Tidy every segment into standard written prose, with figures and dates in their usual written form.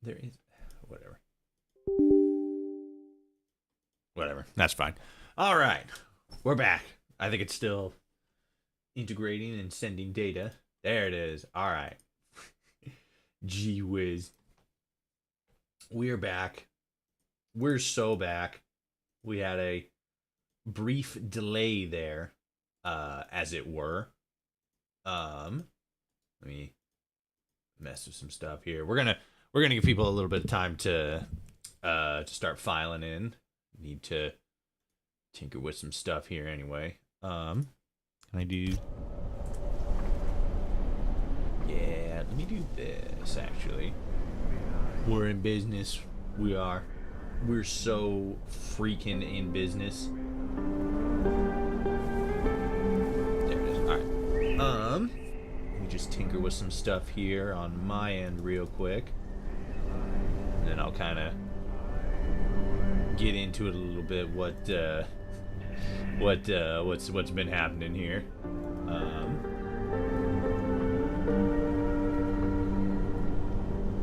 There is whatever. That's fine. All right, we're back. I think it's still integrating and sending data. There it is. All right. Gee whiz. We're back. We're so back. We had a brief delay there, as it were. Let me mess with some stuff here. We're gonna give people a little bit of time to start filing in. Need to tinker with some stuff here anyway. Can I do? Yeah, let me do this actually. We're in business. We are. We're so freaking in business. There it is. All right. Let me just tinker with some stuff here on my end real quick, and then I'll kind of get into it a little bit. What's been happening here?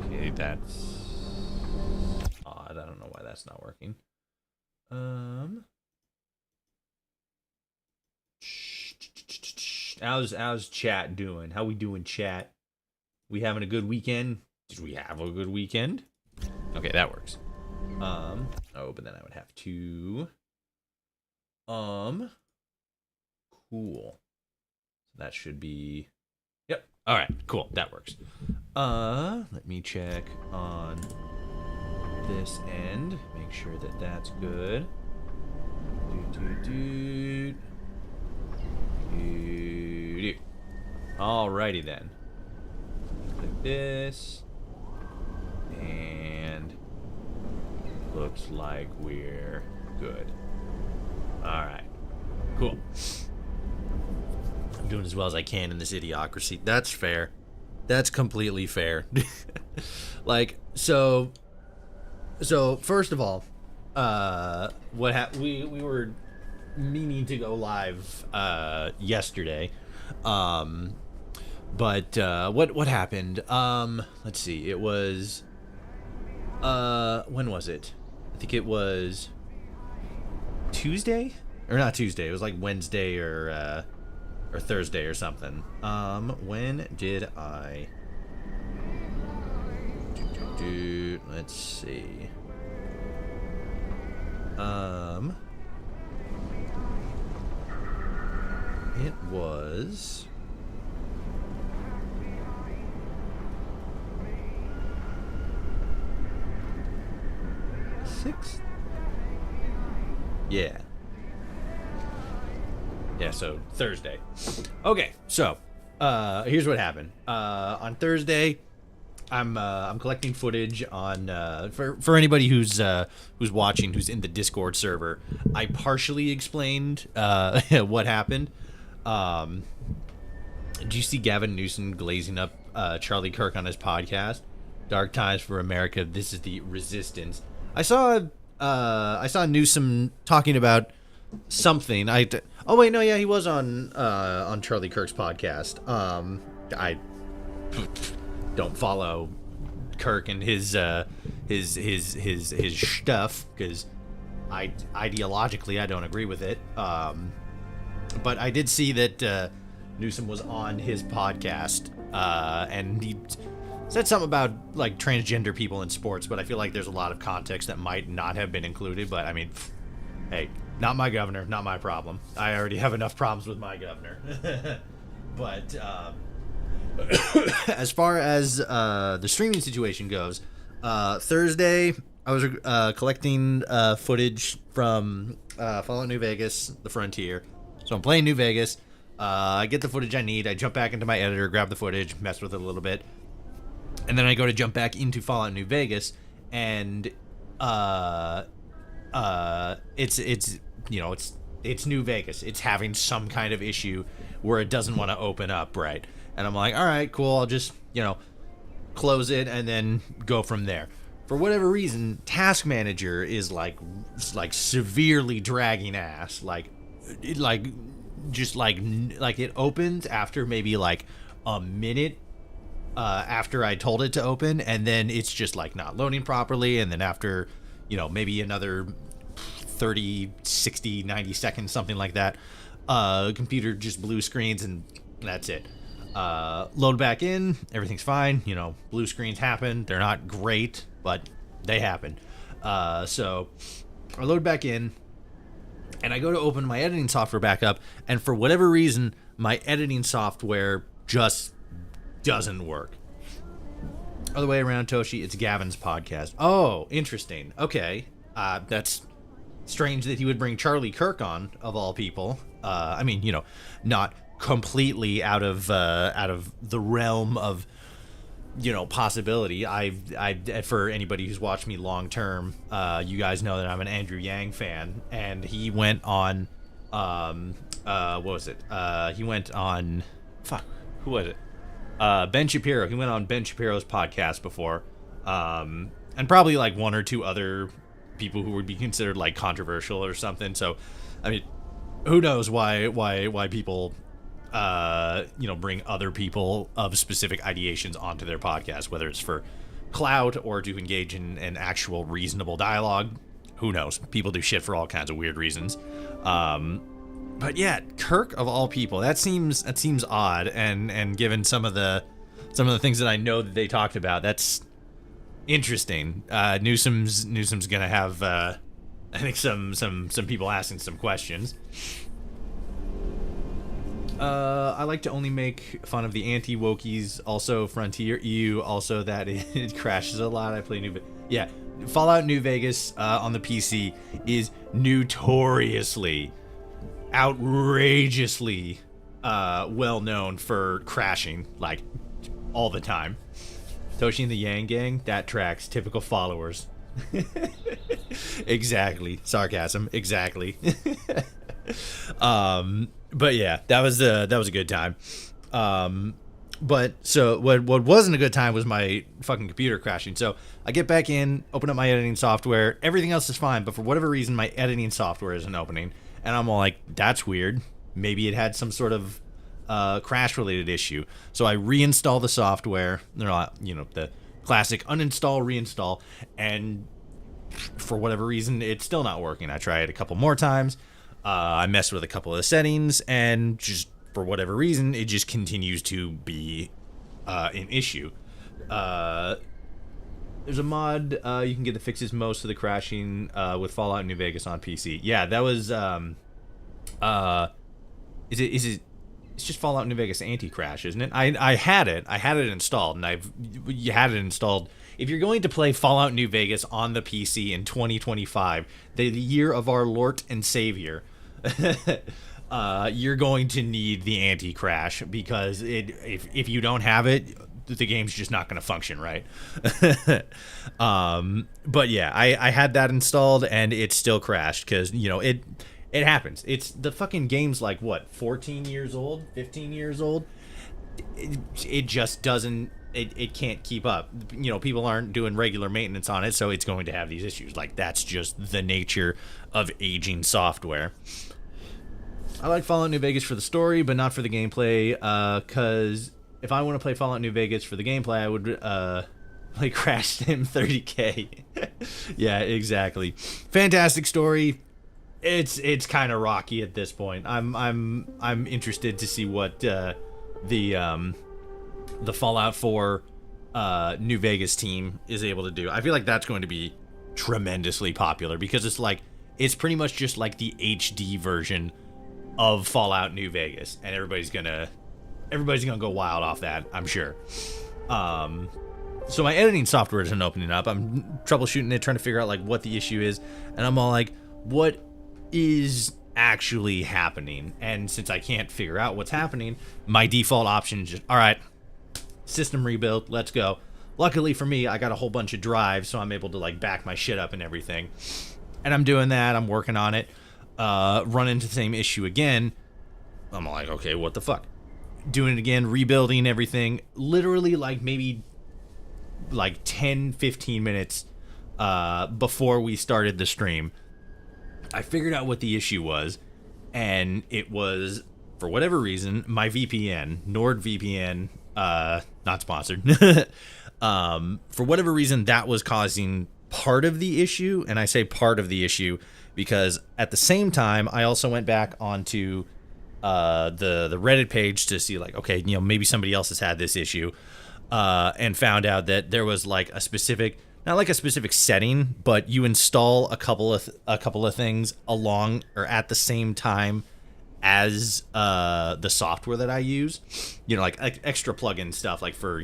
Okay, that's odd. I don't know why that's not working. How's chat doing? How we doing, chat? We having a good weekend? Did we have a good weekend? Okay, that works. Oh, but then I would have to cool. So that should be, yep. All right, cool. That works. Let me check on this end. Make sure that that's good. Alrighty then. Click this. And looks like we're good. Alright. Cool. I'm doing as well as I can in this idiocracy. That's fair. That's completely fair. Like, so first of all, we were meaning to go live yesterday. But what happened? Let's see. It was when was it? I think it was Tuesday, or not Tuesday. It was like Wednesday or Thursday or something. When did I? Let's see. It was. Yeah, so Thursday. Okay, so here's what happened. On Thursday, I'm collecting footage on for anybody who's watching, who's in the Discord server. I partially explained what happened. Did you see Gavin Newsom glazing up Charlie Kirk on his podcast? Dark times for America. This is the resistance. I saw Newsom talking about something. Oh wait, no, yeah, he was on Charlie Kirk's podcast. I don't follow Kirk and his stuff because ideologically I don't agree with it. But I did see that Newsom was on his podcast and he said something about like transgender people in sports, but I feel like there's a lot of context that might not have been included. But I mean, hey, not my governor, not my problem. I already have enough problems with my governor. But as far as the streaming situation goes, Thursday I was collecting footage from Fallout New Vegas, The Frontier. So I'm playing New Vegas. I get the footage I need. I jump back into my editor, grab the footage, mess with it a little bit. And then I go to jump back into Fallout New Vegas, and it's New Vegas. It's having some kind of issue where it doesn't want to open up, right? And I'm like, all right, cool. I'll just close it and then go from there. For whatever reason, Task Manager is like severely dragging ass. Like it opens after maybe like a minute after I told it to open, and then it's just like not loading properly, and then after, maybe another 30, 60, 90 seconds, something like that, computer just blue screens, and that's it. Load back in, everything's fine. Blue screens happen. They're not great, but they happen. So I load back in, and I go to open my editing software back up, and for whatever reason, my editing software just doesn't work. Other way around, Toshi, it's Gavin's podcast. Oh, interesting. Okay. That's strange that he would bring Charlie Kirk on, of all people. Not completely out of the realm of possibility. I for anybody who's watched me long term, you guys know that I'm an Andrew Yang fan, and he went on what was it? He went on who was it? Ben Shapiro. He went on Ben Shapiro's podcast before, and probably like one or two other people who would be considered like controversial or something. So, who knows why people bring other people of specific ideations onto their podcast, whether it's for clout or to engage in an actual reasonable dialogue. Who knows? People do shit for all kinds of weird reasons. But yeah, Kirk of all people, that seems odd, and given some of the things that I know that they talked about, that's interesting. Newsom's gonna have I think some people asking some questions. I like to only make fun of the anti-wokies. Also, Frontier EU. Also, that it crashes a lot. I play yeah, Fallout New Vegas on the PC is notoriously, outrageously well known for crashing like all the time. Toshi and the Yang Gang, that tracks. Typical followers. Exactly. Sarcasm. Exactly. But yeah, that was a good time. But so what wasn't a good time was my fucking computer crashing. So I get back in, open up my editing software, everything else is fine, but for whatever reason my editing software isn't opening, and I'm all like, that's weird. Maybe it had some sort of crash related issue. So I reinstall the software, the classic uninstall, reinstall, and for whatever reason it's still not working. I try it a couple more times. I messed with a couple of the settings, and just for whatever reason, it just continues to be an issue. There's a mod you can get that fixes most of the crashing with Fallout New Vegas on PC. Yeah, that was is it? It's just Fallout New Vegas anti-crash, isn't it? I had it installed, and you had it installed. If you're going to play Fallout New Vegas on the PC in 2025, the year of our Lord and Savior, you're going to need the anti-crash, because if you don't have it, the game's just not going to function right. But yeah, I had that installed, and it still crashed because it happens. It's the fucking game's like what, 14 years old, 15 years old. It just doesn't. It can't keep up. People aren't doing regular maintenance on it, so it's going to have these issues. Like, that's just the nature of aging software. I like Fallout New Vegas for the story, but not for the gameplay, because if I want to play Fallout New Vegas for the gameplay, I would play Crash Sim 30K. Yeah, exactly. Fantastic story. It's kind of rocky at this point. I'm interested to see what the Fallout 4 New Vegas team is able to do. I feel like that's going to be tremendously popular, because it's pretty much just like the HD version of Fallout New Vegas, and everybody's gonna go wild off that, I'm sure. So my editing software isn't opening up. I'm troubleshooting it, trying to figure out like what the issue is, and I'm all like, what is actually happening? And since I can't figure out what's happening, my default option is just, all right, system rebuild, let's go. Luckily for me, I got a whole bunch of drives, so I'm able to like back my shit up and everything. And I'm doing that, I'm working on it. Run into the same issue again. I'm like, okay, what the fuck? Doing it again, rebuilding everything. Literally like maybe like 10-15 minutes before we started the stream, I figured out what the issue was, and it was, for whatever reason, my VPN, NordVPN, Not sponsored. For whatever reason, that was causing part of the issue, and I say part of the issue because at the same time, I also went back onto the Reddit page to see like, okay, maybe somebody else has had this issue, and found out that there was like a specific, not like a specific setting, but you install a couple of things along or at the same time as the software that I use, like extra plugin stuff, like for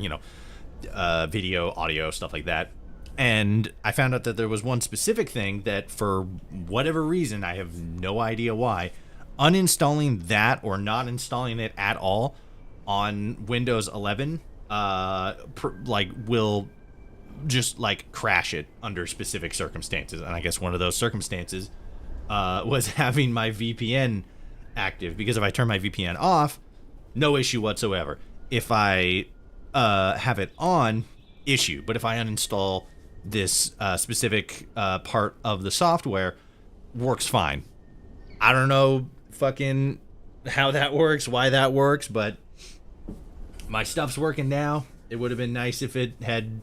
video, audio, stuff like that. And I found out that there was one specific thing that, for whatever reason, I have no idea why, uninstalling that or not installing it at all on Windows 11 will just like crash it under specific circumstances. And I guess one of those circumstances was having my VPN active, because if I turn my VPN off, no issue whatsoever. If I have it on, issue. But if I uninstall this specific part of the software, works fine. I don't know fucking how that works, why that works, but my stuff's working now. It would have been nice if it had,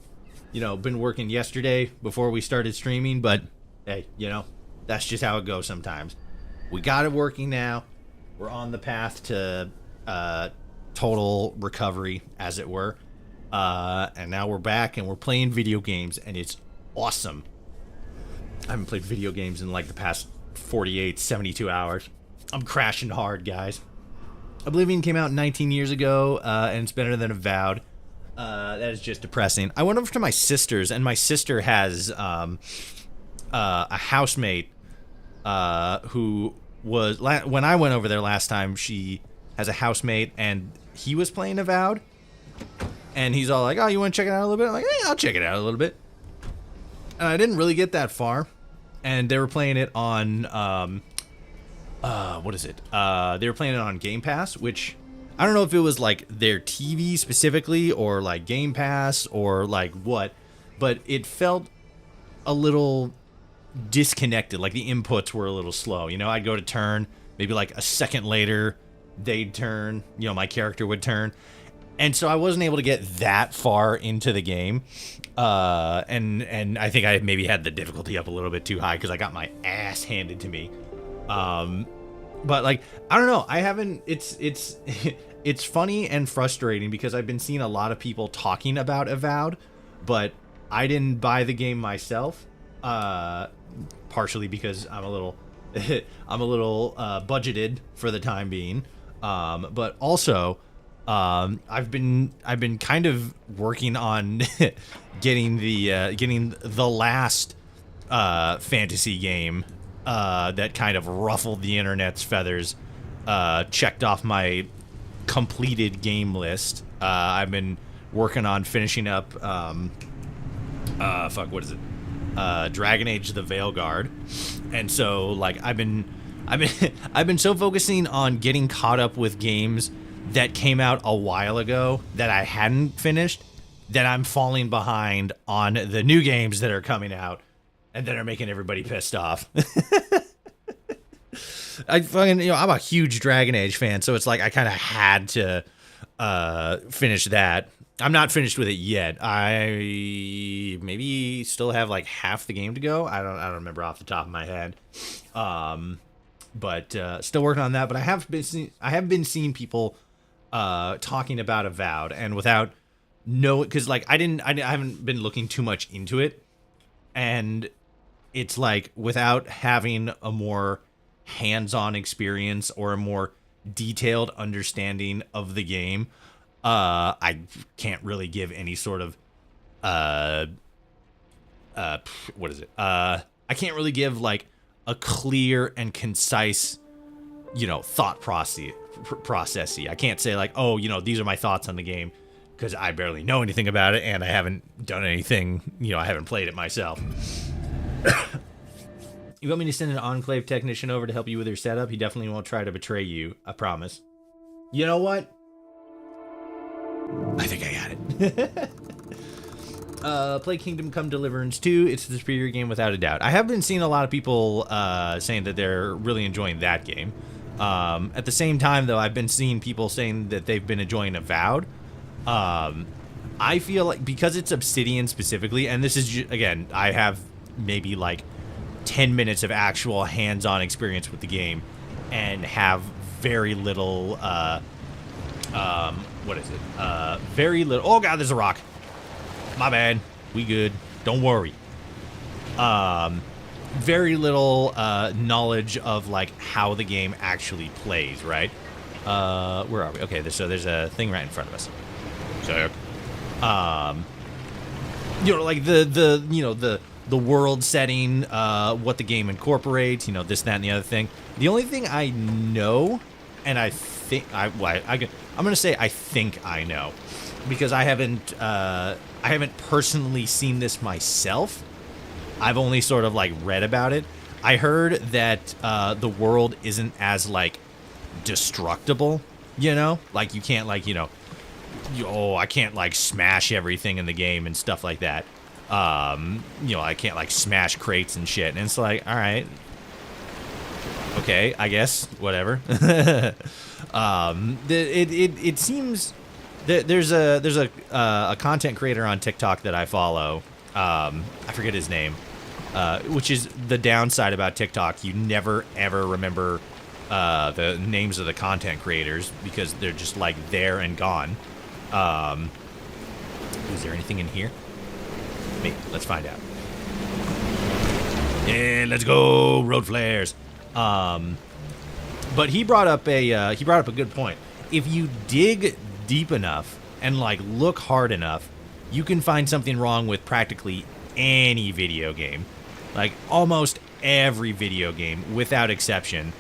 been working yesterday before we started streaming, but hey, that's just how it goes sometimes. We got it working now. We're on the path to total recovery, as it were. And now we're back and we're playing video games, and it's awesome. I haven't played video games in like the past 48, 72 hours. I'm crashing hard, guys. Oblivion came out 19 years ago, and it's better than Avowed. That is just depressing. I went over to my sister's, and my sister has a housemate who was, when I went over there last time, she has a housemate, and he was playing Avowed. And he's all like, oh, you want to check it out a little bit? I'm like, hey, I'll check it out a little bit. And I didn't really get that far. And they were playing it on, what is it? They were playing it on Game Pass, which I don't know if it was like their TV specifically or like Game Pass or like what, but it felt a little disconnected. Like the inputs were a little slow. I'd go to turn, maybe like a second later, they'd turn, my character would turn. And so I wasn't able to get that far into the game. And I think I maybe had the difficulty up a little bit too high because I got my ass handed to me. But like, I don't know. I haven't, it's funny and frustrating because I've been seeing a lot of people talking about Avowed, but I didn't buy the game myself. Partially because I'm a little budgeted for the time being. But also, I've been kind of working on getting the last fantasy game that kind of ruffled the internet's feathers checked off my completed game list. I've been working on finishing up what is it? Dragon Age: The Veilguard. And so like I've been so focusing on getting caught up with games that came out a while ago that I hadn't finished, that I'm falling behind on the new games that are coming out and that are making everybody pissed off. I'm a huge Dragon Age fan, so it's like I kind of had to finish that. I'm not finished with it yet. I maybe still have like half the game to go. I don't remember off the top of my head. But still working on that. But I have been seeing people talking about Avowed, and without because like I haven't been looking too much into it, and it's like without having a more hands-on experience or a more detailed understanding of the game, I can't really give any sort of what is it? I can't really give like a clear and concise, thought processy. I can't say like, oh, these are my thoughts on the game, because I barely know anything about it and I haven't done anything, I haven't played it myself. You want me to send an Enclave technician over to help you with your setup? He definitely won't try to betray you, I promise. You know what? I think I got it. Play Kingdom Come Deliverance 2. It's the superior game without a doubt. I have been seeing a lot of people saying that they're really enjoying that game. At the same time, though, I've been seeing people saying that they've been enjoying Avowed. I feel like because it's Obsidian specifically, and this is again, I have maybe like 10 minutes of actual hands-on experience with the game, and have very little. What is it? Very little. Oh god, there's a rock. My bad. We good. Don't worry. Very little knowledge of like how the game actually plays, right? Where are we? Okay, so there's a thing right in front of us. So, you know, like the world setting, what the game incorporates, you know, this, that, and the other thing. The only thing I know, and I think I'm gonna say I think I know, because I haven't personally seen this myself. I've only sort of like read about it. I heard that the world isn't as like destructible, you know, like you can't like, you know, I can't like smash everything in the game and stuff like that. You know, I can't like smash crates and shit. And it's like, all right, okay, I guess, whatever. It seems that there's a content creator on TikTok that I follow. I forget his name. Which is the downside about TikTok. You never ever remember the names of the content creators because they're just like there and gone. Is there anything in here? Maybe. Let's find out. Yeah, let's go, road flares. But he brought up a good point. If you dig deep enough and like look hard enough, you can find something wrong with practically any video game. Like almost every video game without exception.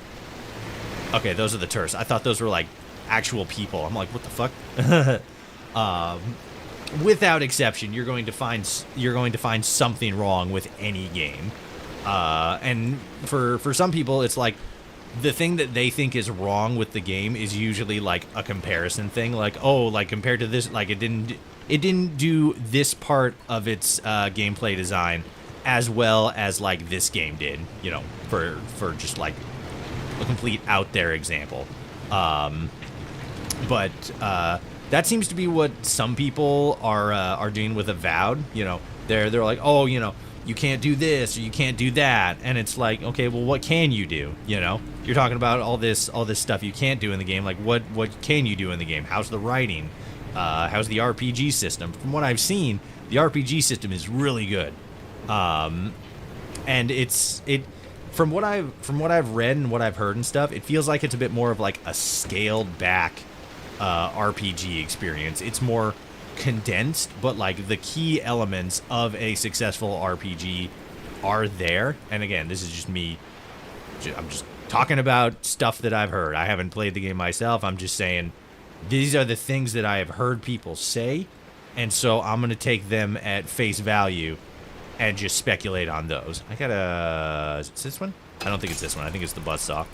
Okay, those are the tourists. I thought those were like actual people. I'm like, what the fuck? Without exception, you're going to find something wrong with any game. And for some people, it's like the thing that they think is wrong with the game is usually like a comparison thing. Like, oh, like compared to this, like it didn't do this part of its gameplay design as well as like this game did, you know, for just like a complete out there example. But that seems to be what some people are doing with Avowed. You know, they're like, oh, you know, you can't do this or you can't do that, and it's like, okay, well, what can you do? You know, you're talking about all this stuff you can't do in the game. Like, what can you do in the game? How's the writing? How's the RPG system? From what I've seen, the RPG system is really good. And from what I've read and what I've heard and stuff, it feels like it's a bit more of like a scaled back RPG experience. It's more condensed, but like the key elements of a successful RPG are there. And again, this is just me. I'm just talking about stuff that I've heard. I haven't played the game myself. I'm just saying these are the things that I have heard people say, and so I'm going to take them at face value and just speculate on those. I got a... Is it this one? I don't think it's this one. I think it's the buzzsaw.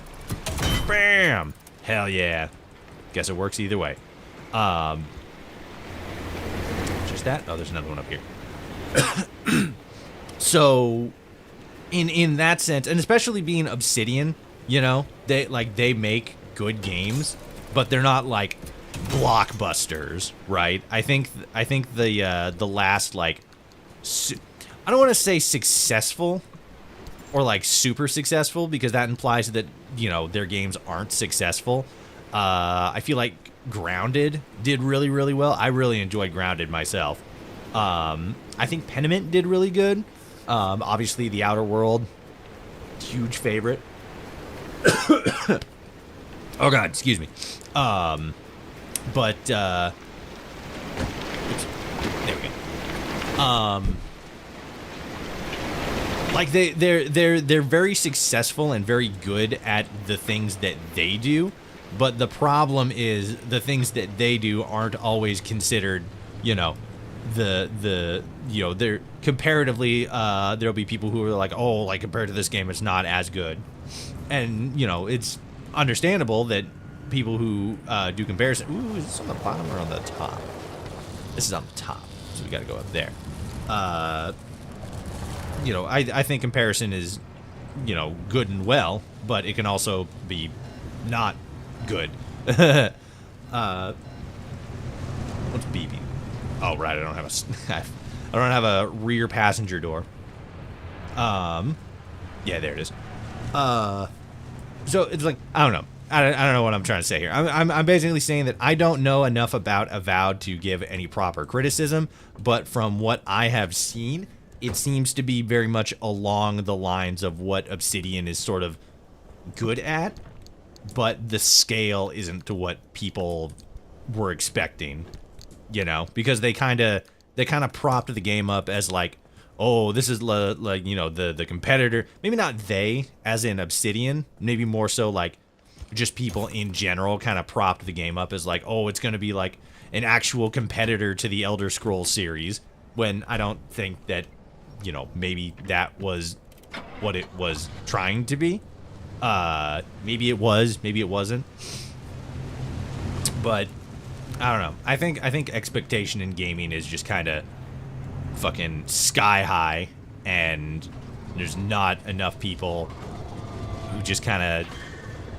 Bam! Hell yeah. Guess it works either way. Just that? Oh, there's another one up here. So, in that sense, and especially being Obsidian, you know, they make good games, but they're not like blockbusters, right? I think the last like I don't want to say successful or like super successful, because that implies that, you know, their games aren't successful. I feel like Grounded did really, really well. I really enjoyed Grounded myself. I think Pentiment did really good. Obviously, The Outer World, huge favorite. Oh God, excuse me. But oops, there we go. Like they're very successful and very good at the things that they do, but the problem is the things that they do aren't always considered, you know, the you know, they're comparatively there'll be people who are like, oh, like compared to this game it's not as good. And, you know, it's understandable that people who do comparison. Ooh, is this on the bottom or on the top? This is on the top, so we got to go up there. You know, I think comparison is, you know, good and well, but it can also be not good. What's B? Oh, right, I don't have a... I don't have a rear passenger door. Yeah, there it is. So it's like, I don't know. I don't know what I'm trying to say here. I'm basically saying that I don't know enough about Avowed to give any proper criticism, but from what I have seen, it seems to be very much along the lines of what Obsidian is sort of good at, but the scale isn't to what people were expecting, you know, because they kind of propped the game up as like, oh, this is like, you know, the competitor. Maybe not they, as in Obsidian. Maybe more so like just people in general kind of propped the game up as like, oh, it's going to be like an actual competitor to the Elder Scrolls series. When I don't think that, you know, maybe that was what it was trying to be. Maybe it was, maybe it wasn't. But I don't know. I think expectation in gaming is just kind of fucking sky high, and there's not enough people who just kind of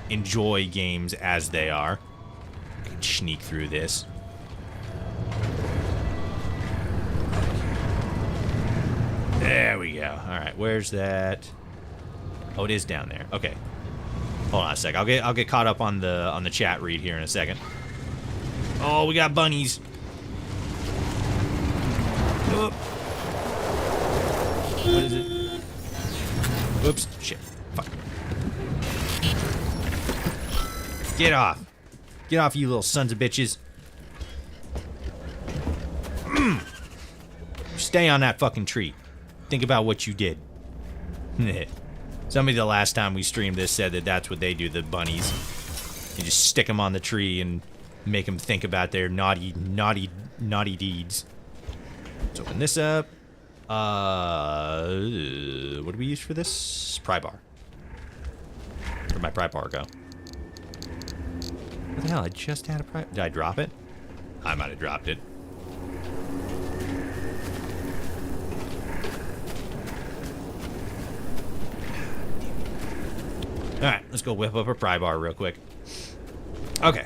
enjoy games as they are. I can sneak through this. There we go. All right, where's that? Oh, it is down there. Okay. Hold on a sec. I'll get caught up on the chat read here in a second. Oh, we got bunnies. Oh. What is it? Whoops. Shit. Fuck. Get off. Get off, you little sons of bitches. Stay on that fucking tree. Think about what you did. Somebody the last time we streamed this said that that's what they do, the bunnies. You just stick them on the tree and make them think about their naughty deeds. Let's open this up. What do we use for this? Pry bar. Where'd my pry bar go? What the hell? I just had a pry... Did I drop it? I might have dropped it. Alright, let's go whip up a pry bar real quick. Okay,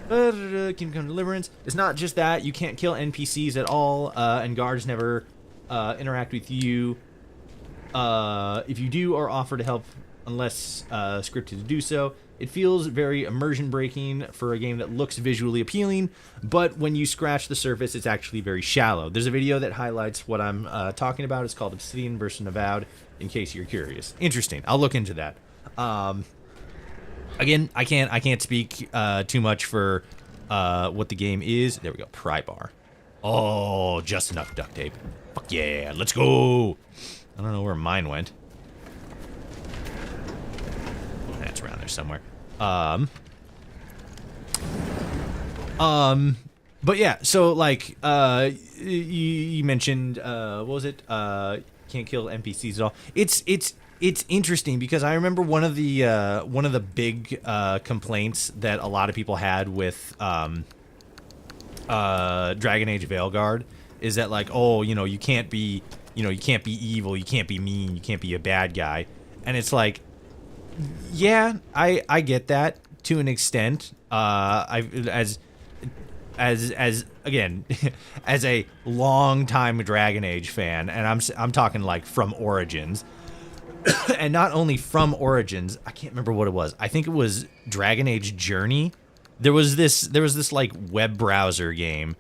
Kingdom Come Deliverance. It's not just that. You can't kill NPCs at all, and guards never interact with you. If you do or offer to help, unless scripted to do so, it feels very immersion-breaking for a game that looks visually appealing, but when you scratch the surface, it's actually very shallow. There's a video that highlights what I'm talking about. It's called Obsidian vs. Avowed, in case you're curious. Interesting. I'll look into that. Again, I can't speak too much for what the game is. There we go. Pry bar. Oh, just enough duct tape. Fuck yeah, let's go. I don't know where mine went. That's around there somewhere. But yeah, so like you mentioned what was it? Can't kill NPCs at all. It's interesting because I remember one of the big complaints that a lot of people had with Dragon Age Veilguard is that like, oh, you know, you can't be evil, you can't be mean, you can't be a bad guy. And it's like, yeah, I get that to an extent. As again, as a long-time Dragon Age fan, and I'm talking like from Origins. And not only from Origins, I can't remember what it was. I think it was Dragon Age Journey. There was this like web browser game,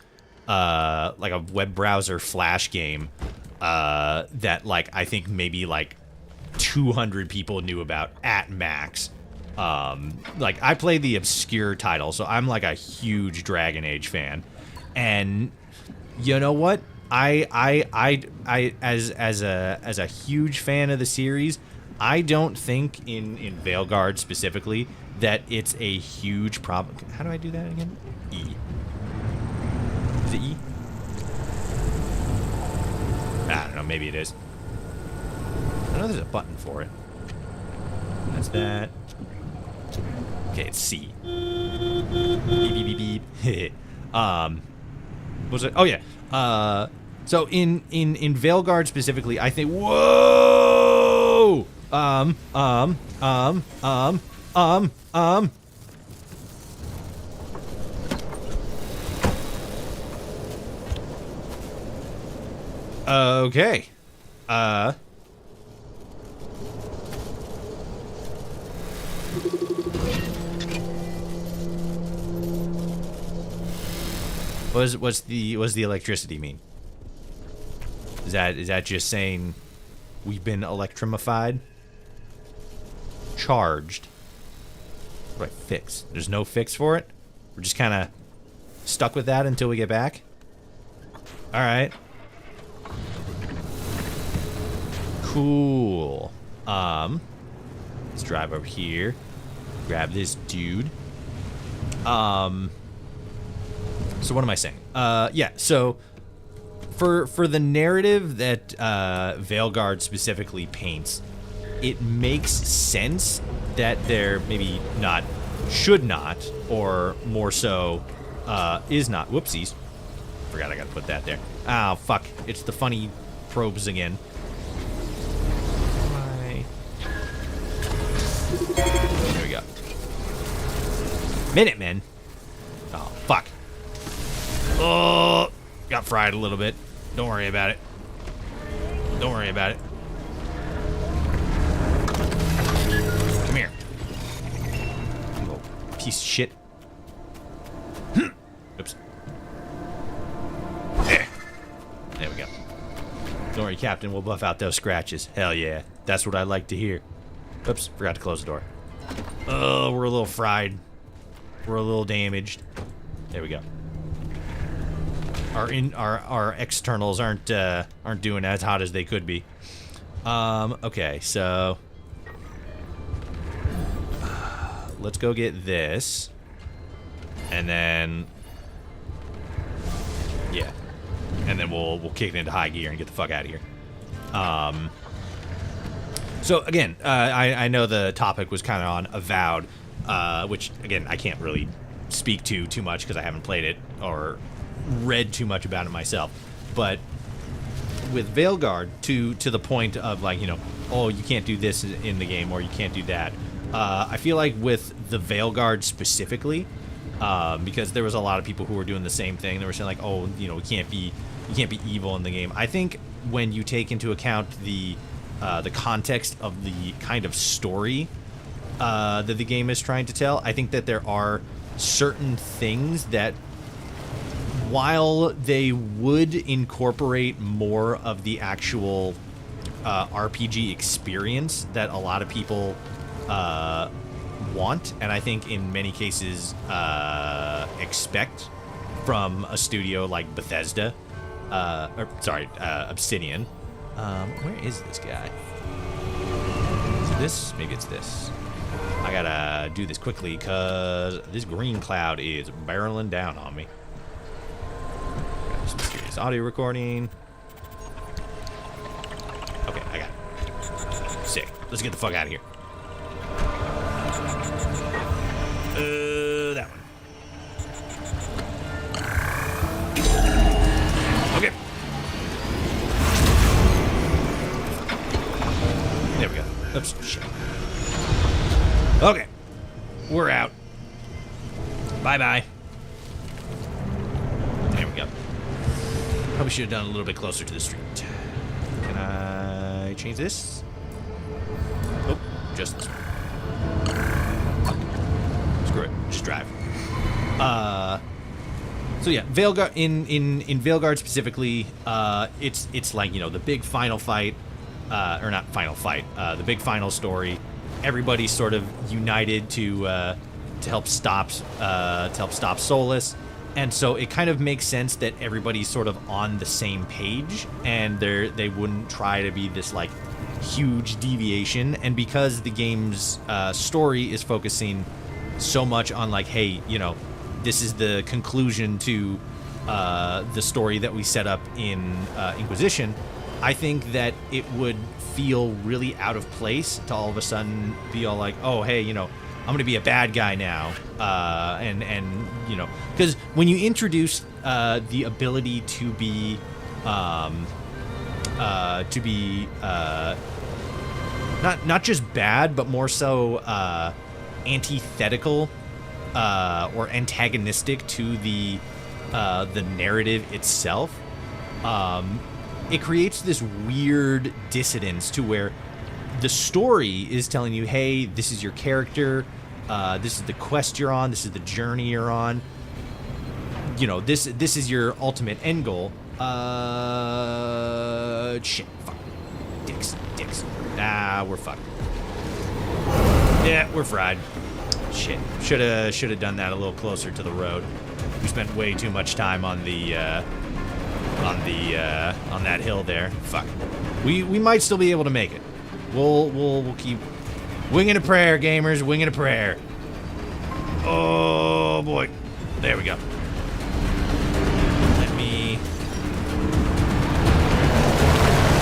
like a web browser flash game, that like I think maybe like 200 people knew about at max. Like I played the obscure title, so I'm like a huge Dragon Age fan, and you know what? I as a huge fan of the series, I don't think in Veilguard specifically that it's a huge problem. How do I do that again? E. Is it E? I don't know, maybe it is. I know there's a button for it. That's that. Okay, it's C. Beep beep beep beep. What was it? Oh yeah. So in Veilguard specifically, I think whoa. Okay. What's the electricity mean? Is that just saying we've been electrified? Charged. What do I fix? There's no fix for it? We're just kind of stuck with that until we get back? Alright. Cool. Let's drive over here. Grab this dude. So what am I saying? Yeah, so for the narrative that Veilguard specifically paints, it makes sense that there maybe not, should not, or more so, is not. Whoopsies. Forgot I gotta put that there. Oh, fuck. It's the funny probes again. There we go. Minutemen. Oh, fuck. Oh, got fried a little bit. Don't worry about it. Don't worry about it. Come here. Oh, piece of shit. Oops. There. There we go. Don't worry, Captain. We'll buff out those scratches. Hell yeah. That's what I like to hear. Oops. Forgot to close the door. Oh, we're a little fried. We're a little damaged. There we go. Our externals aren't doing as hot as they could be. Okay, so let's go get this, and then yeah, and then we'll kick it into high gear and get the fuck out of here. So again, I know the topic was kind of on Avowed, which again I can't really speak to too much because I haven't played it or read too much about it myself. But with Veilguard, to the point of like, you know, oh, you can't do this in the game or you can't do that. I feel like with the Veilguard specifically, because there was a lot of people who were doing the same thing. They were saying like, oh, you know, you can't be evil in the game. I think when you take into account the context of the kind of story that the game is trying to tell, I think that there are certain things that, while they would incorporate more of the actual RPG experience that a lot of people want, and I think in many cases expect from a studio like Bethesda, Obsidian. Where is this guy? Is it this? Maybe it's this. I gotta do this quickly because this green cloud is barreling down on me. Got some serious audio recording. Okay, I got it. Sick. Let's get the fuck out of here. That one. Okay. There we go. Oops, shit. Okay. We're out. Bye-bye. There we go. Probably should have done a little bit closer to the street. Can I change this? Oh, just this one. Screw it. Just drive. So yeah, Veilguard in Veilguard specifically, it's like, you know, the big final fight, or not final fight, the big final story. Everybody's sort of united to help stop Solus, and so it kind of makes sense that everybody's sort of on the same page, and they wouldn't try to be this like huge deviation. And because the game's story is focusing so much on like, hey, you know, this is the conclusion to the story that we set up in Inquisition, I think that it would feel really out of place to all of a sudden be all like, oh, hey, you know, I'm going to be a bad guy now. And you know, because when you introduce the ability to be not just bad, but more so antithetical or antagonistic to the narrative itself, it creates this weird dissonance to where the story is telling you, hey, this is your character, this is the quest you're on, this is the journey you're on, you know, this is your ultimate end goal. Shit, fuck, dicks. Nah, we're fucked. Yeah, we're fried. Shit, should have done that a little closer to the road. We spent way too much time on that hill there. Fuck. We might still be able to make it. We'll keep winging a prayer, gamers. Winging a prayer. Oh boy, there we go. Let me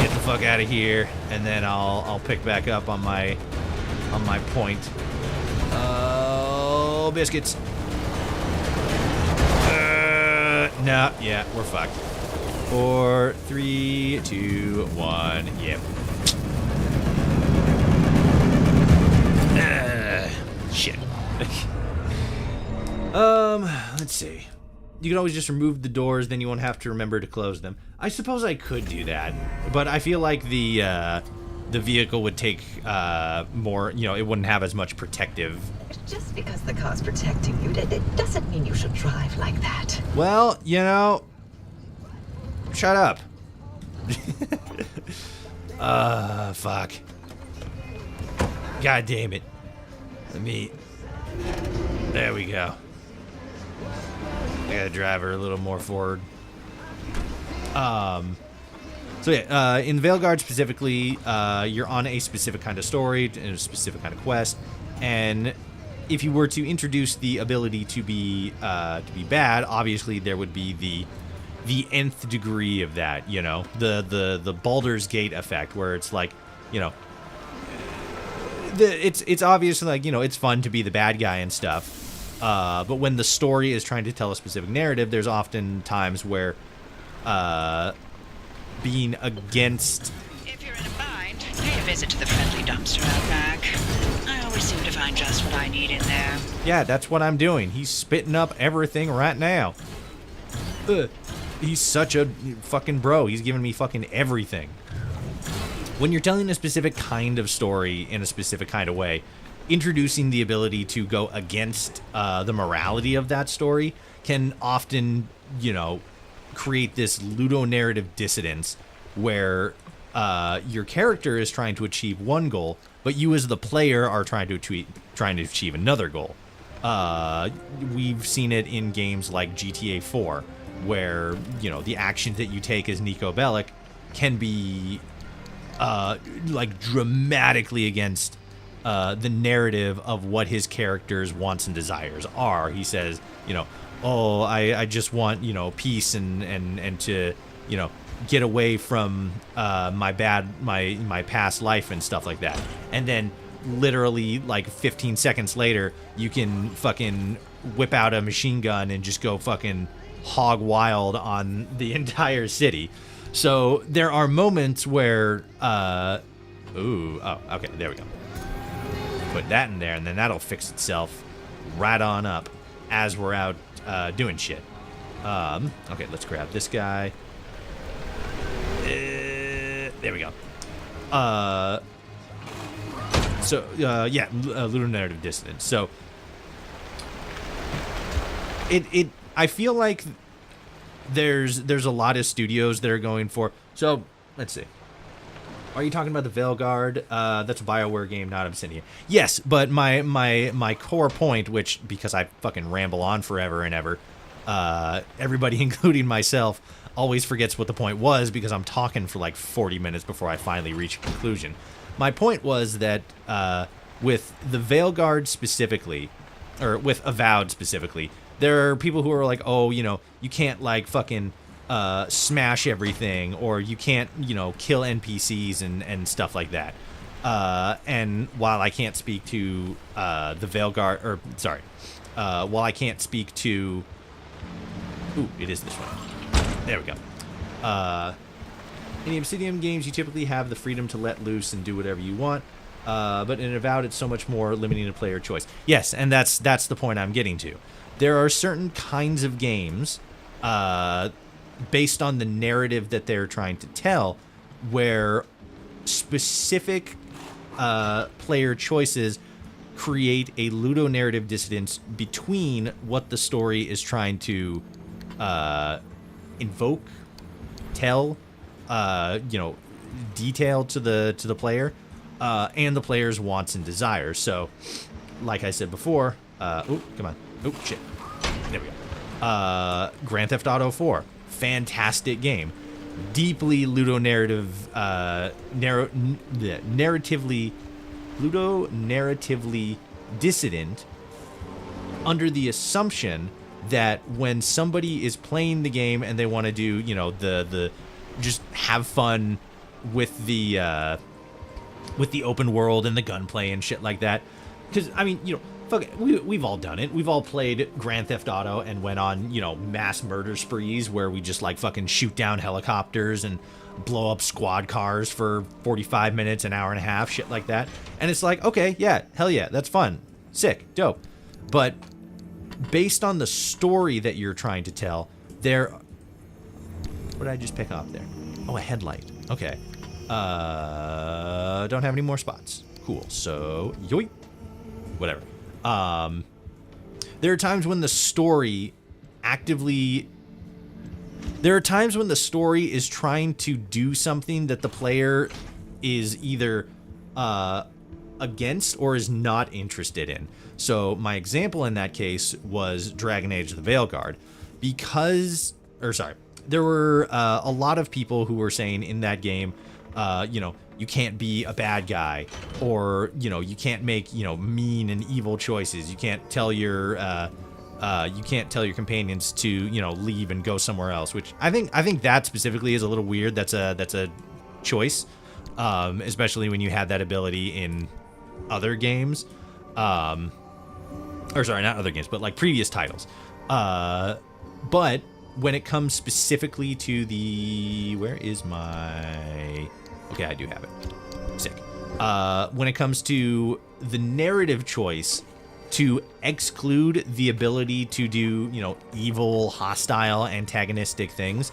get the fuck out of here, and then I'll pick back up on my point. Oh, biscuits. No, yeah, we're fucked. 4, 3, 2, 1. Yep. Shit. Let's see. You can always just remove the doors, then you won't have to remember to close them. I suppose I could do that, but I feel like the vehicle would take more, you know, it wouldn't have as much protective. Just because the car's protecting you, it doesn't mean you should drive like that. Well, you know, shut up. Fuck. God damn it. There we go. I gotta drive her a little more forward. So yeah, in Veilguard specifically, you're on a specific kind of story and a specific kind of quest, and if you were to introduce the ability to be bad, obviously there would be the nth degree of that, you know, the Baldur's Gate effect, where it's like, you know, it's obviously like, you know, it's fun to be the bad guy and stuff, but when the story is trying to tell a specific narrative, there's often times where being against. If you're in a bind, pay a visit to the friendly dumpster out back. I always seem to find just what I need in there. Yeah, that's what I'm doing. He's spitting up everything right now. He's such a fucking bro. He's giving me fucking everything. When you're telling a specific kind of story in a specific kind of way, introducing the ability to go against the morality of that story can often, you know, create this ludonarrative dissonance where your character is trying to achieve one goal, but you as the player are trying to achieve another goal. We've seen it in games like GTA 4, where, you know, the actions that you take as Nico Bellic can be like dramatically against the narrative of what his character's wants and desires are. He says, you know, oh, I just want, you know, peace and to, you know, get away from my past life and stuff like that. And then literally like 15 seconds later, you can fucking whip out a machine gun and just go fucking hog wild on the entire city. So there are moments where okay, there we go. Put that in there, and then that'll fix itself right on up as we're out doing shit. Okay, let's grab this guy. There we go. Ludonarrative dissonance. So I feel like there's a lot of studios that are going for. So let's see. Are you talking about the Veilguard? That's a BioWare game, not Obsidian. Yes, but my core point, which, because I fucking ramble on forever and ever, everybody, including myself, always forgets what the point was because I'm talking for like 40 minutes before I finally reach a conclusion. My point was that with the Veilguard specifically, or with Avowed specifically, there are people who are like, oh, you know, you can't like fucking smash everything, or you can't, you know, kill NPCs and stuff like that. And while I can't speak to the Veilguard, or sorry, while I can't speak to, ooh, it is this one. There we go. In the Obsidian games, you typically have the freedom to let loose and do whatever you want. But in Avowed, it's so much more limiting the player choice. Yes, and that's the point I'm getting to. There are certain kinds of games based on the narrative that they're trying to tell, where specific player choices create a ludonarrative dissonance between what the story is trying to invoke, tell, detail to the player, and the player's wants and desires. So, like I said before, come on. Oh, shit. There we go. Grand Theft Auto 4. Fantastic game. Deeply ludonarrative, ludonarratively dissident, under the assumption that when somebody is playing the game and they want to do, the just have fun with the open world and the gunplay and shit like that. Because, I mean, fuck it, we've all done it. We've all played Grand Theft Auto and went on, mass murder sprees where we just, like, fucking shoot down helicopters and blow up squad cars for 45 minutes, an hour and a half, shit like that. And it's like, okay, yeah, hell yeah, that's fun. Sick, dope. But based on the story that you're trying to tell, what did I just pick up there? Oh, a headlight. Okay. Don't have any more spots. Cool. So, yoink. Whatever. There are times when the story is trying to do something that the player is either against or is not interested in. So my example in that case was Dragon Age the Veilguard, there were a lot of people who were saying in that game, you can't be a bad guy, or, you can't make, mean and evil choices. You can't tell your companions to, leave and go somewhere else, which I think that specifically is a little weird. That's a choice, especially when you have that ability in other games. Or sorry, not other games, but like previous titles. But when it comes specifically to where is my... Okay, I do have it. Sick. When it comes to the narrative choice to exclude the ability to do, evil, hostile, antagonistic things,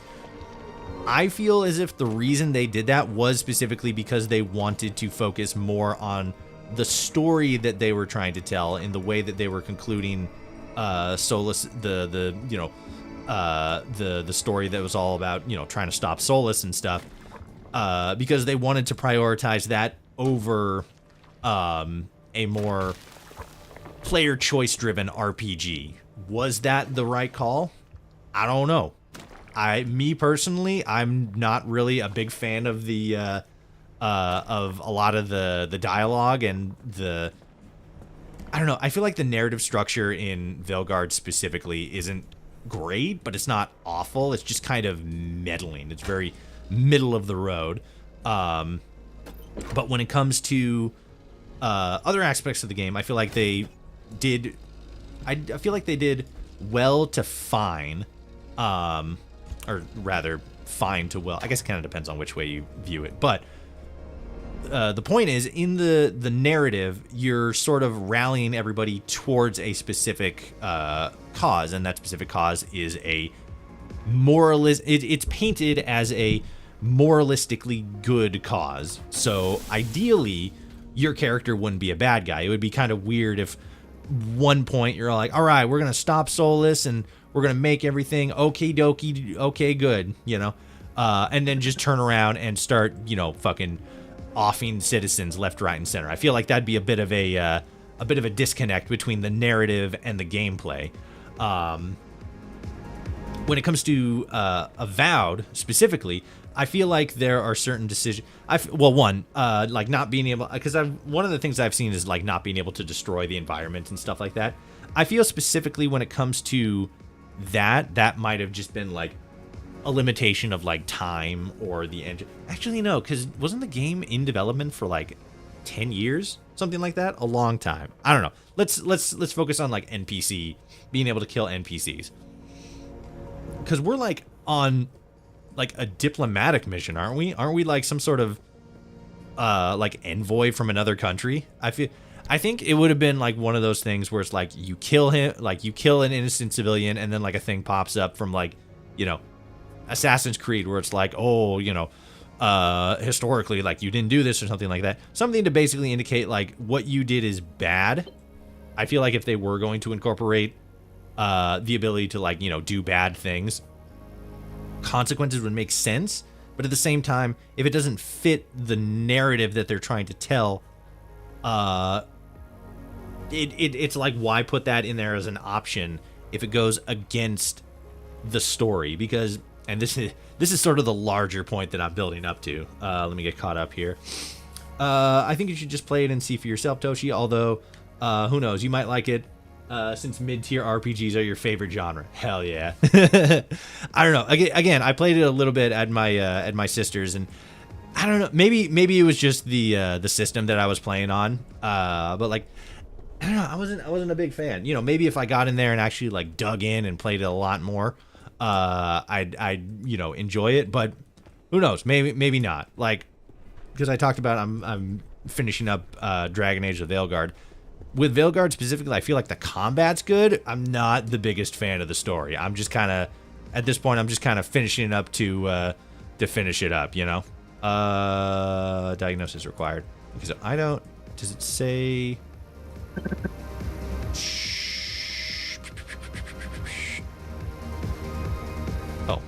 I feel as if the reason they did that was specifically because they wanted to focus more on the story that they were trying to tell in the way that they were concluding Solus, the story that was all about, trying to stop Solus and stuff, because they wanted to prioritize that over a more player choice driven RPG. Was that the right call? I don't know. Me personally, I'm not really a big fan of of a lot of the dialogue and I don't know. I feel like the narrative structure in Veilguard specifically isn't great, but it's not awful. It's just kind of meddling. It's very middle of the road. But when it comes to other aspects of the game, I feel like they did. I feel like they did well to fine, or rather, fine to well. I guess it kind of depends on which way you view it, but. The point is, in the narrative, you're sort of rallying everybody towards a specific cause, and that specific cause is a it's painted as a moralistically good cause. So ideally, your character wouldn't be a bad guy. It would be kind of weird if one point you're like, all right, we're gonna stop Solus and we're gonna make everything okie dokie, okay, good, and then just turn around and start, fucking offing citizens left, right, and center. I feel like that'd be a bit of a disconnect between the narrative and the gameplay. When it comes to Avowed specifically, I feel like there are certain decisions. Like not being able, because one of the things I've seen is like not being able to destroy the environment and stuff like that. I feel specifically when it comes to that might have just been like a limitation of like time or the engine. Actually, no, because wasn't the game in development for like 10 years, something like that? A long time. I don't know. Let's focus on like NPC, being able to kill NPCs, because we're like on like a diplomatic mission, aren't we? Aren't we like some sort of like envoy from another country? I think it would have been like one of those things where it's like you kill him, like you kill an innocent civilian, and then like a thing pops up from like, Assassin's Creed, where it's like, oh, you know, historically, like, you didn't do this or something like that. Something to basically indicate, like, what you did is bad. I feel like if they were going to incorporate the ability to, like, you know, do bad things, consequences would make sense. But at the same time, if it doesn't fit the narrative that they're trying to tell, it's like, why put that in there as an option if it goes against the story? Because, and this is sort of the larger point that I'm building up to. Let me get caught up here. I think you should just play it and see for yourself, Toshi. Although, who knows, you might like it. Since mid-tier RPGs are your favorite genre. Hell yeah. I don't know. Again, I played it a little bit at my sister's, and I don't know. Maybe it was just the system that I was playing on. But like, I don't know. I wasn't a big fan. You know, maybe if I got in there and actually like dug in and played it a lot more, I'd you know, enjoy it. But who knows? Maybe not. Like, because I talked about I'm finishing up Dragon Age of Veilguard. With Veilguard specifically, I feel like the combat's good. I'm not the biggest fan of the story. I'm just kind of, at this point, I'm just kind of finishing it up to finish it up, you know? Diagnosis required. Okay, so I don't, does it say... Oh.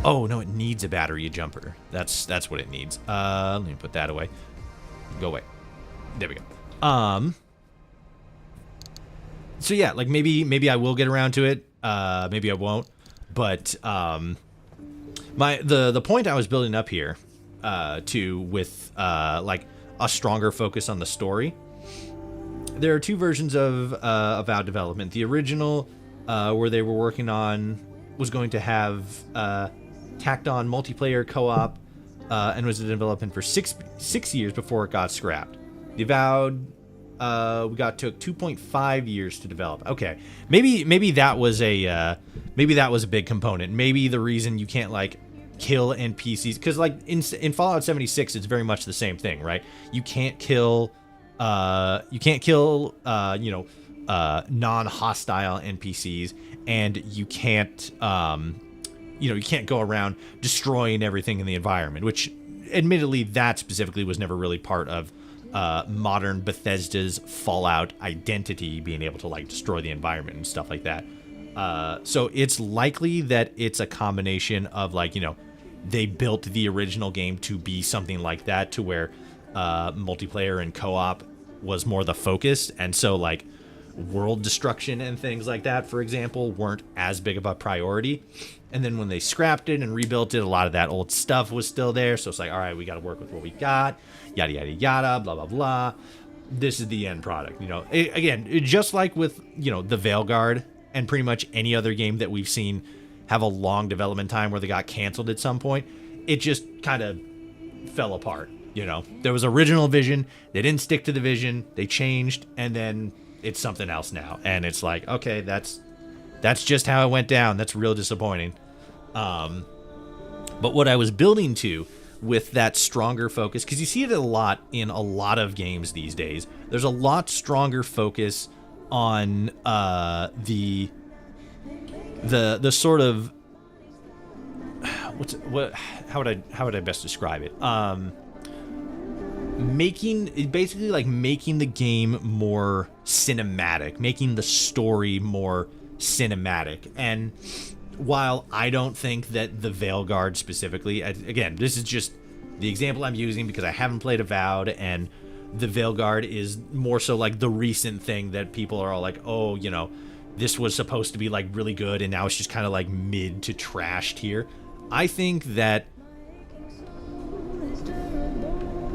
Oh, no, it needs a battery jumper. That's what it needs. Let me put that away. Go away. There we go. So yeah, like maybe I will get around to it. Maybe I won't. But the point I was building up here to with like a stronger focus on the story. There are two versions of Avowed development. The original, where they were working on, was going to have tacked on multiplayer co-op, and was in development for six years before it got scrapped. The Avowed took 2.5 years to develop. Okay, maybe that was a big component. Maybe the reason you can't like kill NPCs, because like in Fallout 76, it's very much the same thing, right? You can't kill non-hostile NPCs, and you can't you can't go around destroying everything in the environment, which admittedly that specifically was never really part of modern Bethesda's Fallout identity, being able to like destroy the environment and stuff like that. So it's likely that it's a combination of like, you know, they built the original game to be something like that, to where multiplayer and co-op was more the focus, and so like world destruction and things like that, for example, weren't as big of a priority. And then when they scrapped it and rebuilt it, a lot of that old stuff was still there. So it's like, all right, we got to work with what we got, yada, yada, yada, blah, blah, blah. This is the end product. You know, again, just like with, you know, the Veilguard and pretty much any other game that we've seen have a long development time where they got canceled at some point, it just kind of fell apart. You know, there was original vision. They didn't stick to the vision. They changed, and then it's something else now. And it's like, okay, that's just how it went down. That's real disappointing. But what I was building to with that stronger focus, because you see it a lot in a lot of games these days, there's a lot stronger focus on the sort of how would I best describe it? Making the game more cinematic, making the story more cinematic. And while I don't think that the Veilguard specifically, again, this is just the example I'm using because I haven't played Avowed, and the Veilguard is more so like the recent thing that people are all like, oh, you know, this was supposed to be like really good, and now it's just kind of like mid to trash tier. I think that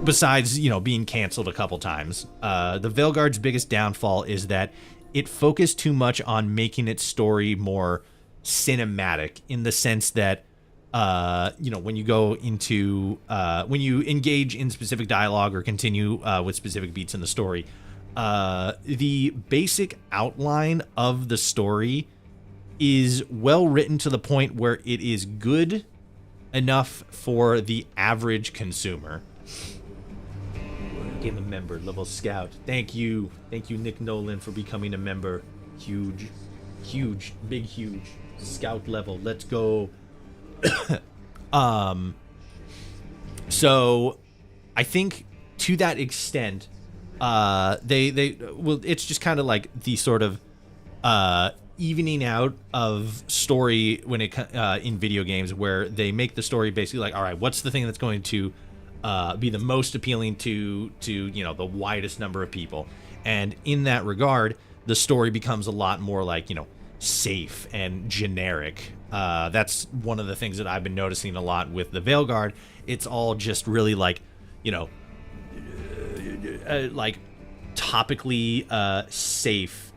besides, you know, being canceled a couple times, the Veilguard's biggest downfall is that it focused too much on making its story more cinematic, in the sense that, you know, when you go into, when you engage in specific dialogue or continue with specific beats in the story, the basic outline of the story is well written to the point where it is good enough for the average consumer. Became a member, level scout. Thank you, Nick Nolan, for becoming a member. Huge. huge, big, huge scout level. Let's go. So I think to that extent, they well, it's just kind of like the sort of evening out of story when it in video games, where they make the story basically like, all right, what's the thing that's going to be the most appealing to the widest number of people, and in that regard, the story becomes a lot more like safe and generic. That's one of the things that I've been noticing a lot with the Veilguard. It's all just really like like topically safe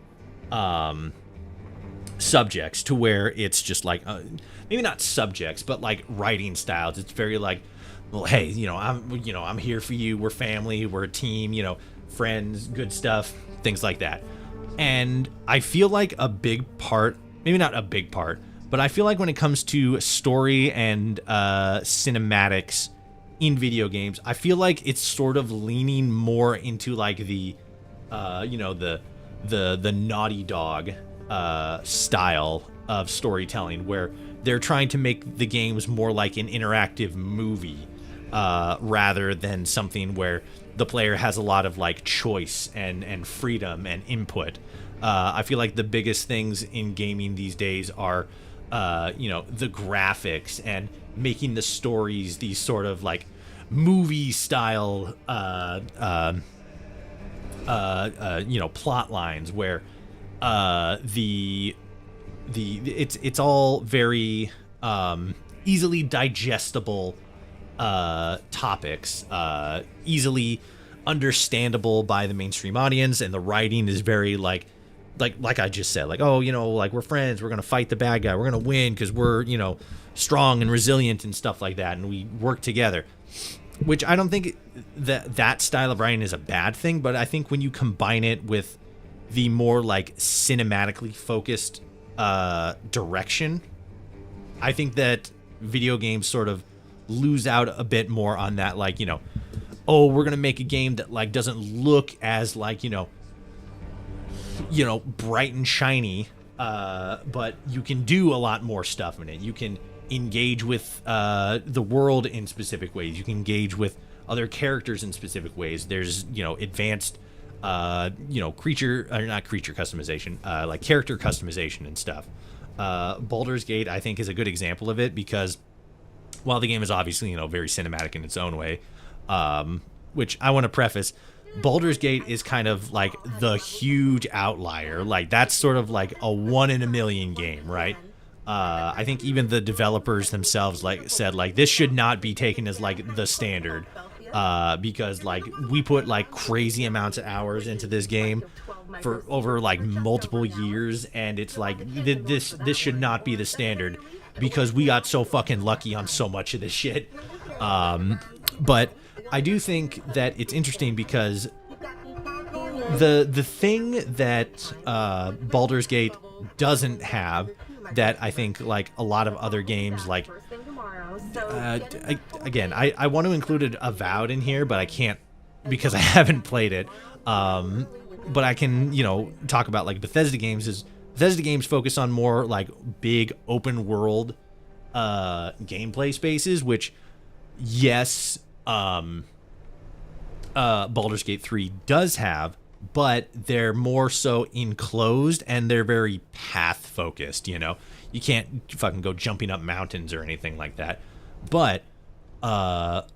subjects, to where it's just like maybe not subjects, but like writing styles. It's very like, well, hey, I'm here for you. We're family. We're a team. Friends, good stuff, things like that. And I feel like a big part, maybe not a big part, but I feel like when it comes to story and cinematics in video games, I feel like it's sort of leaning more into like the Naughty Dog style of storytelling, where they're trying to make the games more like an interactive movie rather than something where the player has a lot of like choice and freedom and input. I feel like the biggest things in gaming these days are the graphics and making the stories these sort of like movie style plot lines, where it's all very easily digestible topics, easily understandable by the mainstream audience, and the writing is very like I just said, like, oh, like, we're friends, we're gonna fight the bad guy, we're gonna win because we're strong and resilient and stuff like that, and we work together. Which I don't think that style of writing is a bad thing, but I think when you combine it with the more like cinematically focused direction, I think that video games sort of lose out a bit more on that, like, oh, we're gonna make a game that like doesn't look as like bright and shiny, but you can do a lot more stuff in it. You can engage with the world in specific ways. You can engage with other characters in specific ways. There's advanced creature customization, like character customization and stuff. Baldur's Gate, I think, is a good example of it, because while the game is obviously very cinematic in its own way, which I want to preface, Baldur's Gate is kind of like the huge outlier. Like, that's sort of like a 1 in a million game, right? I think even the developers themselves said this should not be taken as like the standard, because like we put like crazy amounts of hours into this game for over like multiple years, and it's like this should not be the standard because we got so fucking lucky on so much of this shit. But I do think that it's interesting because the thing that Baldur's Gate doesn't have, that I think like a lot of other games, like again, I want to include Avowed in here, but I can't because I haven't played it. But I can talk about like Bethesda games. Bethesda games focus on more like big open world gameplay spaces, which yes, Baldur's Gate 3 does have, but they're more so enclosed and they're very path focused. You can't fucking go jumping up mountains or anything like that. But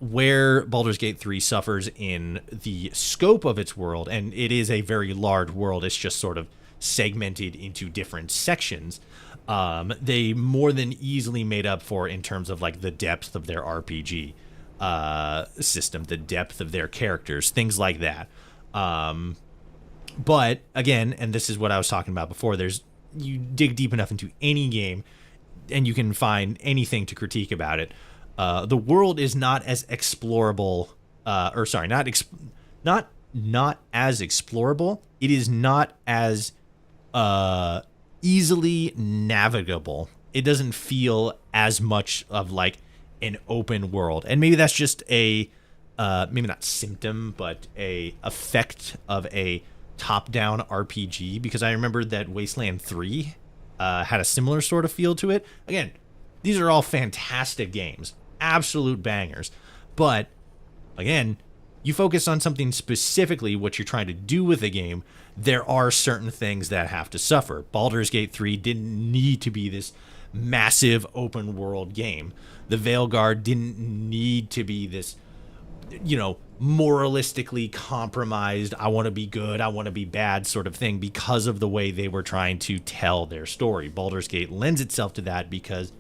where Baldur's Gate 3 suffers in the scope of its world, and it is a very large world, it's just sort of segmented into different sections, they more than easily made up for in terms of like the depth of their RPG system, the depth of their characters, things like that. But again, and this is what I was talking about before, you dig deep enough into any game and you can find anything to critique about it. The world is not as explorable, not as explorable. It is not as easily navigable. It doesn't feel as much of like an open world, and maybe that's just a maybe not symptom, but a effect of a top-down RPG. Because I remember that Wasteland 3 had a similar sort of feel to it. Again, these are all fantastic games, absolute bangers. But again, you focus on something specifically, what you're trying to do with the game, there are certain things that have to suffer. Baldur's Gate 3 didn't need to be this massive open world game. The Veilguard didn't need to be this, moralistically compromised, I want to be good, I want to be bad sort of thing because of the way they were trying to tell their story. Baldur's Gate lends itself to that because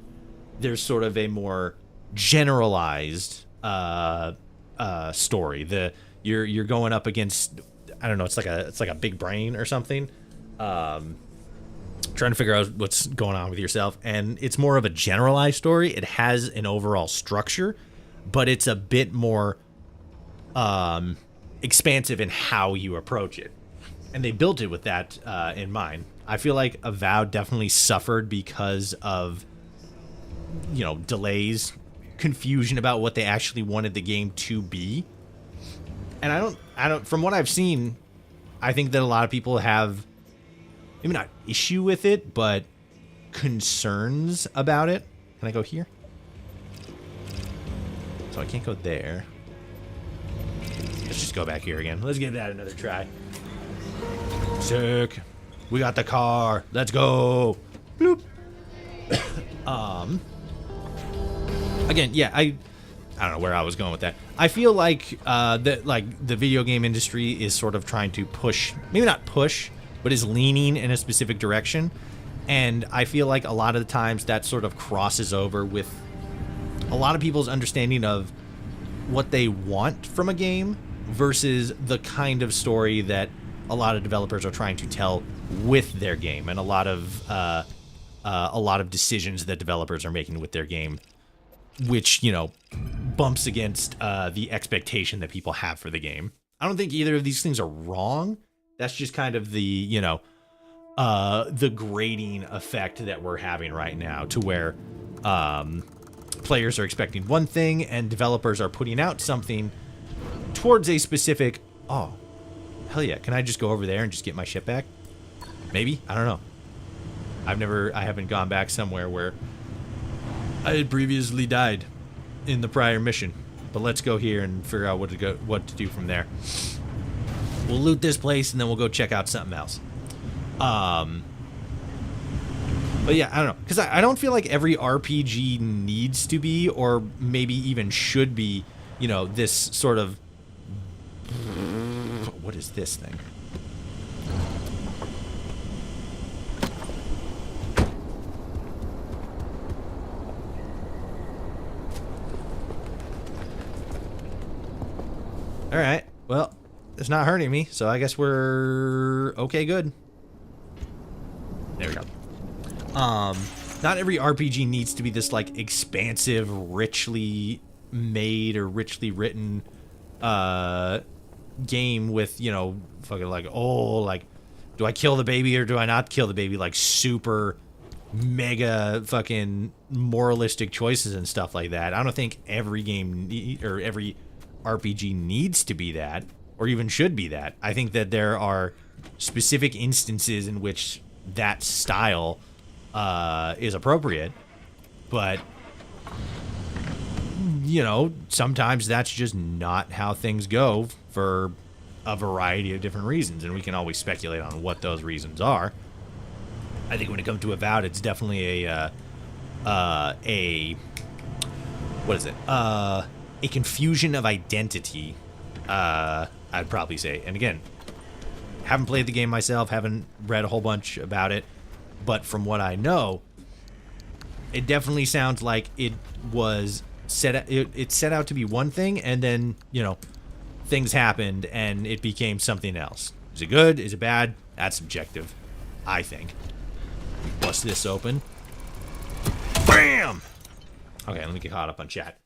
there's sort of a more generalized story. You're going up against, I don't know, it's like a big brain or something. Trying to figure out what's going on with yourself, and it's more of a generalized story. It has an overall structure, but it's a bit more expansive in how you approach it, and they built it with that in mind. I feel like Avowed definitely suffered because of delays, confusion about what they actually wanted the game to be. And I don't from what I've seen, I think that a lot of people have maybe not issue with it, but concerns about it. Can I go here? So I can't go there. Let's just go back here again. Let's give that another try. Sick. We got the car. Let's go. Bloop. Again, yeah, I don't know where I was going with that. I feel like the video game industry is sort of trying to push, maybe not push, but is leaning in a specific direction. And I feel like a lot of the times that sort of crosses over with a lot of people's understanding of what they want from a game versus the kind of story that a lot of developers are trying to tell with their game, and a lot of decisions that developers are making with their game, which bumps against the expectation that people have for the game. I don't think either of these things are wrong. That's just kind of the the grading effect that we're having right now, to where players are expecting one thing and developers are putting out something towards a specific. Oh, hell yeah! Can I just go over there and just get my shit back? Maybe, I don't know. I haven't gone back somewhere where I had previously died in the prior mission. But let's go here and figure out what to do from there. We'll loot this place and then we'll go check out something else. But yeah, I don't know, because I don't feel like every RPG needs to be, or maybe even should be, this sort of. What is this thing? All right. Well, it's not hurting me, so I guess we're okay. Good. There we go. Not every RPG needs to be this like expansive, richly made or richly written game with, fucking like, do I kill the baby or do I not kill the baby? Like super mega fucking moralistic choices and stuff like that. I don't think every game or every RPG needs to be that, or even should be that. I think that there are specific instances in which that style is appropriate, but sometimes that's just not how things go for a variety of different reasons, and we can always speculate on what those reasons are. I think when it comes to Avowed, it's definitely a confusion of identity, I'd probably say. And again, haven't played the game myself, haven't read a whole bunch about it, but from what I know, it definitely sounds like it was it set out to be one thing, and then, things happened and it became something else. Is it good? Is it bad? That's subjective, I think. Bust this open. Bam! Okay, let me get caught up on chat.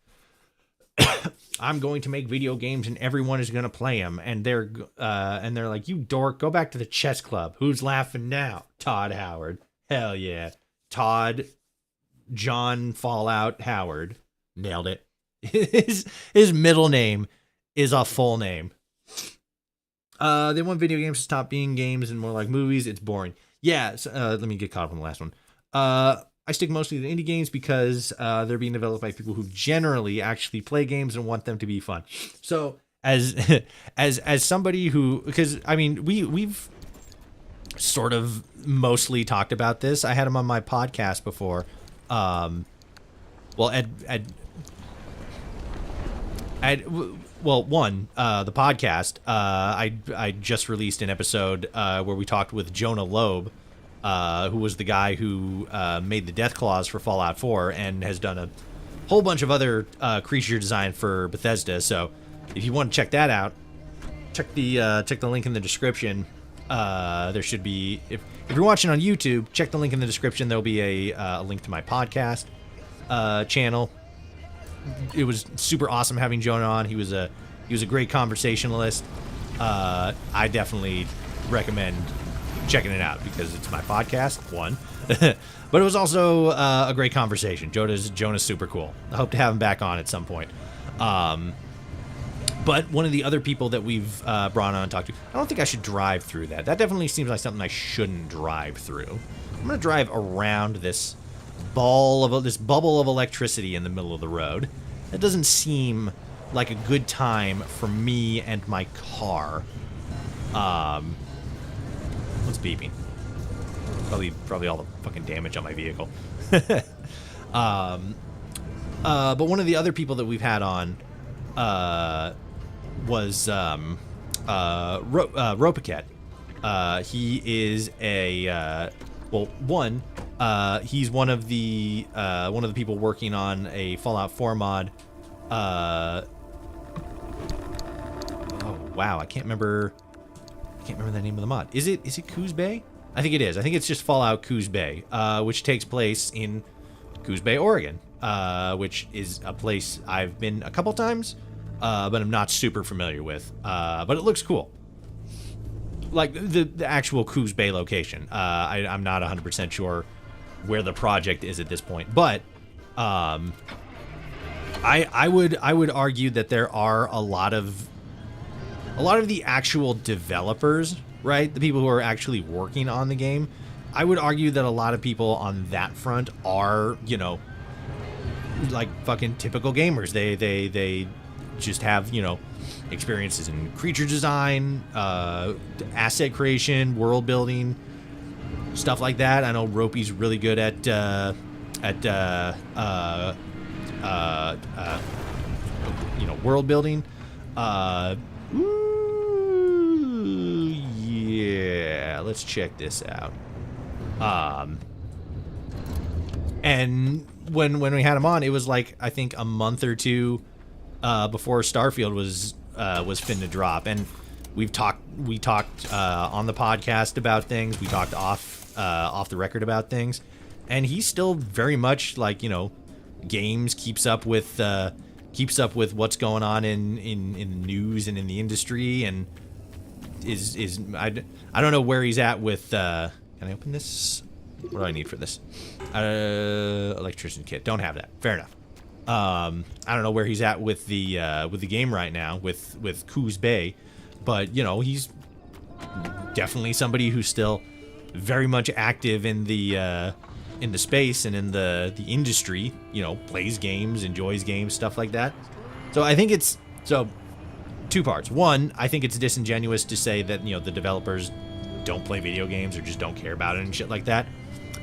I'm going to make video games and everyone is going to play them. And they're like, you dork, go back to the chess club. Who's laughing now? Todd Howard. Hell yeah. Todd John Fallout Howard. Nailed it. His middle name is a full name. They want video games to stop being games and more like movies. It's boring. Yeah, so, let me get caught up on the last one. I stick mostly to indie games because they're being developed by people who generally actually play games and want them to be fun. So as as somebody who, because I mean we've sort of mostly talked about this. I had him on my podcast before. Well, the podcast. I just released an episode where we talked with Jonah Loeb, who was the guy who made the Death Claws for Fallout 4 and has done a whole bunch of other creature design for Bethesda. So if you want to check that out, check the link in the description. There should be, if you're watching on YouTube, check the link in the description. There'll be a link to my podcast channel. It was super awesome having Jonah on. He was a great conversationalist. I definitely recommend checking it out because it's my podcast, one. But it was also a great conversation. Jonah's super cool. I hope to have him back on at some point. But one of the other people that we've brought on and talked to, I don't think I should drive through that. That definitely seems like something I shouldn't drive through. I'm going to drive around this bubble of electricity in the middle of the road. That doesn't seem like a good time for me and my car. What's beeping? Probably all the fucking damage on my vehicle. But one of the other people that we've had on was Ropaket. He is a he's one of the people working on a Fallout 4 mod. Oh wow, I can't remember the name of the mod. Is it Coos Bay? I think it is. I think it's just Fallout Coos Bay, which takes place in Coos Bay, Oregon, which is a place I've been a couple times, but I'm not super familiar with. But it looks cool. Like the actual Coos Bay location. I'm not 100% sure where the project is at this point, but I would argue that there are a lot of the actual developers, right? The people who are actually working on the game. I would argue that a lot of people on that front are, like fucking typical gamers. They just have, experiences in creature design, asset creation, world building, stuff like that. I know Ropey's really good at world building. Yeah, let's check this out. And when we had him on, it was like I think a month or two before Starfield was finna drop, and we talked on the podcast about things. We talked off the record about things, and he's still very much like games, keeps up with what's going on in the news and in the industry, and is I don't know where he's at with can I open this? What do I need for this? Electrician kit. Don't have that. Fair enough. I don't know where he's at with the game right now with Coos Bay, but he's definitely somebody who's still very much active in the space and in the industry. Plays games, enjoys games, stuff like that. So I think it's two parts. One, I think it's disingenuous to say that the developers don't play video games or just don't care about it and shit like that.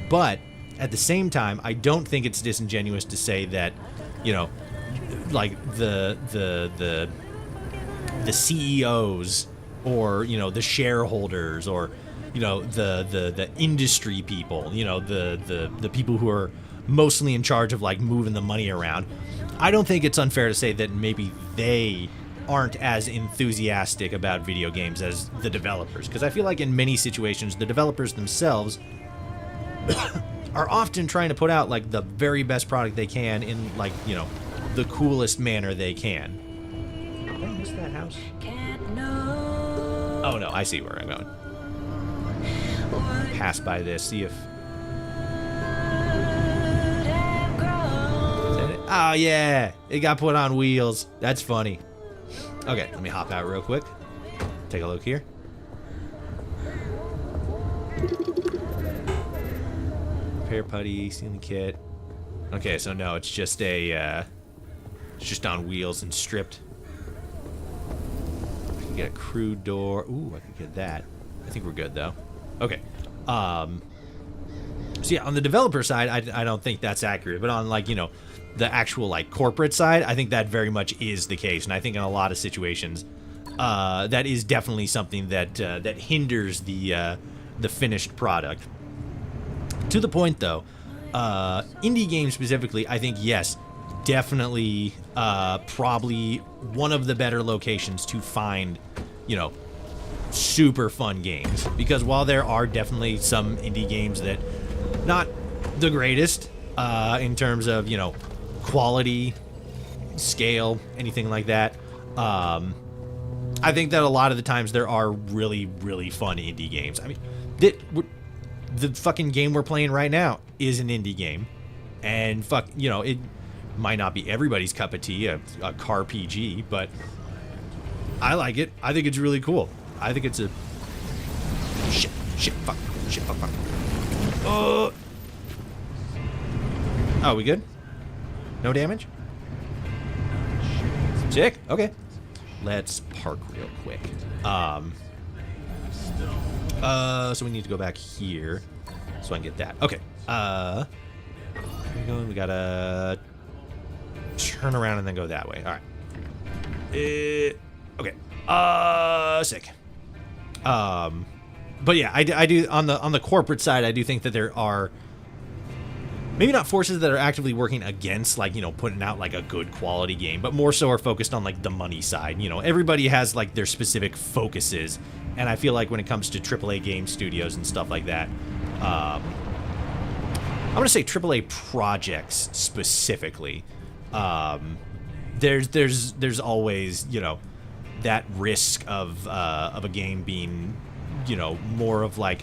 But at the same time, I don't think it's disingenuous to say that like the CEOs or the shareholders or the industry people, the people who are mostly in charge of like moving the money around. I don't think it's unfair to say that maybe they aren't as enthusiastic about video games as the developers, because I feel like in many situations the developers themselves are often trying to put out like the very best product they can in like the coolest manner they can. Did I miss that house? Oh no, I see where I'm going. Pass by this, see if. Is that it? Oh yeah, it got put on wheels. That's funny. Okay, let me hop out real quick. Take a look repair putty, stealing kit. Okay, so no, it's just a, it's just on wheels and stripped. I can get a crude door. Ooh, I can get that. I think we're good though. Okay. So yeah, on the developer side, I don't think that's accurate, but on like, you know, the actual like corporate side, I think that very much is the case, and I think in a lot of situations, that is definitely something that that hinders the finished product. To the point though, indie games specifically, I think yes, definitely, probably one of the better locations to find, you know, super fun games, because while there are definitely some indie games that not the greatest in terms of, you know, quality, scale, anything like that, I think that a lot of the times there are really, really fun indie games. I mean, the fucking game we're playing right now is an indie game, and fuck, you know, it might not be everybody's cup of tea, a car PG, but I like it. I think it's really cool. I think it's a shit, fuck. Oh, we good? No damage? Sick. Okay. Let's park real quick. So we need to go back here so I can get that. Okay. Where are we going? We gotta turn around and then go that way. All right. Okay. Sick. But yeah, I do on the corporate side, I do think that there are maybe not forces that are actively working against, like, you know, putting out like a good quality game, but more so are focused on like the money side. You know, everybody has like their specific focuses, and I feel like when it comes to AAA game studios and stuff like that, I'm gonna say AAA projects specifically, there's always, you know, that risk of a game being, you know, more of like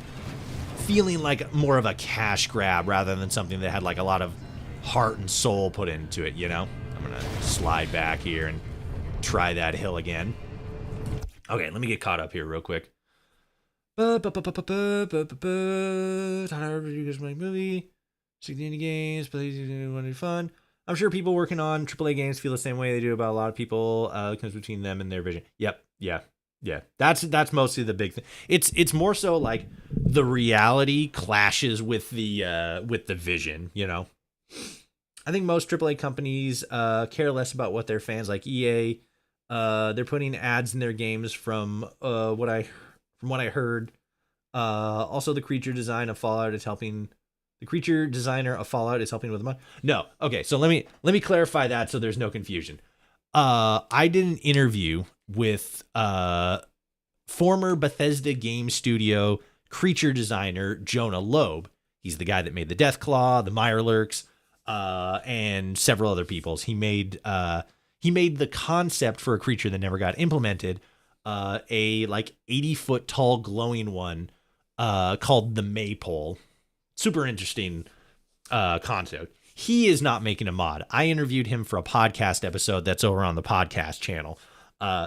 feeling like more of a cash grab rather than something that had like a lot of heart and soul put into it, you know? I'm gonna slide back here and try that hill again. Okay, let me get caught up here real quick. How do you guys make movie? 60 indie games, play want to be fun. I'm sure people working on AAA games feel the same way they do about a lot of people. Comes between them and their vision. Yep, yeah. That's mostly the big thing. It's more so like the reality clashes with the vision, you know. I think most AAA companies care less about what their fans like. EA, they're putting ads in their games from what I heard. Also, the creature designer of Fallout is helping with the money. No, okay. So let me clarify that so there's no confusion. I did an interview with former Bethesda game studio creature designer Jonah Loeb. He's the guy that made the Deathclaw, the Mirelurks, and several other peoples. He made the concept for a creature that never got implemented, a like 80-foot tall glowing one called the Maypole. Super interesting concept. He is not making a mod. I interviewed him for a podcast episode that's over on the podcast channel.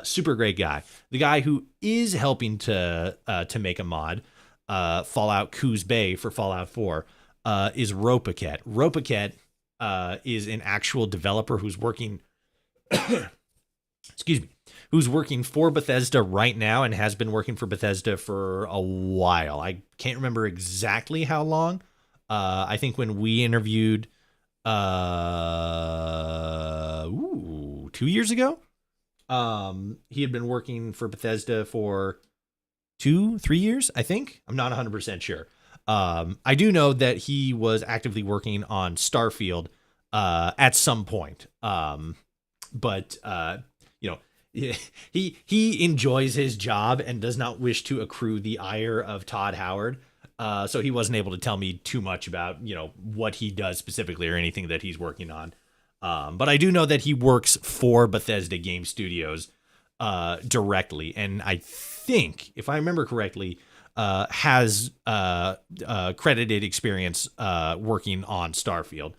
Super great guy. The guy who is helping to make a mod, Fallout Coos Bay for Fallout 4, is Ropaket. Ropaket is an actual developer who's working who's working for Bethesda right now and has been working for Bethesda for a while. I can't remember exactly how long. I think when we interviewed 2 years ago, he had been working for Bethesda for 2-3 years, I think. I'm not 100% sure. I do know that he was actively working on Starfield at some point. But you know, he enjoys his job and does not wish to accrue the ire of Todd Howard. So he wasn't able to tell me too much about, you know, what he does specifically or anything that he's working on. But I do know that he works for Bethesda Game Studios directly, and I think, if I remember correctly, has credited experience working on Starfield.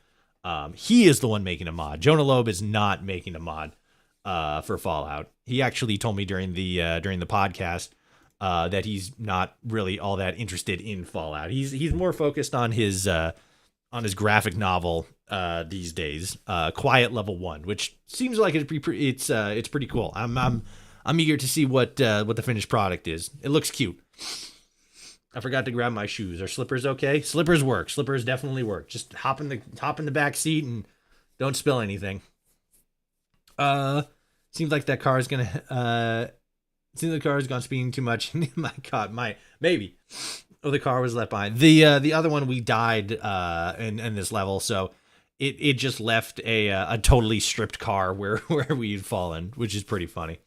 He is the one making a mod. Jonah Loeb is not making a mod for Fallout. He actually told me during the podcast that he's not really all that interested in Fallout. He's more focused on his on his graphic novel these days, Quiet Level 1, which seems like it's pretty cool. I'm eager to see what the finished product is. It looks cute. I forgot to grab my shoes. Are slippers okay? Slippers work. Slippers definitely work. Just hop in the back seat and don't spill anything. Seems like that car is gonna seems like the car has gone speeding too much. My God, maybe. Oh, the car was left behind. The other one, we died in this level, so it just left a totally stripped car where we'd fallen, which is pretty funny.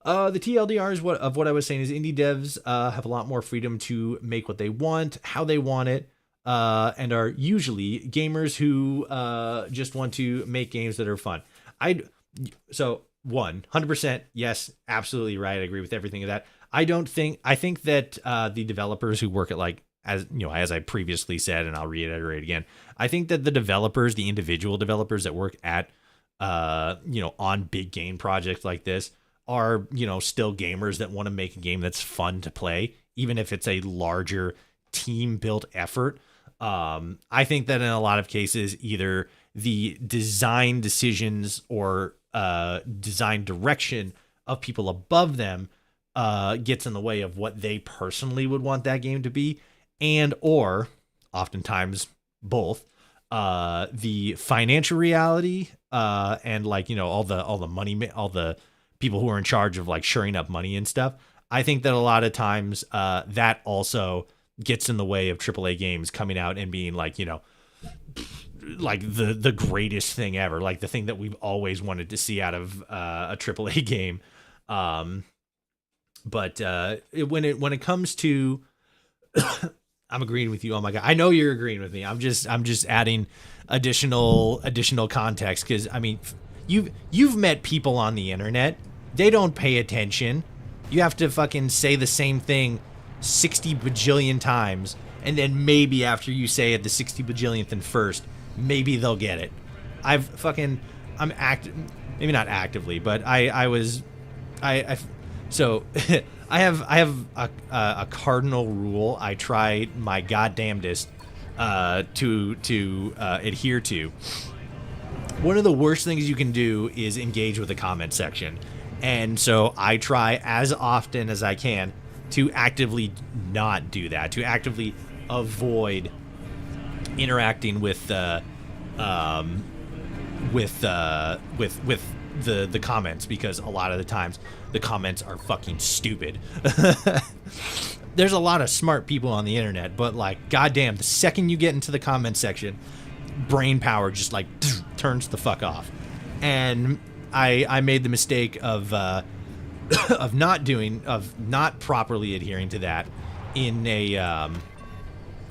The TLDR is what I was saying is indie devs have a lot more freedom to make what they want, how they want it, and are usually gamers who just want to make games that are fun. 100%, yes, absolutely right. I agree with everything of that. I think that the developers who work at as I previously said, and I'll reiterate again, I think that the individual developers that work at, on big game projects like this are, still gamers that want to make a game that's fun to play, even if it's a larger team built effort. I think that in a lot of cases, either the design decisions or design direction of people above them gets in the way of what they personally would want that game to be, and or oftentimes both the financial reality and all the money, all the people who are in charge of shoring up money and stuff. I think that a lot of times that also gets in the way of AAA games coming out and being the greatest thing ever, like the thing that we've always wanted to see out of a AAA game. But when it comes to, I'm agreeing with you. Oh my God, I know you're agreeing with me. I'm just adding additional context because you've met people on the internet. They don't pay attention. You have to fucking say the same thing 60 bajillion times, and then maybe after you say it the 60 bajillionth and first, maybe they'll get it. Maybe not actively, but so I have a cardinal rule I try my goddamnedest to adhere to. One of the worst things you can do is engage with the comment section. And so I try as often as I can to actively not do that, to actively avoid interacting with the comments, because a lot of the times the comments are fucking stupid. There's a lot of smart people on the internet, but goddamn, the second you get into the comment section, brain power just turns the fuck off. And I made the mistake of not properly adhering to that in a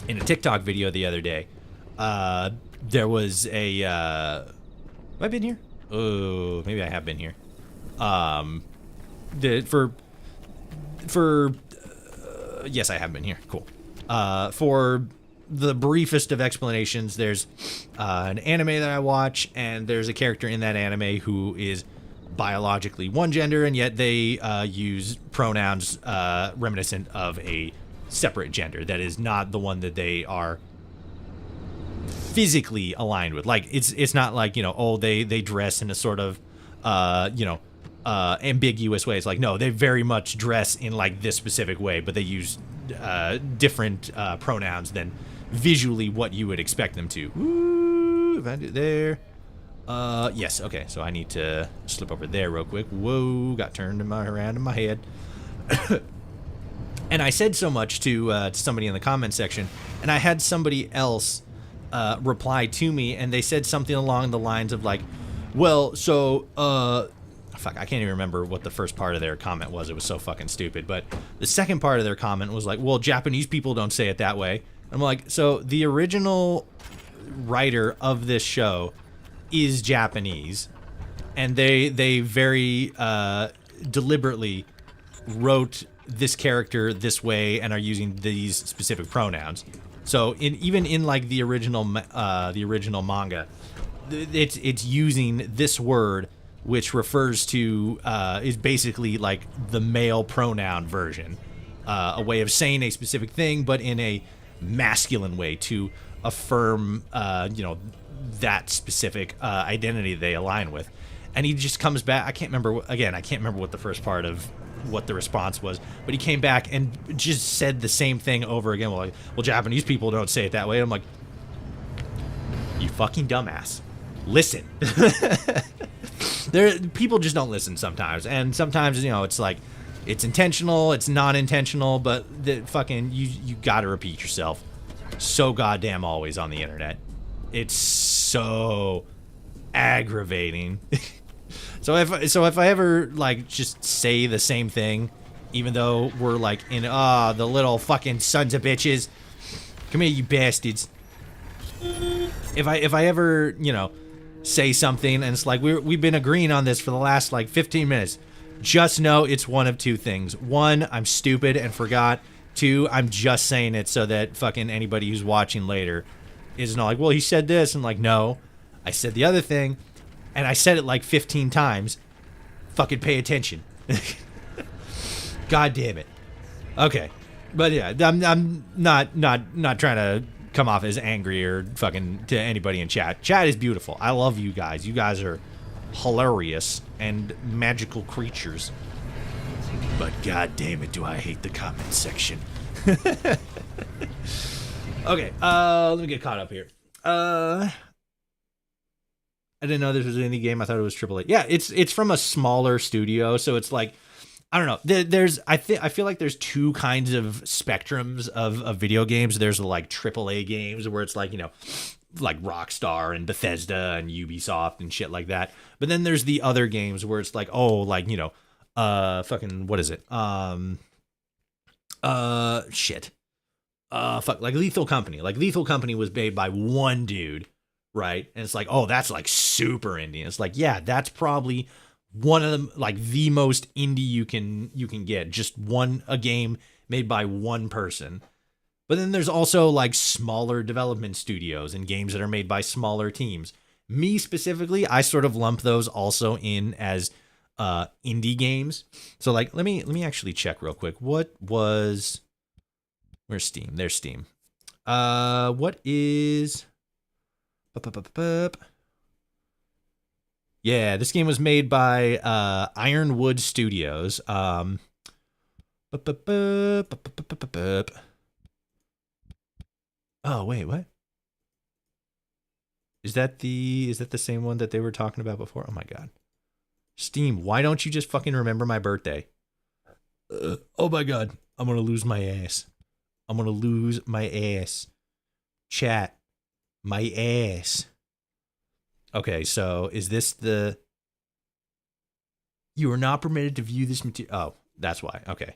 TikTok video the other day. There was a have I been here? Oh, maybe I have been here. Yes, I have been here. Cool. For the briefest of explanations, there's an anime that I watch, and there's a character in that anime who is biologically one gender, and yet they use pronouns reminiscent of a separate gender that is not the one that they are physically aligned with. It's not they dress in a sort of ambiguous way. It's no, they very much dress in this specific way, but they use different pronouns than visually what you would expect them to. Ooh, if I do there. Yes, okay, so I need to slip over there real quick. Whoa, got turned around in my head. And I said so much to somebody in the comment section, and I had somebody else reply to me, and they said something along the lines of fuck, I can't even remember what the first part of their comment was. It was so fucking stupid. But the second part of their comment was well, Japanese people don't say it that way. I'm so the original writer of this show is Japanese, and they very deliberately wrote this character this way and are using these specific pronouns. So even in the original manga, it's using this word, which refers to is basically the male pronoun version, a way of saying a specific thing, but in a masculine way to affirm, that specific identity they align with. And he just comes back. I can't remember what the first part of what the response was, but he came back and just said the same thing over again. Well, Japanese people don't say it that way. I'm like, you fucking dumbass. Listen. People just don't listen sometimes. And sometimes, it's like, it's intentional, it's non-intentional, but you gotta repeat yourself so goddamn always on the internet. It's so aggravating. So if I ever like just say the same thing, even though we're like in the little fucking sons of bitches, come here, you bastards. If I ever say something and it's like we've been agreeing on this for the last like 15 minutes, just know it's one of two things. One, I'm stupid and forgot. Two, I'm just saying it so that fucking anybody who's watching later isn't all like, well, he said this, and like, no, I said the other thing, and I said it like 15 times. Fucking pay attention. God damn it. Okay, but yeah, I'm not trying to come off as angry or fucking to anybody in chat. Chat is beautiful. I love you guys. You guys are hilarious and magical creatures. But god damn it, do I hate the comment section. Okay, let me get caught up here. I didn't know this was an indie game. I thought it was AAA. Yeah, it's from a smaller studio, so it's like, I don't know. I feel like there's two kinds of spectrums of video games. There's like AAA games where it's like, like Rockstar and Bethesda and Ubisoft and shit like that. But then there's the other games where it's like, fucking, what is it? Like Lethal Company. Like Lethal Company was made by one dude, right? And it's like, oh, that's like super indie. And it's like, yeah, that's probably one of them, like the most indie you can get. Just a game made by one person. But then there's also like smaller development studios and games that are made by smaller teams. Me specifically, I sort of lump those also in as indie games. So like, let me actually check real quick. Where's Steam? There's Steam. What is? Yeah, this game was made by Ironwood Studios. Oh wait, what? Is that the same one that they were talking about before? Oh my god. Steam, why don't you just fucking remember my birthday? Oh my god, I'm gonna lose my ass. I'm gonna lose my ass. Chat, my ass. Okay, so is this the... You are not permitted to view this material. Oh, that's why. Okay.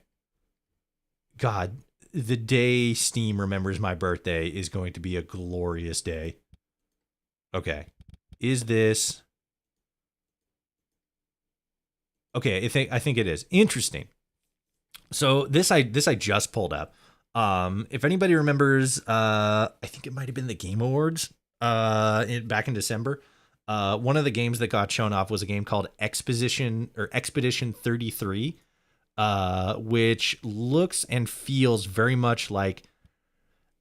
God, the day Steam remembers my birthday is going to be a glorious day. Okay. Is this... Okay, I think it is. Interesting. So this I just pulled up. If anybody remembers, I think it might have been the Game Awards back in December. One of the games that got shown off was a game called Expedition 33, which looks and feels very much like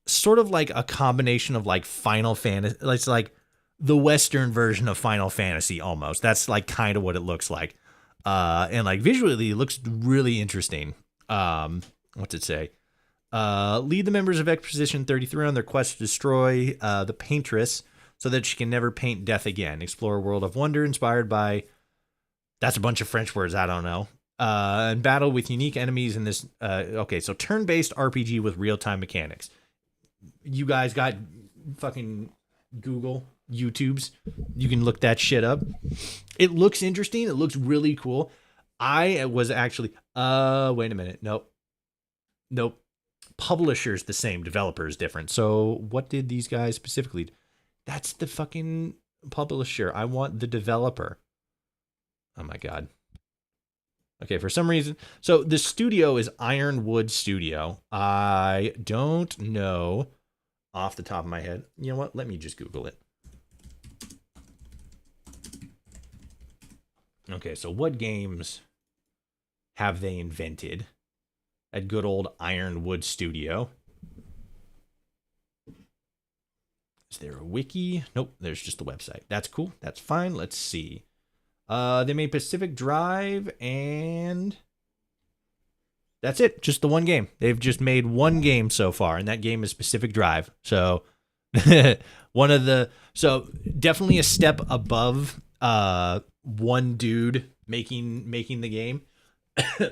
sort of like a combination of like Final Fantasy. It's like the Western version of Final Fantasy almost. That's like kind of what it looks like. And like visually it looks really interesting. What's it say? Lead the members of Expedition 33 on their quest to destroy the Paintress so that she can never paint death again. Explore a world of wonder inspired by... That's a bunch of French words, I don't know. And battle with unique enemies in this... okay, so turn-based RPG with real-time mechanics. You guys got fucking Google, YouTubes. You can look that shit up. It looks interesting. It looks really cool. I was actually... wait a minute. Nope. Publisher's the same. Developer is different. So what did these guys specifically... That's the fucking publisher. I want the developer. Oh my god. Okay, for some reason. So the studio is Ironwood Studio. I don't know off the top of my head. You know what? Let me just Google it. Okay, so what games have they invented at good old Ironwood Studio? Is there a wiki? Nope, there's just the website. That's cool. That's fine. Let's see. They made Pacific Drive, and that's it. Just the one game. They've just made one game so far, and that game is Pacific Drive. So so definitely a step above one dude making the game,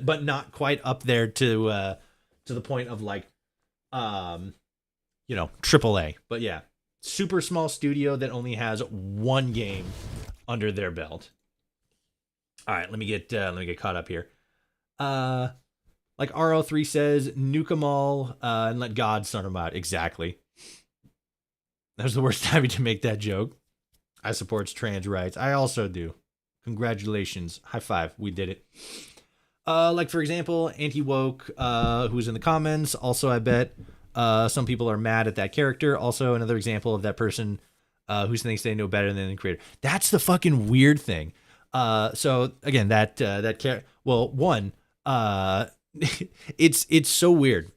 but not quite up there to the point of like AAA. But yeah, super small studio that only has one game under their belt. All right, let me get caught up here. Like RL3 says, nuke them all and let God sort them out. Exactly. That was the worst time to make that joke. I support trans rights. I also do. Congratulations. High five. We did it. Like, for example, Anti-Woke, who's in the comments. Also, I bet some people are mad at that character. Also, another example of that person who thinks they know better than the creator. That's the fucking weird thing. So, again, it's so weird.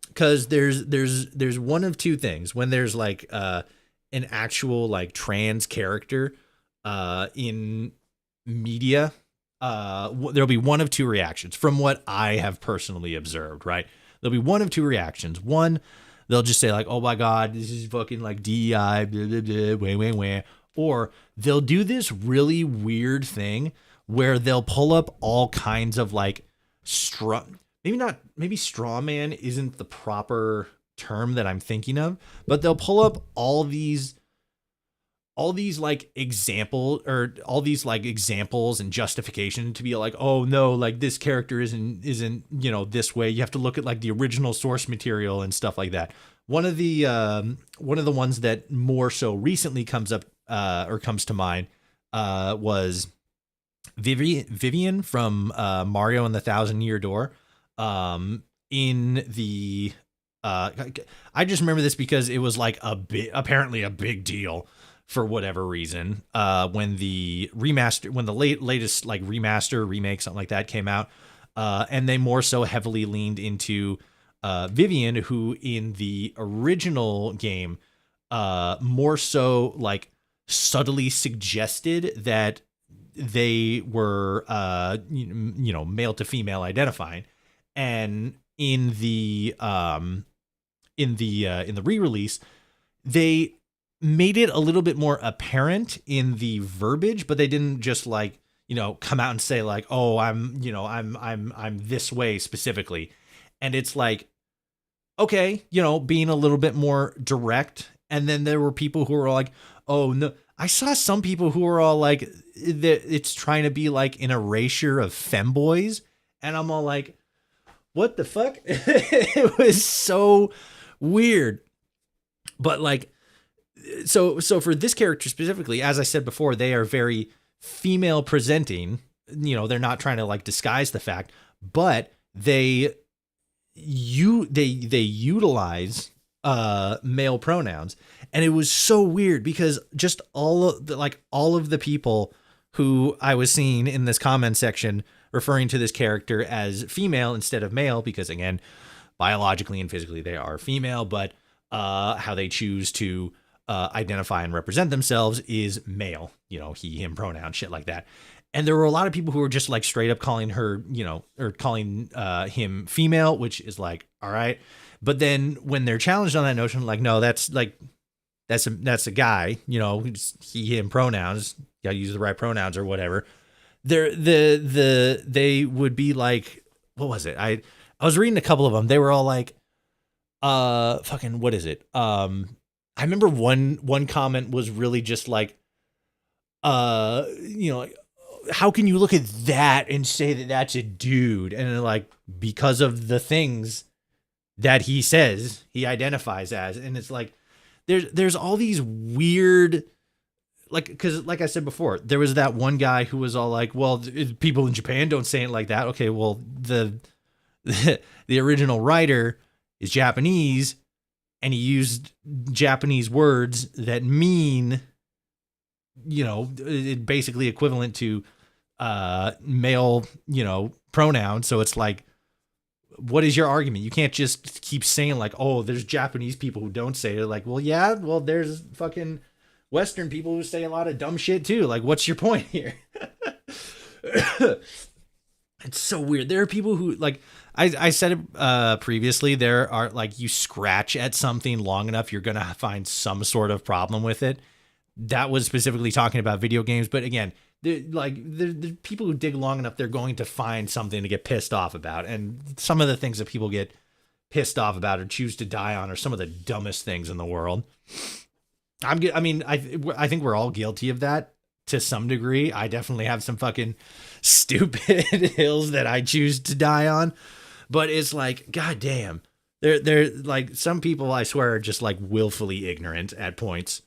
Because there's one of two things. When there's like an actual like trans character in media, there'll be one of two reactions from what I have personally observed, right? There'll be one of two reactions. One, they'll just say like, oh my God, this is fucking like DEI, blah, blah, blah, wah, wah, wah. Or they'll do this really weird thing where they'll pull up all kinds of like maybe straw man isn't the proper term that I'm thinking of, but they'll pull up all these like examples and justification to be like, oh no, like this character isn't this way. You have to look at like the original source material and stuff like that. One of the ones that more so recently comes to mind was Vivian from Mario and the Thousand Year Door. In the I just remember this because it was like apparently a big deal for whatever reason when the latest like remake, something like that came out, and they more so heavily leaned into Vivian, who in the original game more so like subtly suggested that they were male to female identifying, and in the re-release they made it a little bit more apparent in the verbiage, but they didn't just like come out and say like, oh, I'm this way specifically. And it's like, okay, being a little bit more direct. And then there were people who were like, oh no, I saw some people who were all like, it's trying to be like an erasure of femboys. And I'm all like, what the fuck? It was so weird. But like, so for this character specifically, as I said before, they are very female presenting. They're not trying to like disguise the fact, but they utilize male pronouns. And it was so weird because just all of the people who I was seeing in this comment section referring to this character as female instead of male, because again, biologically and physically they are female, but how they choose to identify and represent themselves is male, he, him pronoun, shit like that. And there were a lot of people who were just like straight up calling her, or calling him female, which is like, all right. But then when they're challenged on that notion, like, no, that's a guy, he, him pronouns, gotta use the right pronouns or whatever. They would be like, what was it? I was reading a couple of them. They were all like, fucking, what is it? I remember one comment was really just like, like, how can you look at that and say that that's a dude? And like, because of the things that he says he identifies as. And it's like, there's all these weird, like, because like I said before, there was that one guy who was all like, well, people in Japan don't say it like that. Okay, well, the original writer is Japanese, and he used Japanese words that mean, basically equivalent to male, pronoun. So it's like, what is your argument? You can't just keep saying like, oh, there's Japanese people who don't say it. Like, well, yeah, well, there's fucking Western people who say a lot of dumb shit too. Like, what's your point here? It's so weird. There are people who, like, I said it previously, there are, like, you scratch at something long enough, you're going to find some sort of problem with it. That was specifically talking about video games. But again, the people who dig long enough, they're going to find something to get pissed off about. And some of the things that people get pissed off about or choose to die on are some of the dumbest things in the world. I think we're all guilty of that to some degree. I definitely have some fucking stupid hills that I choose to die on, but it's like, goddamn, they're like, some people I swear are just like willfully ignorant at points.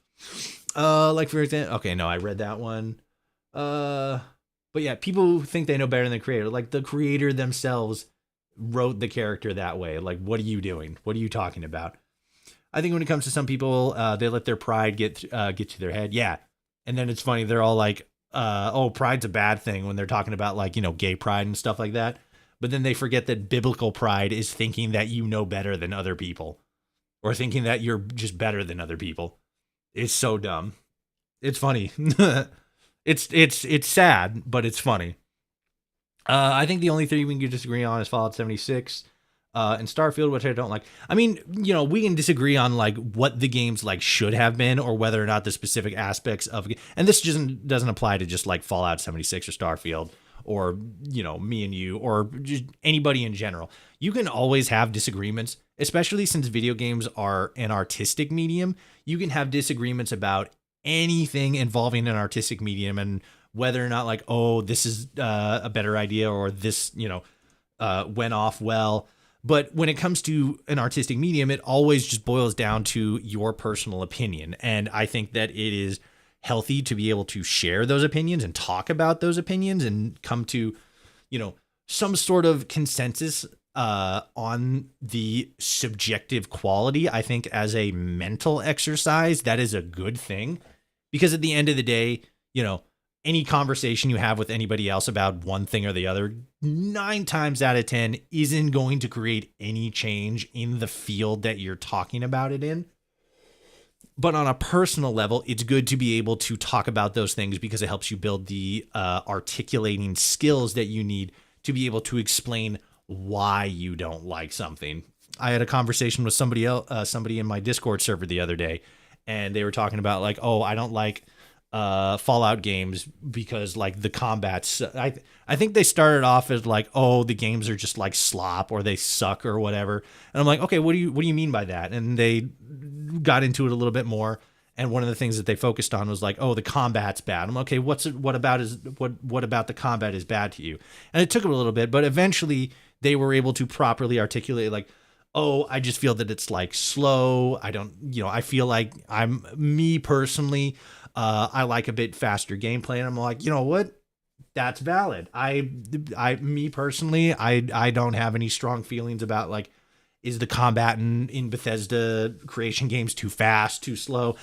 Like for example, okay, no, I read that one. But yeah, people who think they know better than the creator, like the creator themselves wrote the character that way. Like, what are you doing? What are you talking about? I think when it comes to some people, they let their pride get to their head. Yeah. And then it's funny. They're all like, oh, pride's a bad thing when they're talking about like, gay pride and stuff like that. But then they forget that biblical pride is thinking that you know better than other people or thinking that you're just better than other people. It's so dumb. It's funny. It's sad, but it's funny. I think the only three we can disagree on is Fallout 76. And Starfield, which I don't like. I mean, we can disagree on like what the games like should have been or whether or not the specific aspects of, and this just doesn't apply to just like Fallout 76 or Starfield or, me and you or just anybody in general. You can always have disagreements, especially since video games are an artistic medium. You can have disagreements about anything involving an artistic medium and whether or not like, oh, this is a better idea or this, went off well. But when it comes to an artistic medium, it always just boils down to your personal opinion. And I think that it is healthy to be able to share those opinions and talk about those opinions and come to, some sort of consensus on the subjective quality. I think as a mental exercise, that is a good thing because at the end of the day, any conversation you have with anybody else about one thing or the other, 9 times out of 10 isn't going to create any change in the field that you're talking about it in. But on a personal level, it's good to be able to talk about those things because it helps you build the articulating skills that you need to be able to explain why you don't like something. I had a conversation with somebody else, somebody in my Discord server the other day, and they were talking about like, oh, I don't like Fallout games because like the combats, I think they started off as like, oh, the games are just like slop or they suck or whatever. And I'm like, okay, what do you mean by that? And they got into it a little bit more. And one of the things that they focused on was like, oh, the combat's bad. I'm okay. What about the combat is bad to you? And it took them a little bit, but eventually they were able to properly articulate like, oh, I just feel that it's like slow. I don't, I feel like me personally, I like a bit faster gameplay. And I'm like, you know what? That's valid. Me personally, I don't have any strong feelings about like, is the combat in Bethesda creation games too fast, too slow?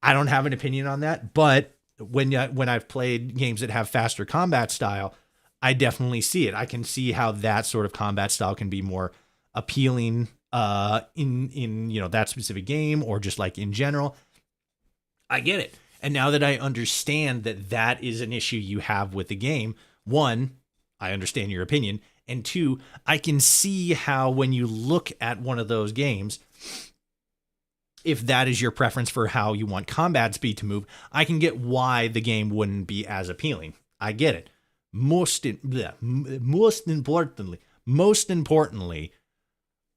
I don't have an opinion on that. But when I've played games that have faster combat style, I definitely see it. I can see how that sort of combat style can be more appealing in that specific game or just like in general. I get it. And now that I understand that is an issue you have with the game, 1, I understand your opinion. And 2, I can see how when you look at one of those games, if that is your preference for how you want combat speed to move, I can get why the game wouldn't be as appealing. I get it. Most importantly,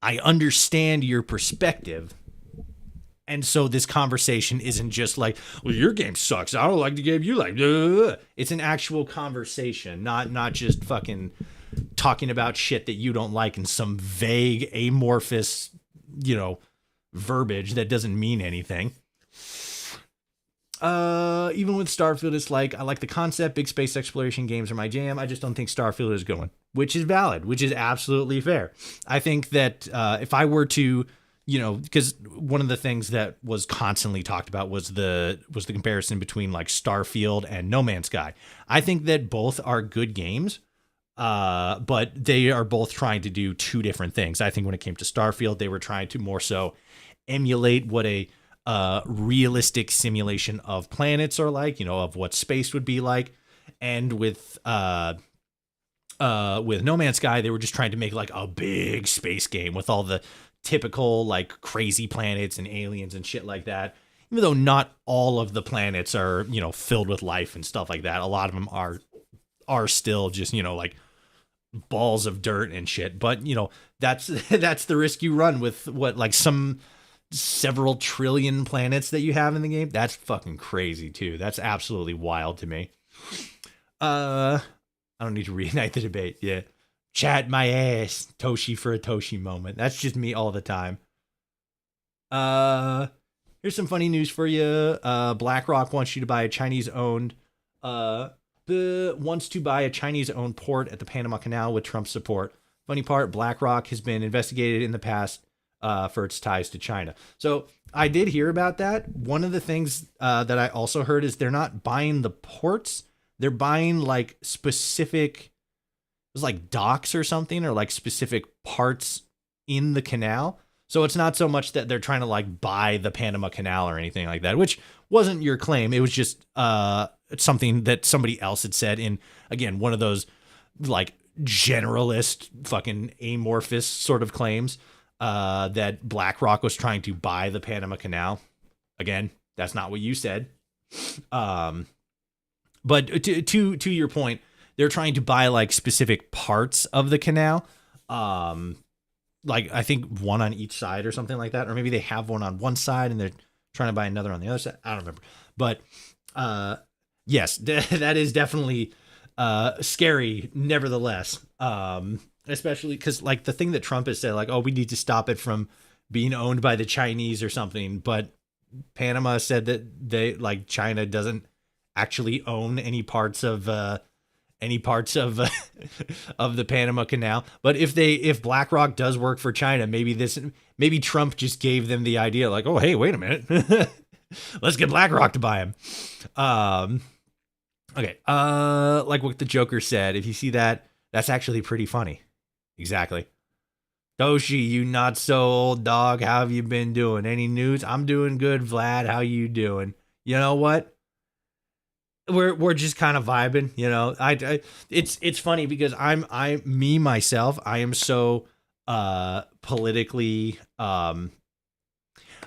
I understand your perspective. And so this conversation isn't just like, well, your game sucks, I don't like the game you like. It's an actual conversation, not just fucking talking about shit that you don't like in some vague, amorphous, verbiage that doesn't mean anything. Even with Starfield, it's like, I like the concept. Big space exploration games are my jam. I just don't think Starfield is going, which is valid, which is absolutely fair. I think that if I were to, because one of the things that was constantly talked about was the comparison between like Starfield and No Man's Sky. I think that both are good games, But they are both trying to do two different things. I think when it came to Starfield, they were trying to more so emulate what a realistic simulation of planets are like, of what space would be like. And with No Man's Sky, they were just trying to make like a big space game with all the typical like crazy planets and aliens and shit like that. Even though not all of the planets are, filled with life and stuff like that. A lot of them are still just, like balls of dirt and shit. But, that's the risk you run with several trillion planets that you have in the game. That's fucking crazy too. That's absolutely wild to me. I don't need to reignite the debate. Yeah. Chat my ass. Toshi for a Toshi moment. That's just me all the time. Here's some funny news for you. BlackRock wants to buy a Chinese-owned port at the Panama Canal with Trump's support. Funny part, BlackRock has been investigated in the past for its ties to China. So I did hear about that. One of the things that I also heard is they're not buying the ports. They're buying like specific, it was like docks or something, or like specific parts in the canal. So it's not so much that they're trying to like buy the Panama Canal or anything like that, which wasn't your claim. It was just something that somebody else had said in, again, one of those like generalist fucking amorphous sort of claims that BlackRock was trying to buy the Panama Canal. Again, that's not what you said. But to your point, they're trying to buy like specific parts of the canal. Like I think one on each side or something like that. Or maybe they have one on one side and they're trying to buy another on the other side. I don't remember. But yes, that is definitely scary nevertheless. Especially because like the thing that Trump has said, like, oh, we need to stop it from being owned by the Chinese or something. But Panama said that they like China doesn't actually own any parts of of the Panama Canal. But if BlackRock does work for China, maybe Trump just gave them the idea like, oh, hey, wait a minute. Let's get BlackRock to buy him. Okay. Like what the Joker said, if you see that, that's actually pretty funny. Exactly. Toshi, you not so old dog. How have you been doing? Any news? I'm doing good, Vlad. How you doing? You know what? We're just kind of vibing, it's funny because I am so politically I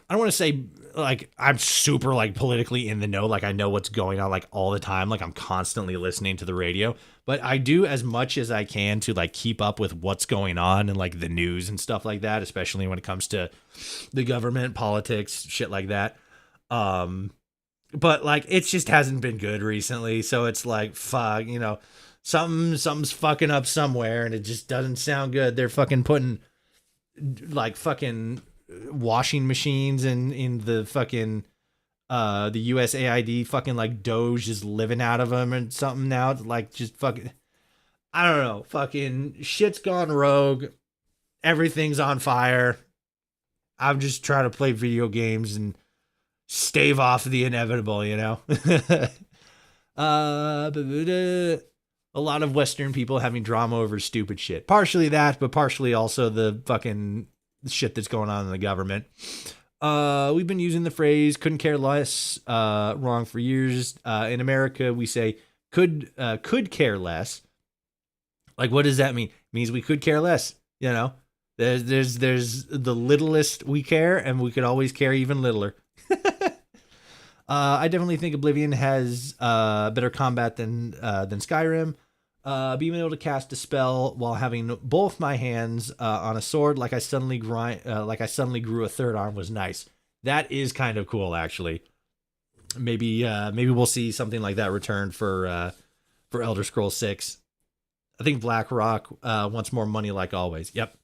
don't want to say like I'm super like politically in the know, like I know what's going on like all the time, like I'm constantly listening to the radio, but I do as much as I can to like keep up with what's going on and like the news and stuff like that, especially when it comes to the government, politics, shit like that. But like it just hasn't been good recently, so it's like fuck, something's fucking up somewhere, and it just doesn't sound good. They're fucking putting like fucking washing machines in the fucking the USAID fucking like Doge is living out of them and something now. It's like just fucking, I don't know, fucking shit's gone rogue. Everything's on fire. I'm just trying to play video games and stave off the inevitable, a lot of Western people having drama over stupid shit. Partially that, but partially also the fucking shit that's going on in the government. We've been using the phrase "couldn't care less" wrong for years. In America, we say could care less. Like, what does that mean? It means we could care less. There's the littlest we care, and we could always care even littler. I definitely think Oblivion has better combat than Skyrim. Being able to cast a spell while having both my hands on a sword, like I suddenly grew a third arm, was nice. That is kind of cool, actually. Maybe we'll see something like that return for Elder Scrolls 6. I think BlackRock wants more money, like always. Yep.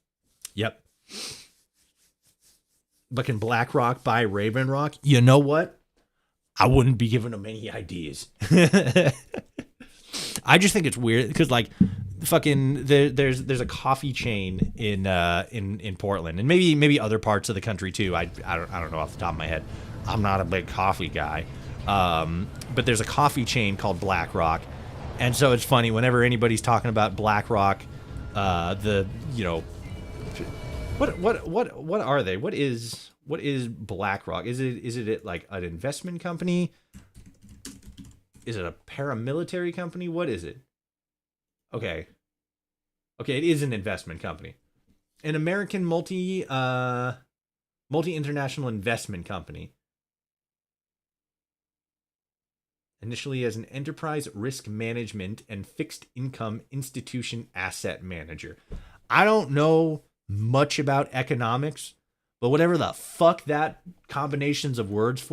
But can BlackRock buy Raven Rock? You know what? I wouldn't be giving them any ideas. I just think it's weird because like fucking there's a coffee chain in Portland and maybe other parts of the country too. I don't know off the top of my head. I'm not a big coffee guy. But there's a coffee chain called BlackRock, And so it's funny whenever anybody's talking about BlackRock, what are they? What is BlackRock? Is it like an investment company? Is it a paramilitary company? What is it? Okay, it is an investment company, an American multi-international investment company. Initially as an enterprise risk management and fixed income institution asset manager. I don't know much about economics, but whatever the fuck that combinations of words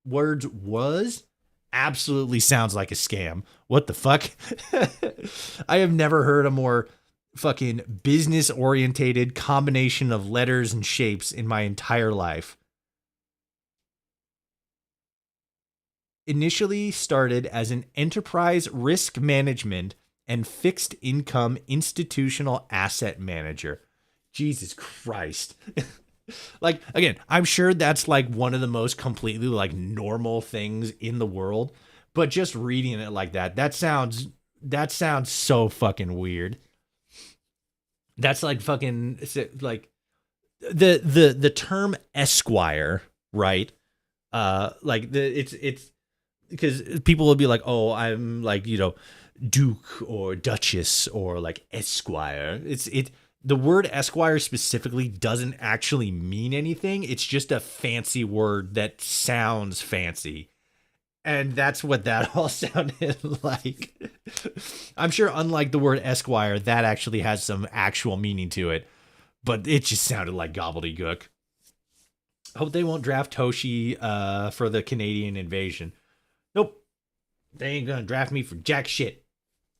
was, absolutely sounds like a scam. What the fuck? I have never heard a more fucking business orientated combination of letters and shapes in my entire life. Initially started as an enterprise risk management and fixed income institutional asset manager. Jesus Christ. Like, again, I'm sure that's like one of the most completely like normal things in the world, but just reading it like that sounds so fucking weird. That's like fucking like the term Esquire, right? It's because people will be like, oh, I'm like, Duke or Duchess or like Esquire. The word Esquire specifically doesn't actually mean anything. It's just a fancy word that sounds fancy. And that's what that all sounded like. I'm sure unlike the word Esquire, that actually has some actual meaning to it. But it just sounded like gobbledygook. Hope they won't draft Toshi for the Canadian invasion. Nope. They ain't gonna draft me for jack shit.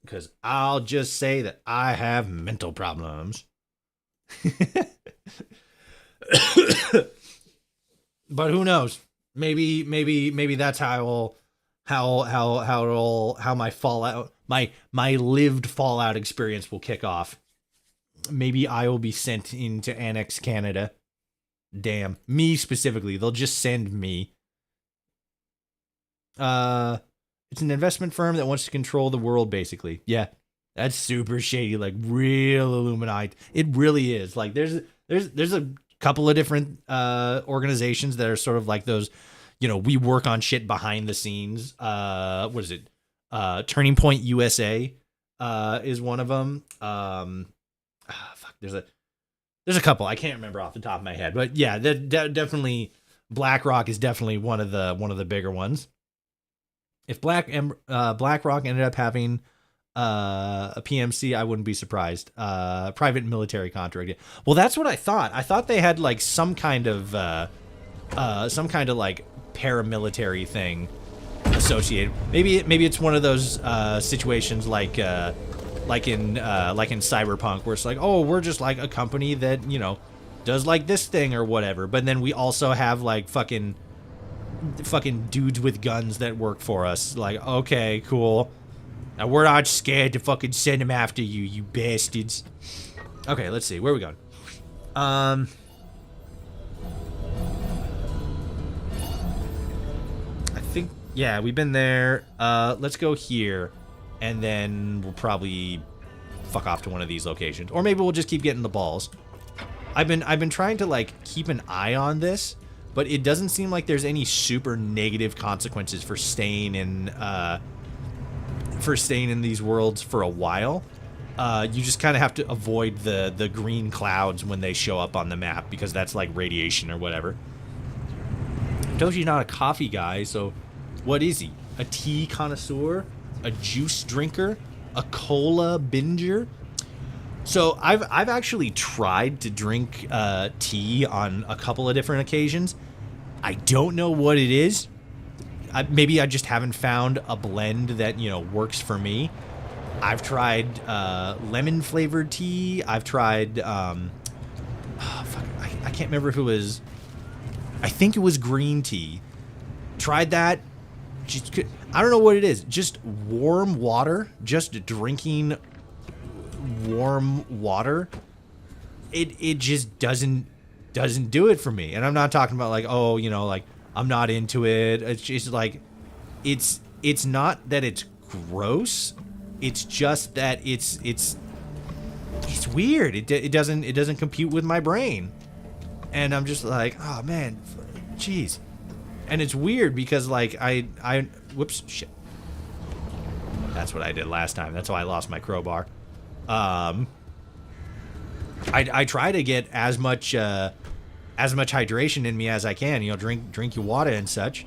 Because I'll just say that I have mental problems. But who knows? Maybe that's how my Fallout, my lived Fallout experience will kick off. Maybe I will be sent into Annex Canada. Damn, me specifically. They'll just send me. It's an investment firm that wants to control the world, basically. Yeah, that's super shady, like real Illuminati. It really is. Like there's a couple of different organizations that are sort of like those, we work on shit behind the scenes. What is it? Turning Point USA is one of them. Fuck, there's a couple. I can't remember off the top of my head, but yeah, definitely BlackRock is definitely one of the bigger ones. If BlackRock ended up having a PMC, I wouldn't be surprised. Private military contract. Well, that's what I thought. I thought they had like some kind of like paramilitary thing associated. Maybe it's one of those situations like in Cyberpunk where it's like, oh, we're just like a company that does like this thing or whatever. But then we also have like fucking dudes with guns that work for us. Like, okay, cool. Now we're not scared to fucking send them after you, you bastards. Okay, let's see. Where are we going? I think, yeah, we've been there. Let's go here, and then we'll probably fuck off to one of these locations, or maybe we'll just keep getting the balls. I've been trying to like keep an eye on this, but it doesn't seem like there's any super negative consequences for staying in these worlds for a while. You just kind of have to avoid the green clouds when they show up on the map, because that's like radiation or whatever. Toshi's not a coffee guy, so what is he? A tea connoisseur? A juice drinker? A cola binger? So I've actually tried to drink tea on a couple of different occasions. I don't know what it is. Maybe I just haven't found a blend that works for me. I've tried lemon flavored tea. I've tried I can't remember if it was. I think it was green tea. Tried that. I don't know what it is. Just warm water. Just drinking warm water. It just doesn't do it for me. And I'm not talking about like, oh, like I'm not into it. It's just like it's not that it's gross. It's just that it's weird. It doesn't compute with my brain, and I'm just like, oh man, jeez. And it's weird because like I whoops, shit. That's what I did last time. That's why I lost my crowbar. I try to get as much hydration in me as I can. You know, drink your water and such.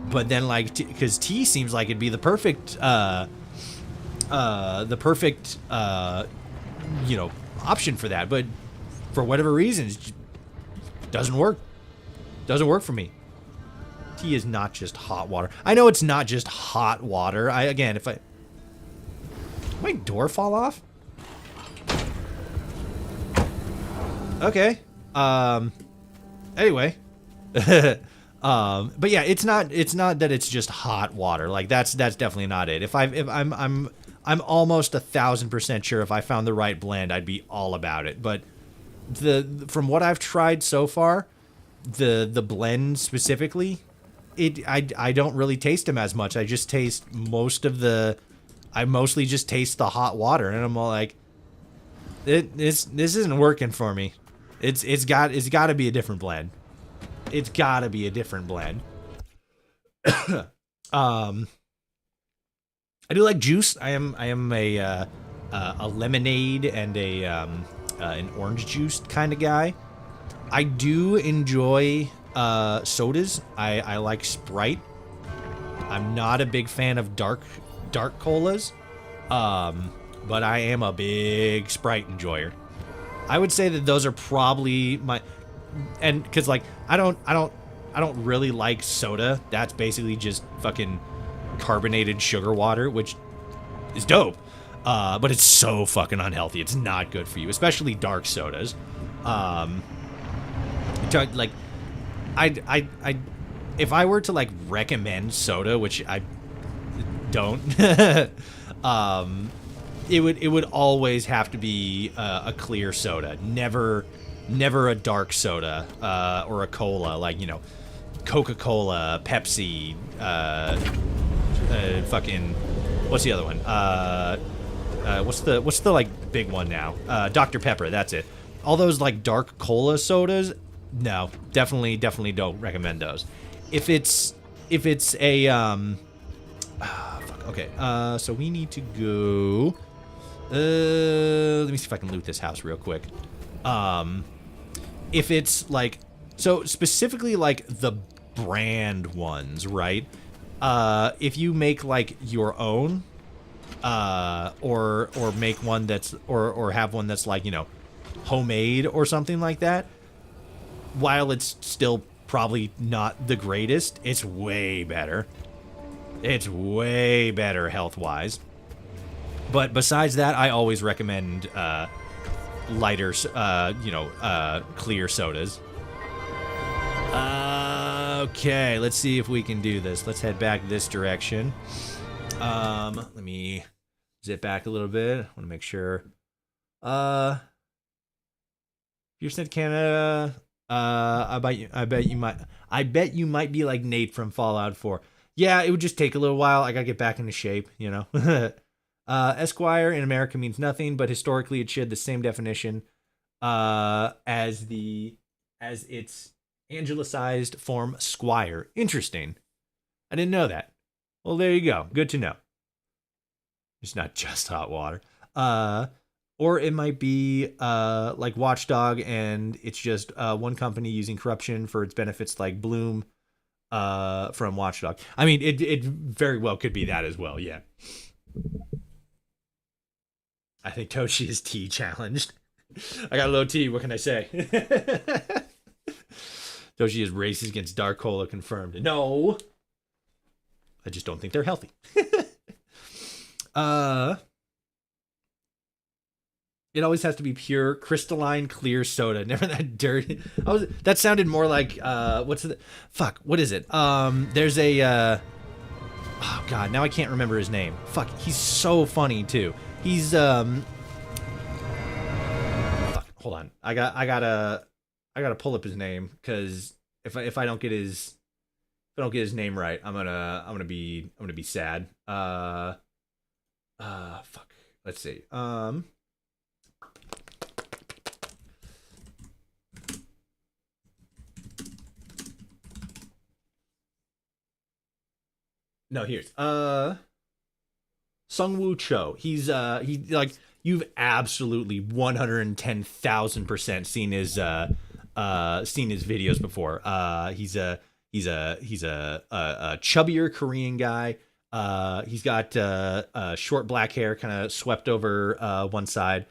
But then like, because tea seems like it'd be the perfect you know, option for that. But for whatever reason, it doesn't work. Doesn't work for me. Tea is not just hot water. I know it's not just hot water. Again, if my door fall off? Okay. Anyway. But yeah, it's not that it's just hot water. Like that's definitely not it. I'm almost 1,000% sure if I found the right blend, I'd be all about it. But from what I've tried so far, the blend specifically, I don't really taste them as much. I just taste I mostly just taste the hot water, and I'm all like, this isn't working for me. It's got to be a different blend. It's got to be a different blend. I do like juice. I am a lemonade and an orange juice kind of guy. I do enjoy sodas. I like Sprite. I'm not a big fan of dark colas, but I am a big Sprite enjoyer. I would say that those are probably and because like I don't really like soda. That's basically just fucking carbonated sugar water, which is dope, but it's so fucking unhealthy. It's not good for you, especially dark sodas. Like I if I were to like recommend soda, which I don't, it would always have to be a clear soda, never a dark soda or a cola, like, you know, Coca-Cola, Pepsi, fucking what's the other one? What's the like big one now? Dr. Pepper, that's it. All those like dark cola sodas, no, definitely don't recommend those. If it's a fuck, okay. So we need to go. Let me see if I can loot this house real quick. If it's like, so specifically like the brand ones, right? If you make like your own, or make one that's or have one that's like, you know, homemade or something like that, while it's still probably not the greatest, it's way better. It's way better health-wise. But besides that, I always recommend lighter, you know, clear sodas. Okay, let's see if we can do this. Let's head back this direction. Let me zip back a little bit. I want to make sure. You said Canada. I bet you might be like Nate from Fallout 4. Yeah, it would just take a little while. I gotta get back into shape, you know. Esquire in America means nothing, but historically it shared the same definition as its angelicized form squire. Interesting. I didn't know that. Well, there you go. Good to know. It's not just hot water. Or it might be like Watchdog, and it's just one company using corruption for its benefits, like Bloom from Watchdog. I mean, it very well could be that as well, yeah. I think Toshi is tea challenged. I got a low tea, what can I say? Toshi is racist against Dark Cola confirmed. No! I just don't think they're healthy. It always has to be pure, crystalline, clear soda. Never that dirty. That sounded more like, what is it? There's a, oh god, now I can't remember his name. Fuck, he's so funny too. He's, fuck, hold on. I gotta pull up his name, because if I don't get his name right, I'm gonna be sad. Fuck. Let's see. No, here's Sungwoo Cho. He's like you've absolutely 110,000% seen his videos before. He's a chubbier Korean guy. He's got short black hair, kind of swept over one side.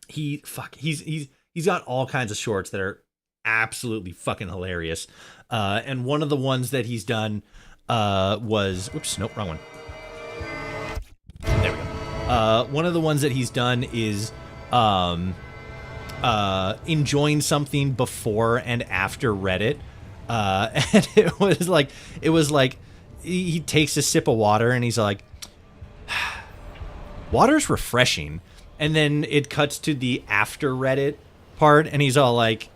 He's got all kinds of shorts that are absolutely fucking hilarious. And one of the ones that he's done was, whoops, nope, wrong one. There we go. One of the ones that he's done is enjoying something before and after Reddit. And it was like he takes a sip of water and he's like, water's refreshing. And then it cuts to the after Reddit part and he's all like,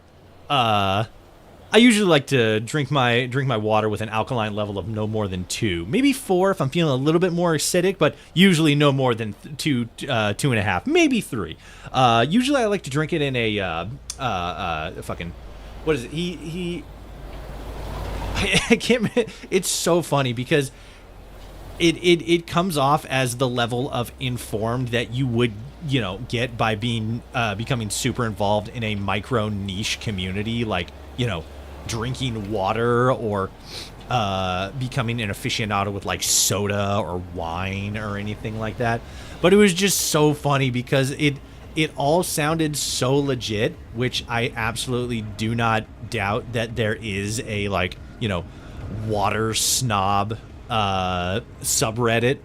I usually like to drink my water with an alkaline level of no more than 2, maybe 4 if I'm feeling a little bit more acidic, but usually no more than 2.5, maybe 3. Usually I like to drink it in a fucking, what is it? I can't. It's so funny because it comes off as the level of informed that you would get by becoming super involved in a micro niche community, like drinking water or becoming an aficionado with like soda or wine or anything like that. But it was just so funny because it all sounded so legit, which I absolutely do not doubt that there is a water snob subreddit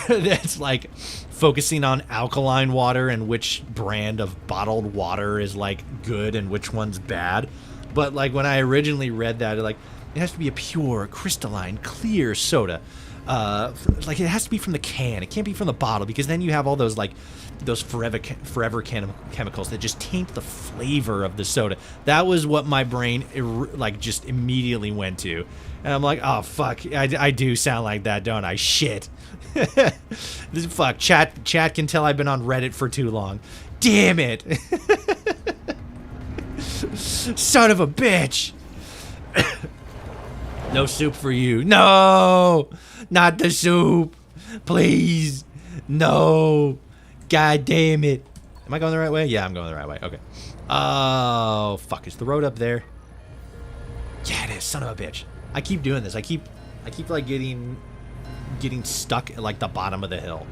that's like focusing on alkaline water and which brand of bottled water is like good and which one's bad. But like when I originally read that, it has to be a pure, crystalline, clear soda. Like it has to be from the can. It can't be from the bottle because then you have all those forever chemicals that just taint the flavor of the soda. That was what my brain just immediately went to. And I'm like, oh fuck, I do sound like that, don't I? Shit. Fuck, chat can tell I've been on Reddit for too long. Damn it. Son of a bitch. No soup for you. No, not the soup. Please. No. God damn it. Am I going the right way? Yeah, I'm going the right way. Okay. Oh, fuck. Is the road up there? Yeah, it is. Son of a bitch. I keep doing this. I keep like getting stuck at like the bottom of the hill.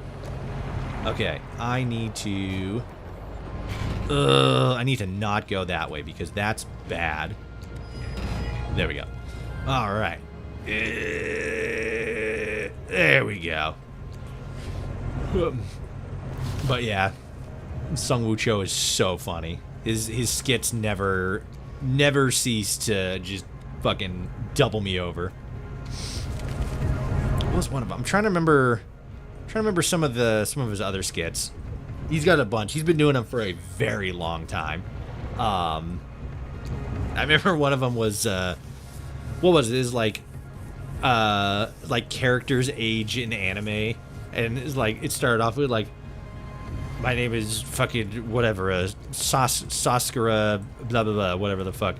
Okay. I need to not go that way because that's bad. There we go. All right. There we go. But yeah, Sungwoo Cho is so funny. His skits never cease to just fucking double me over. What was one of them? I'm trying to remember some of his other skits. He's got a bunch. He's been doing them for a very long time. I remember one of them was what was it? Is like characters age in anime, and it's like it started off with like, my name is fucking whatever, Saskara, blah blah blah, whatever the fuck.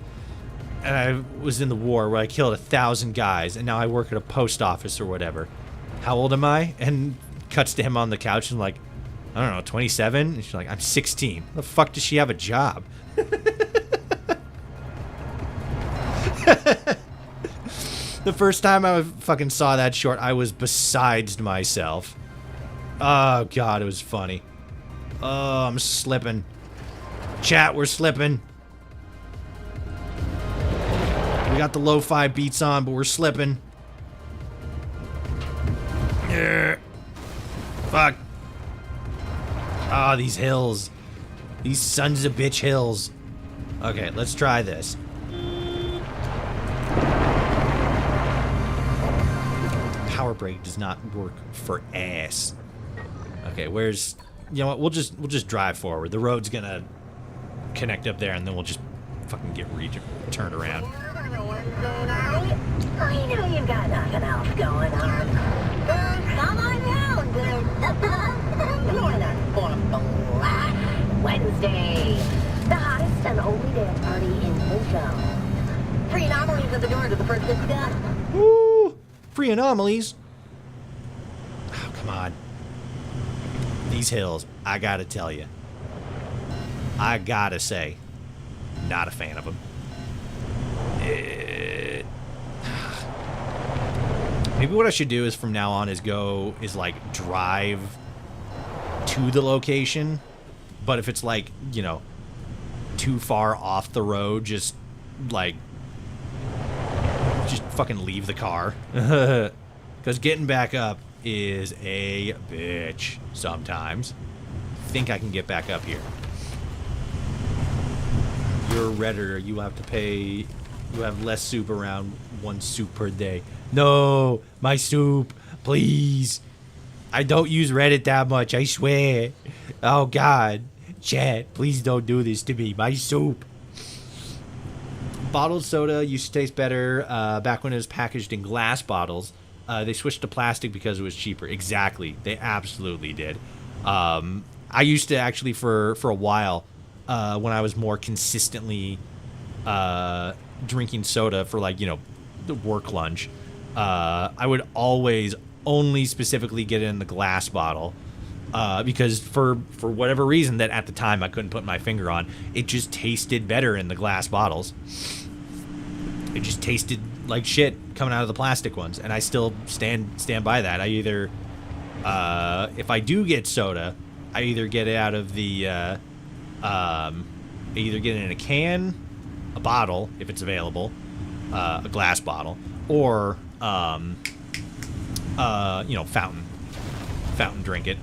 And I was in the war where I killed 1,000 guys, and now I work at a post office or whatever. How old am I? And cuts to him on the couch and like, I don't know, 27? And she's like, I'm 16. The fuck does she have a job? The first time I fucking saw that short, I was besides myself. Oh, God, it was funny. Oh, I'm slipping. Chat, we're slipping. We got the lo-fi beats on, but we're slipping. Yeah. Fuck. Ah, these hills. These sons of bitch hills. Okay, let's try this. Power brake does not work for ass. Okay, where's... You know what? We'll just drive forward. The road's gonna connect up there, and then we'll just fucking get turned around. I know you've got nothing else going on. Come on now. Stay. The hottest and only dance party in the show. Free anomalies at the door to the first good stuff. Woo! Free anomalies. Oh, come on. These hills, I gotta tell you. I gotta say, not a fan of them. Maybe what I should do is from now on is like drive to the location. But if it's like, you know, too far off the road, just fucking leave the car. Because getting back up is a bitch sometimes. Think I can get back up here. You're a Redditor. You have to pay. You have less soup around 1 soup per day. No, my soup, please. I don't use Reddit that much, I swear. Oh, God. Chat, please don't do this to me. My soup. Bottled soda used to taste better back when it was packaged in glass bottles. They switched to plastic because it was cheaper. Exactly. They absolutely did. I used to actually, for a while, when I was more consistently drinking soda for, like, you know, the work lunch, I would always only specifically get it in the glass bottle. Because for whatever reason that at the time I couldn't put my finger on, it just tasted better in the glass bottles. It just tasted like shit coming out of the plastic ones, and I still stand by that. I either, if I do get soda, I either get it out of the, I either get it in a can, a bottle if it's available, a glass bottle, or you know, fountain drink it.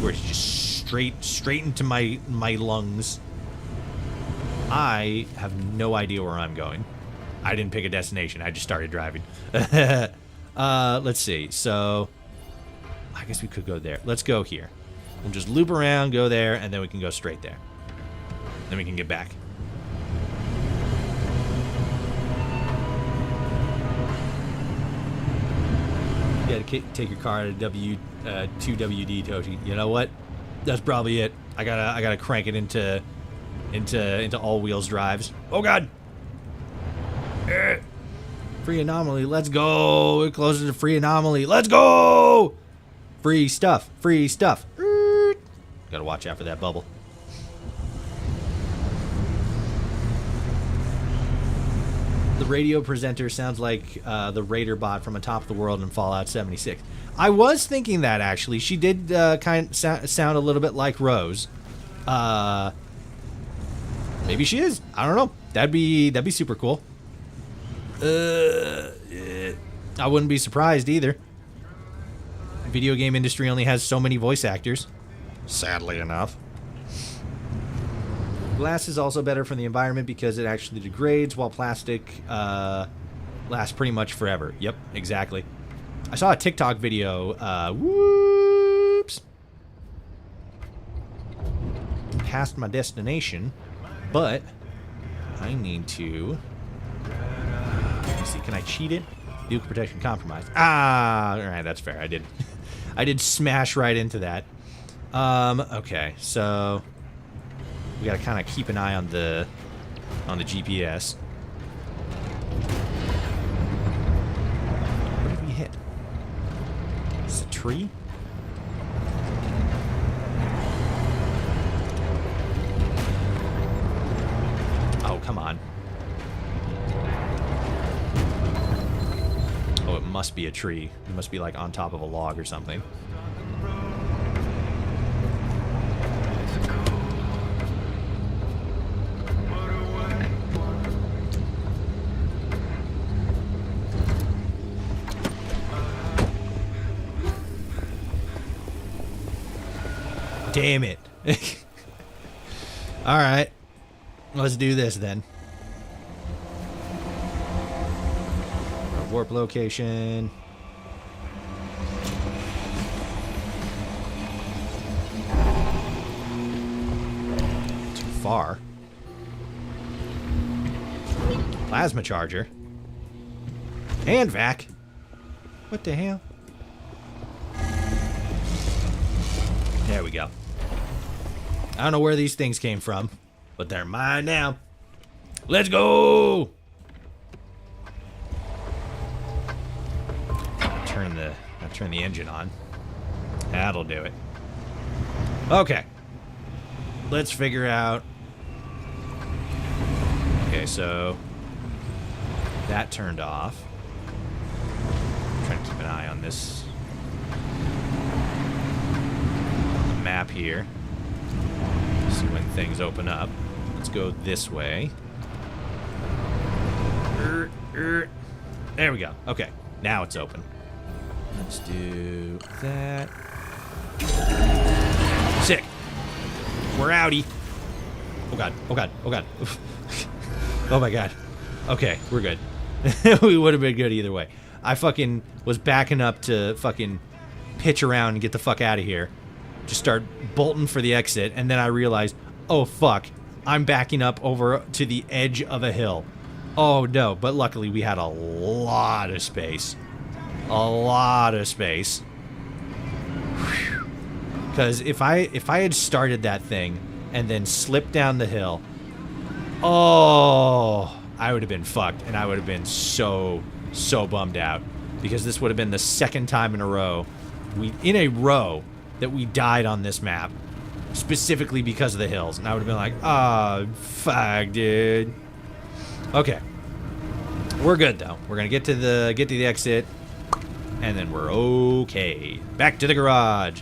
Where it's just straight into my lungs. I have no idea where I'm going. I didn't pick a destination. I just started driving. Let's see. So, I guess we could go there. Let's go here. We'll just loop around, go there, and then we can go straight there. Then we can get back. You gotta take your car to to Toshi. You know what? That's probably it. I gotta crank it into all wheels drives. Oh God! Free anomaly. Let's go. We're closer to free anomaly. Let's go. Free stuff. Free stuff. Gotta watch out for that bubble. The radio presenter sounds like the Raider bot from Atop of the World in Fallout 76. I was thinking that, actually. She did kind of sound a little bit like Rose. Maybe she is. I don't know. That'd be super cool. I wouldn't be surprised either. The video game industry only has so many voice actors. Sadly enough. Glass is also better for the environment because it actually degrades, while plastic lasts pretty much forever. Yep, exactly. I saw a TikTok video. Whoops. Past my destination, but I need to. Let's see, can I cheat it? Vehicle protection compromised. Ah, all right, that's fair. I did smash right into that. Okay, so we gotta kind of keep an eye on the GPS. What did we hit? Is it a tree? Oh, come on. Oh, it must be a tree. It must be like on top of a log or something. Damn it. Alright. Let's do this then. Warp location. Too far. Plasma charger. And vac. What the hell? There we go. I don't know where these things came from, but they're mine now. Let's go! Turn the engine on. That'll do it. Okay. Let's figure out. Okay, so that turned off. I'm trying to keep an eye on this map here. See when things open up. Let's go this way. There we go. Okay, now it's open. Let's do that. Sick. We're outie. Oh god. Oh god. Oh god. Oh my god. Okay, we're good. We would have been good either way. I fucking was backing up to fucking pitch around and get the fuck out of here. Just start bolting for the exit, and then I realized, oh fuck, I'm backing up over to the edge of a hill. Oh no, but luckily we had a lot of space. A lot of space. Because if I had started that thing and then slipped down the hill, oh, I would have been fucked, and I would have been so bummed out, because this would have been the second time in a row that we died on this map, specifically because of the hills, and I would have been like, oh fuck, dude. Okay, we're good though. We're gonna get to the exit, and then we're okay. Back to the garage.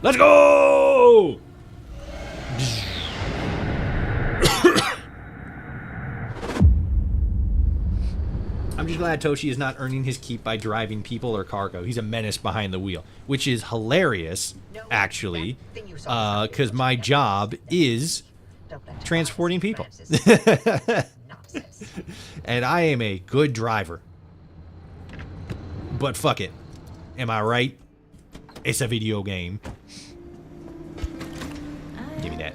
Let's go! I'm just glad Toshi is not earning his keep by driving people or cargo. He's a menace behind the wheel, which is hilarious, actually, because my job is transporting people. And I am a good driver. But fuck it. Am I right? It's a video game. Give me that.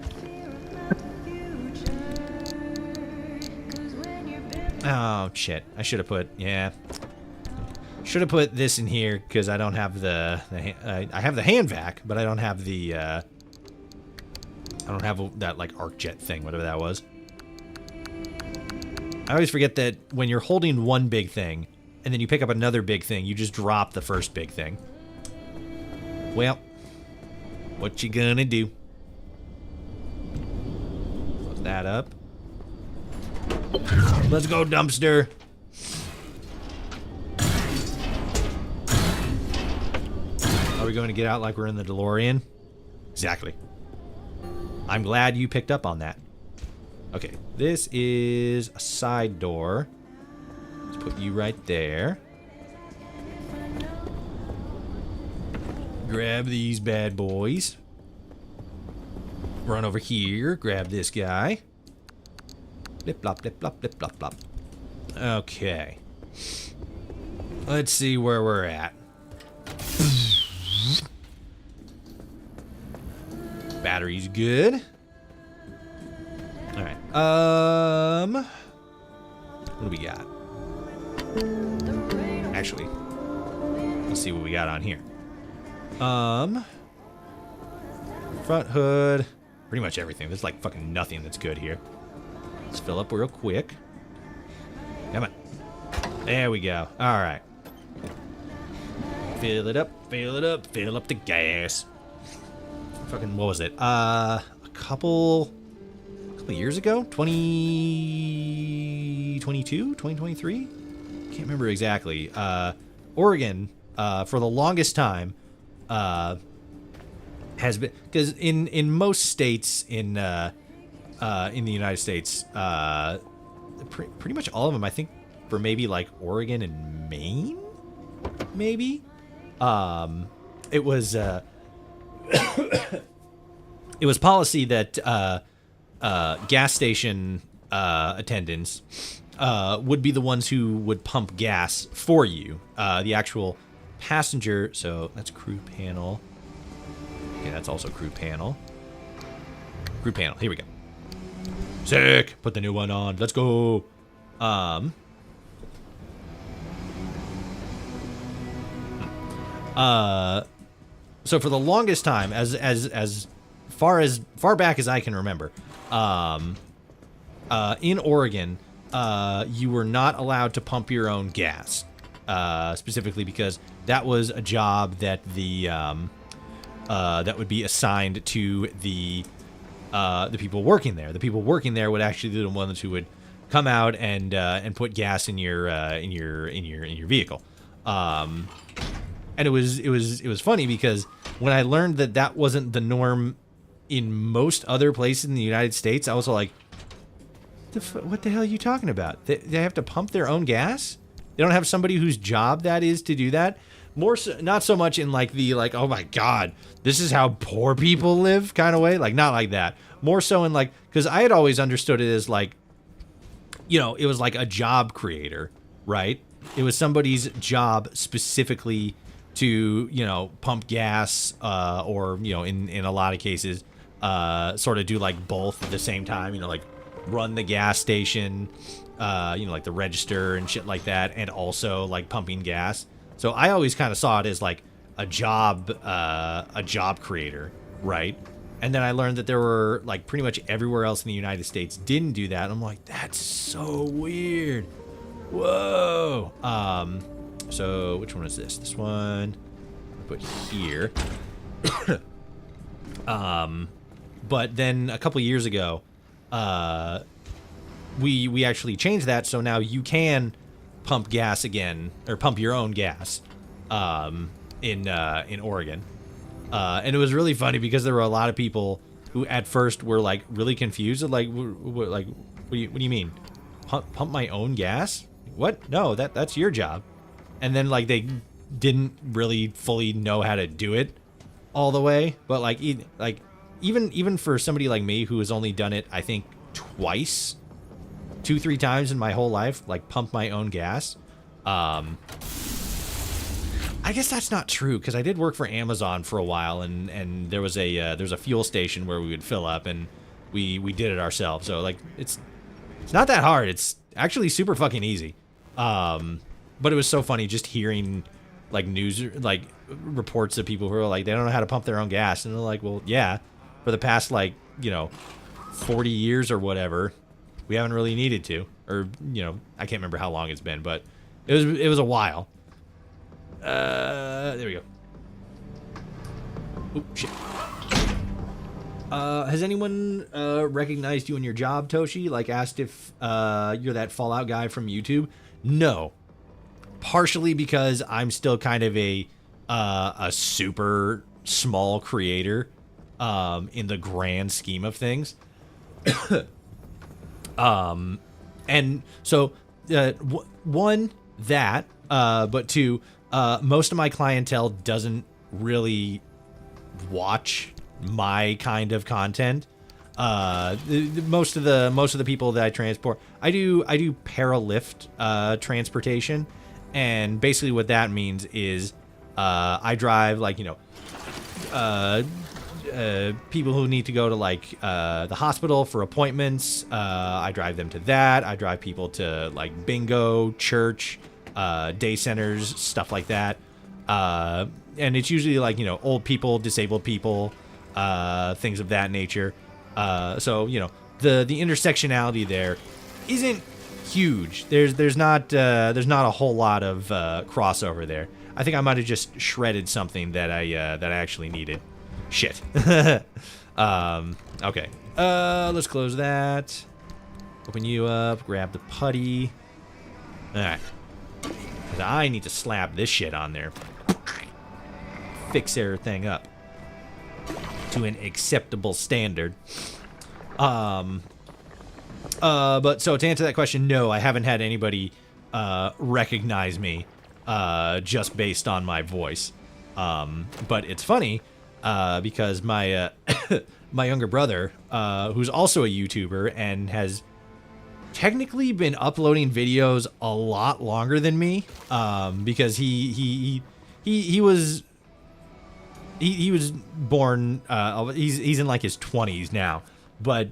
Oh, shit. I should have put, yeah. Should have put this in here, because I don't have I have the hand vac, but I don't have the, I don't have that, like, arc jet thing, whatever that was. I always forget that when you're holding one big thing, and then you pick up another big thing, you just drop the first big thing. Well, what you gonna do? Close that up. Let's go, dumpster. Are we going to get out like we're in the DeLorean? Exactly. I'm glad you picked up on that. Okay, this is a side door. Let's put you right there. Grab these bad boys. Run over here, grab this guy. Blip, blop, blip, blop, blip, blop, blop. Okay. Let's see where we're at. Battery's good. Alright. What do we got? Actually, let's see what we got on here. Front hood. Pretty much everything. There's like fucking nothing that's good here. Let's fill up real quick. Come on. There we go. Alright. Fill it up, fill it up, fill up the gas. Fucking, what was it? A couple years ago? 2022? 2023? Can't remember exactly. Oregon, for the longest time, has been, because in most states in the United States, pretty much all of them, I think, for maybe like Oregon and Maine, maybe, it was it was policy that gas station attendants would be the ones who would pump gas for you. The actual passenger, so that's crew panel. Okay, that's also crew panel. Crew panel, here we go. Sick! Put the new one on. Let's go. So for the longest time, as far back as I can remember, in Oregon, you were not allowed to pump your own gas, specifically because that was a job that that would be assigned to the people working there. The people working there would actually be the ones who would come out and put gas in your vehicle. And it was funny because when I learned that that wasn't the norm in most other places in the United States, I was like, what the hell are you talking about? They have to pump their own gas? They don't have somebody whose job that is to do that? More so, not so much in like the oh my god, this is how poor people live kind of way, like not like that. More so in like, because I had always understood it as like, you know, it was like a job creator, right? It was somebody's job specifically to, you know, pump gas, or, you know, in a lot of cases, sort of do like both at the same time, you know, like run the gas station, you know, like the register and shit like that, and also like pumping gas. So I always kind of saw it as like a job creator, right? And then I learned that there were like pretty much everywhere else in the United States didn't do that. And I'm like, that's so weird. Whoa. So which one is this? This one I'll put here. But then a couple years ago, we actually changed that, so now you can pump gas again, or pump your own gas, in Oregon. And it was really funny because there were a lot of people who at first were like really confused, like what do you mean? Pump my own gas? What? No, that's your job. And then like they didn't really fully know how to do it all the way, but like even for somebody like me who has only done it, I think twice, 2-3 times in my whole life, like pump my own gas. I guess that's not true, because I did work for Amazon for a while, and there was a fuel station where we would fill up, and we did it ourselves. So like it's not that hard. It's actually super fucking easy. But it was so funny just hearing like news, like reports of people who are like, they don't know how to pump their own gas, and they're like, well, yeah, for the past like, you know, 40 years or whatever, we haven't really needed to, or, you know, I can't remember how long it's been, but it was a while. There we go. Oh shit. Has anyone recognized you in your job, Toshi? Like asked if you're that Fallout guy from YouTube? No. Partially because I'm still kind of a super small creator in the grand scheme of things. And so one, that, but two, most of my clientele doesn't really watch my kind of content. Most of the people that I transport, I do paralift transportation, and basically what that means is I drive, like, you know, people who need to go to like the hospital for appointments. I drive them to that. I drive people to like bingo, church, day centers, stuff like that. And it's usually like, you know, old people, disabled people, things of that nature. So, you know, the intersectionality there isn't huge. There's not a whole lot of crossover there. I think I might have just shredded something that I actually needed. Shit. Okay. Let's close that. Open you up. Grab the putty. Alright. Because I need to slap this shit on there. Fix everything up to an acceptable standard. But so to answer that question, no, I haven't had anybody recognize me just based on my voice. But it's funny because my my younger brother, who's also a YouTuber and has technically been uploading videos a lot longer than me, because he was born, he's in like his 20s now, but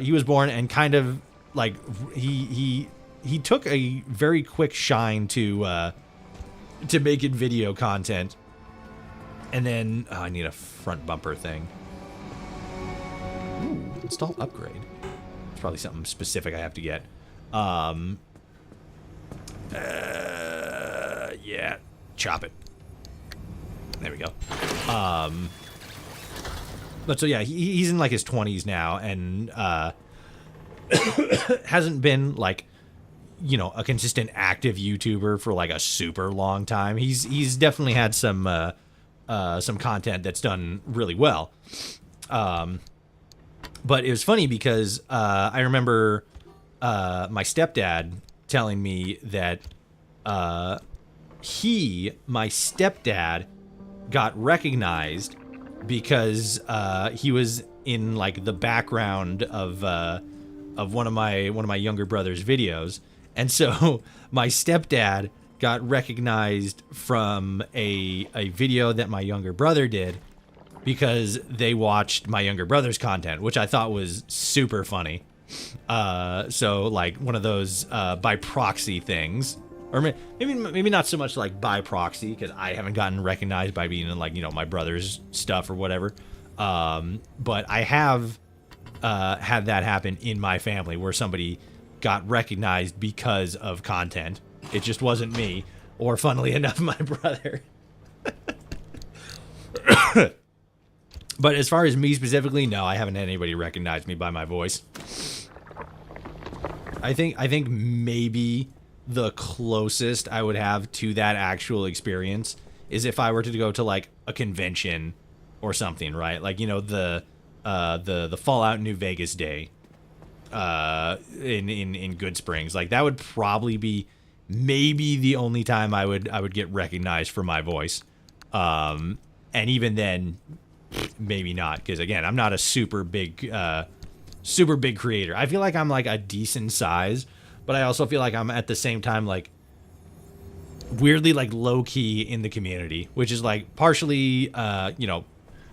he was born and kind of like he took a very quick shine to making video content. And then I need a front bumper thing. Install upgrade. It's probably something specific I have to get. Yeah, chop it. There we go. But so yeah, he's in like his 20s now, and hasn't been like, you know, a consistent active YouTuber for like a super long time. He's definitely had some content that's done really well. But it was funny because I remember my stepdad telling me that my stepdad got recognized because he was in like the background of one of my younger brother's videos, and so my stepdad got recognized from a video that my younger brother did because they watched my younger brother's content, which I thought was super funny. So like one of those by proxy things, or maybe not so much like by proxy, because I haven't gotten recognized by being in like, you know, my brother's stuff or whatever. But I have had that happen in my family where somebody got recognized because of content. It just wasn't me, or funnily enough, my brother. But as far as me specifically, no, I haven't had anybody recognize me by my voice. I think maybe the closest I would have to that actual experience is if I were to go to like a convention or something, right? Like, you know, the Fallout New Vegas day in Good Springs. Like that would probably be maybe the only time I would get recognized for my voice. And even then, maybe not, because again, I'm not a super big creator. I feel like I'm like a decent size, but I also feel like I'm at the same time like weirdly like low key in the community, which is like partially you know,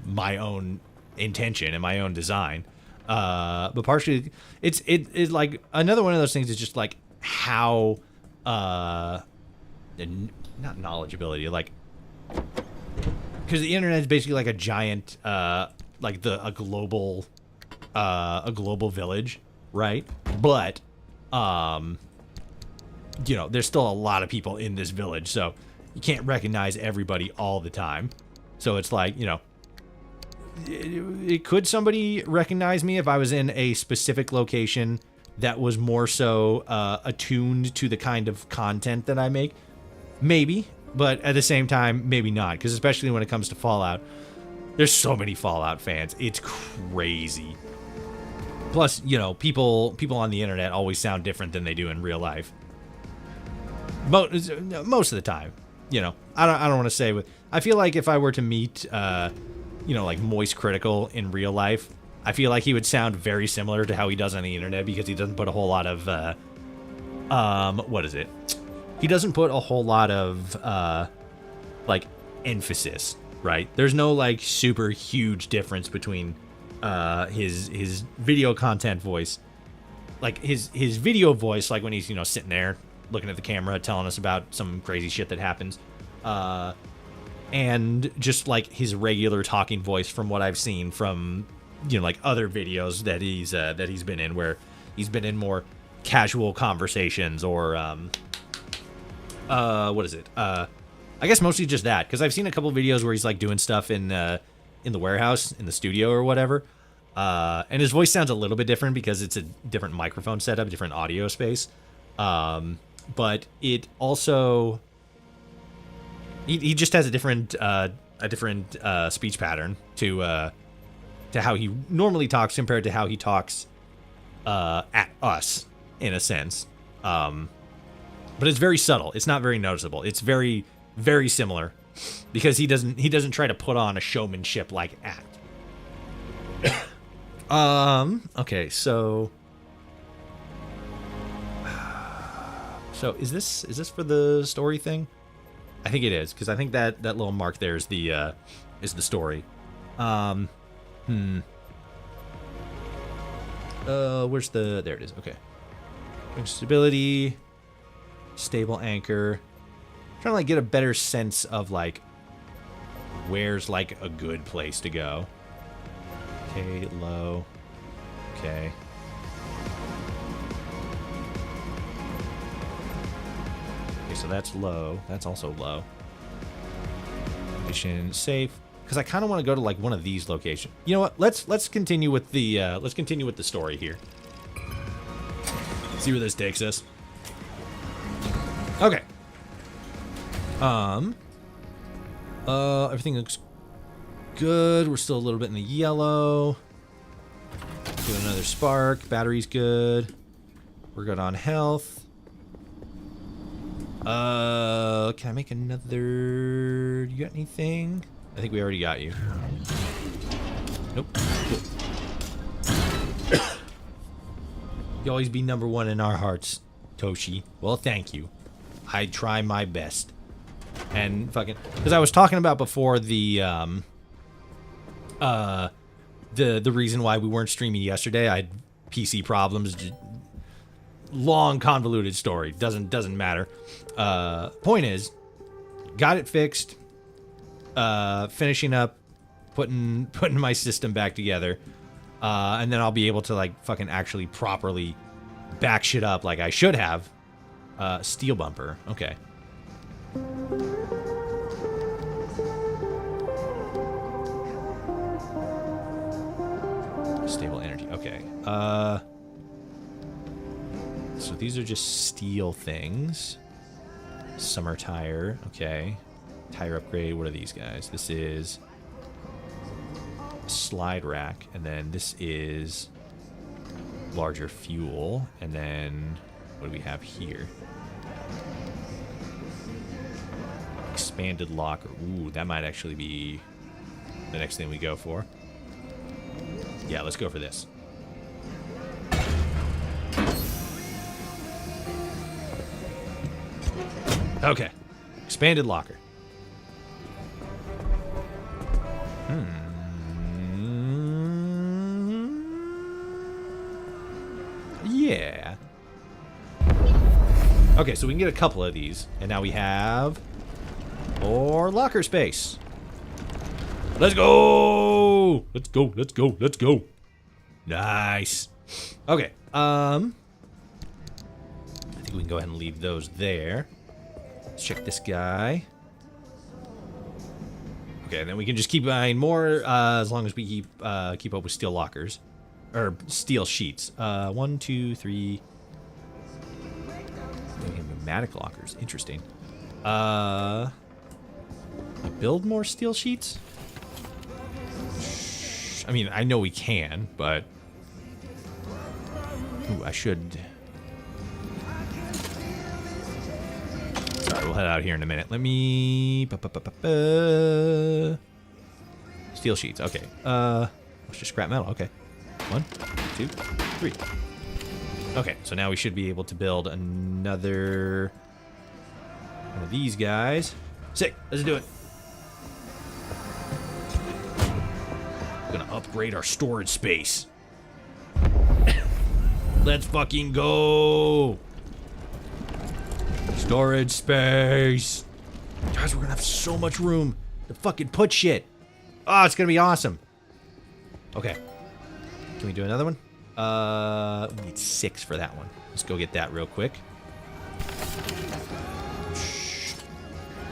my own intention and my own design, but partially it's like another one of those things is just like how not knowledgeability, like, because the internet is basically like a giant like a global village, right? But you know, there's still a lot of people in this village, so you can't recognize everybody all the time. So it's like, you know, could somebody recognize me if I was in a specific location that was more so attuned to the kind of content that I make? Maybe, but at the same time, maybe not, because especially when it comes to Fallout, there's so many Fallout fans. It's crazy. Plus, you know, people on the internet always sound different than they do in real life. Most of the time, you know. I don't want to say, but I feel like if I were to meet, you know, like Moist Critical in real life, I feel like he would sound very similar to how he does on the internet, because he doesn't put a whole lot of, what is it? He doesn't put a whole lot of, like, emphasis, right? There's no, like, super huge difference between, his video content voice, like, his video voice, like when he's, you know, sitting there looking at the camera, telling us about some crazy shit that happens, and just, like, his regular talking voice from what I've seen from, you know, like, other videos that he's been in, where he's been in more casual conversations, or, what is it? I guess mostly just that, because I've seen a couple videos where he's, like, doing stuff in the warehouse, in the studio or whatever, and his voice sounds a little bit different because it's a different microphone setup, different audio space, but it also, he just has a different speech pattern to how he normally talks compared to how he talks at us, in a sense. But it's very subtle. It's not very noticeable. It's very, very similar, because he doesn't try to put on a showmanship like act. Okay, so is this for the story thing? I think it is, because I think that little mark there is the story. Where's there it is. Okay. Stability, stable anchor. I'm trying to like get a better sense of like where's like a good place to go. Okay, low. Okay. Okay, so that's low. That's also low. Condition safe. Because I kind of want to go to like one of these locations. You know what? Let's continue with the story here. See where this takes us. Okay. Everything looks good. We're still a little bit in the yellow. Do another spark. Battery's good. We're good on health. Can I make another? You got anything? I think we already got you. Nope. Cool. You always be number one in our hearts, Toshi. Well, thank you. I try my best. And fucking, because I was talking about before the reason why we weren't streaming yesterday. I had PC problems. Long convoluted story. Doesn't matter. Point is, got it fixed. Finishing up, putting my system back together, and then I'll be able to like fucking actually properly back shit up like I should have. Steel bumper. Okay. Stable energy. Okay. So these are just steel things. Summer tire. Okay. Tire upgrade. What are these guys? This is a slide rack, and then this is larger fuel, and then what do we have here? Expanded locker. Ooh, that might actually be the next thing we go for. Yeah, let's go for this. Okay. Expanded locker. Yeah. Okay, so we can get a couple of these. And now we have more locker space. Let's go! Let's go, let's go, let's go. Nice. Okay, I think we can go ahead and leave those there. Let's check this guy. Okay, then we can just keep buying more as long as we keep up with steel lockers. Or steel sheets. 1, 2, 3. We have pneumatic lockers. Interesting. Build more steel sheets? I mean, I know we can, but... Ooh, I should... Sorry, we'll head out here in a minute. Let me... Steel sheets, okay. Let's just scrap metal, okay. 1, 2, 3. Okay, so now we should be able to build another one of these guys. Sick, let's do it. Gonna upgrade our storage space. Let's fucking go. Storage space. Guys, we're gonna have so much room to fucking put shit. Oh, it's gonna be awesome. Okay. Can we do another one? We need 6 for that one. Let's go get that real quick.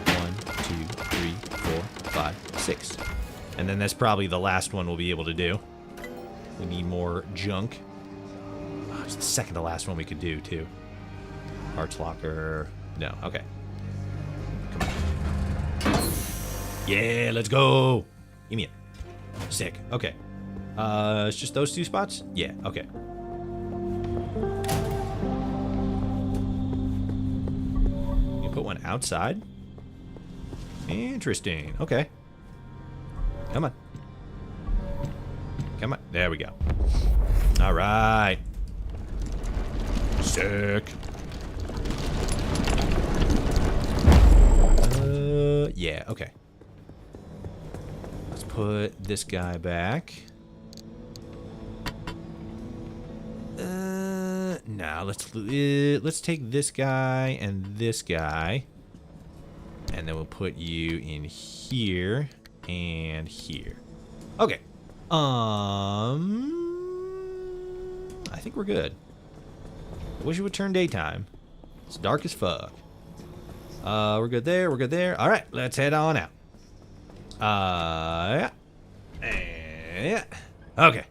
1, 2, 3, 4, 5, 6. And then that's probably the last one we'll be able to do. We need more junk. Oh, it's the second to last one we could do, too. Parts locker. No, okay. Come on. Yeah, let's go. Give me it. Sick. Okay. It's just those 2 spots? Yeah, okay. You put one outside? Interesting. Okay. Come on. Come on. There we go. All right. Sick. Yeah, okay. Let's put this guy back. No, let's take this guy and this guy, and then we'll put you in here and here. Okay. I think we're good. I wish it would turn daytime. It's dark as fuck. We're good there. We're good there. All right, let's head on out. Yeah. Yeah. Okay.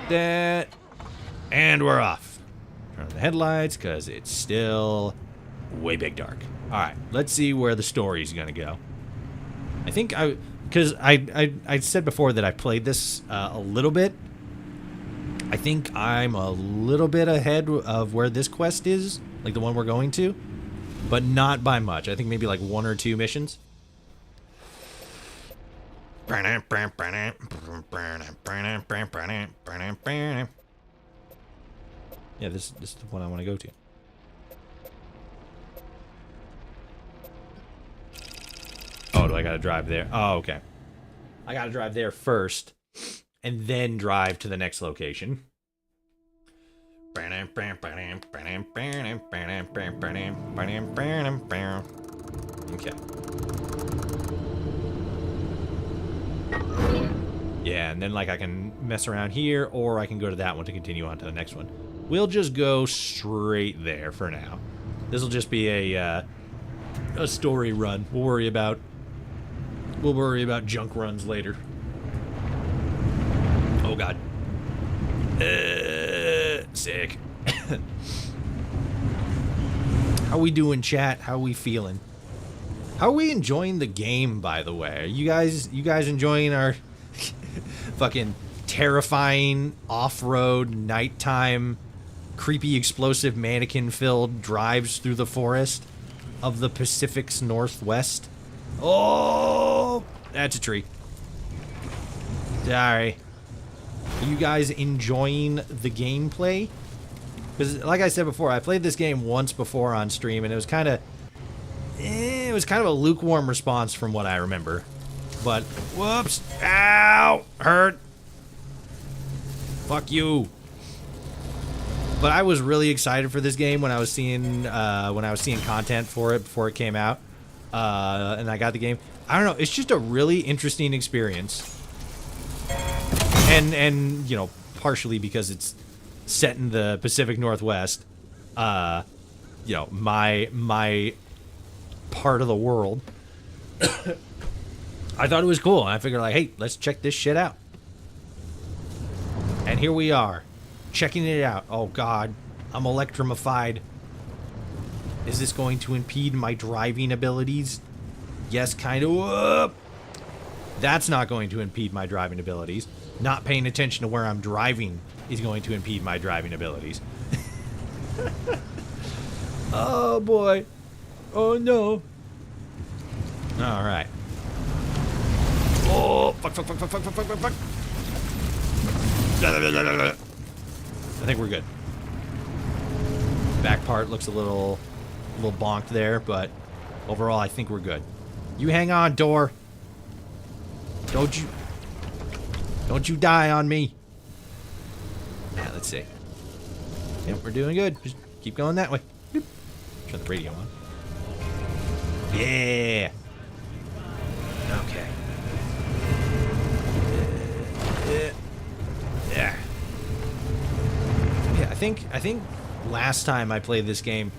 That. And we're off. Turn on the headlights because it's still way big dark. All right, let's see where the story's gonna go. I think because I said before that I played this a little bit. I think I'm a little bit ahead of where this quest is, like the one we're going to, but not by much. I think maybe like 1 or 2 missions. Yeah, this is the one I want to go to. Oh, do I gotta drive there? Oh, okay. I gotta drive there first, and then drive to the next location. Okay. Yeah, and then like I can mess around here, or I can go to that one to continue on to the next one. We'll just go straight there for now. This will just be a story run. We'll worry about junk runs later. Oh god. Sick. How we doing, chat? How we feeling? How are we enjoying the game, by the way? Are you guys enjoying our fucking terrifying off-road nighttime creepy explosive mannequin filled drives through the forest of the Pacific's Northwest? Oh, that's a tree. Sorry. Are you guys enjoying the gameplay? Because, like I said before, I played this game once before on stream, and it was kind of a lukewarm response from what I remember. But whoops! Ow! Hurt! Fuck you! But I was really excited for this game when I was seeing content for it before it came out, and I got the game. I don't know. It's just a really interesting experience. And you know, partially because it's set in the Pacific Northwest, you know, my part of the world. I thought it was cool, and I figured like, hey, let's check this shit out. And here we are, checking it out. Oh god, I'm electrified. Is this going to impede my driving abilities? Yes, kind of. That's not going to impede my driving abilities. Not paying attention to where I'm driving is going to impede my driving abilities. Oh boy. Oh no. Alright. Oh, fuck. I think we're good. Back part looks a little bonked there, but overall I think we're good. You hang on, door. Don't you die on me. Yeah, let's see. Yep, we're doing good. Just keep going that way. Boop. Turn the radio on. Yeah. Okay. Yeah. Yeah, I think last time I played this game,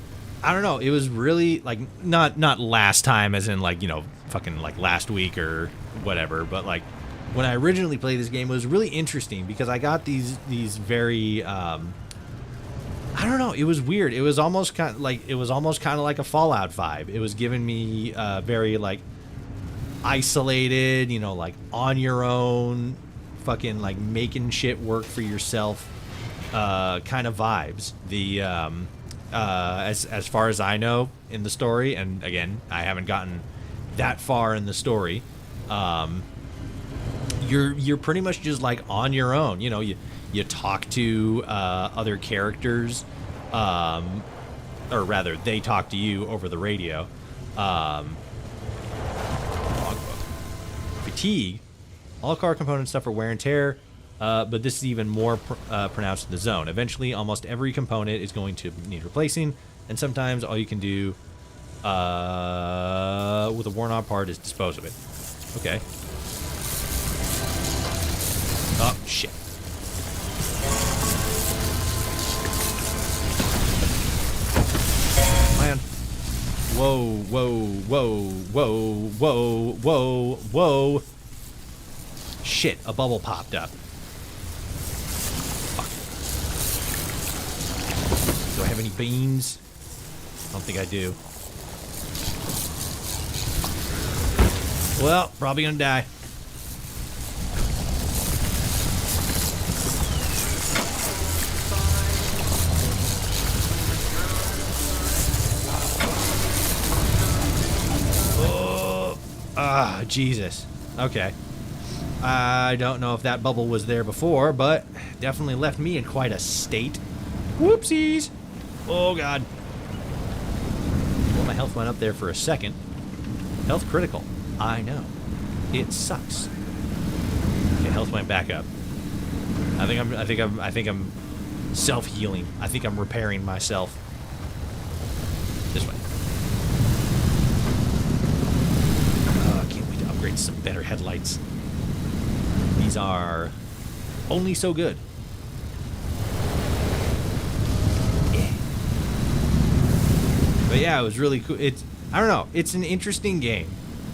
I don't know, it was really like not last time as in like, you know, fucking like last week or whatever, but like when I originally played this game, it was really interesting because I got these very I don't know, it was weird. It was almost kind of like a Fallout vibe. It was giving me very like isolated, you know, like on your own, fucking like making shit work for yourself kind of vibes. The as far as I know in the story, and again, I haven't gotten that far in the story, you're pretty much just like on your own. You know, you talk to other characters, or rather, they talk to you over the radio. Fatigue. All car components suffer wear and tear, but this is even more pronounced in the zone. Eventually, almost every component is going to need replacing, and sometimes all you can do with a worn-out part is dispose of it. Okay. Oh, shit. Whoa, whoa, whoa, whoa, whoa, whoa, whoa. Shit, a bubble popped up. Fuck. Do I have any beans? I don't think I do. Well, probably gonna die. Ah, Jesus. Okay. I don't know if that bubble was there before, but definitely left me in quite a state. Whoopsies. Oh, God. Well, my health went up there for a second. Health critical. I know. It sucks. Okay, health went back up. I think I'm self-healing. I think I'm repairing myself. This way. Upgrade some better headlights. These are only so good. Yeah. But yeah, it was really cool. I don't know. It's an interesting game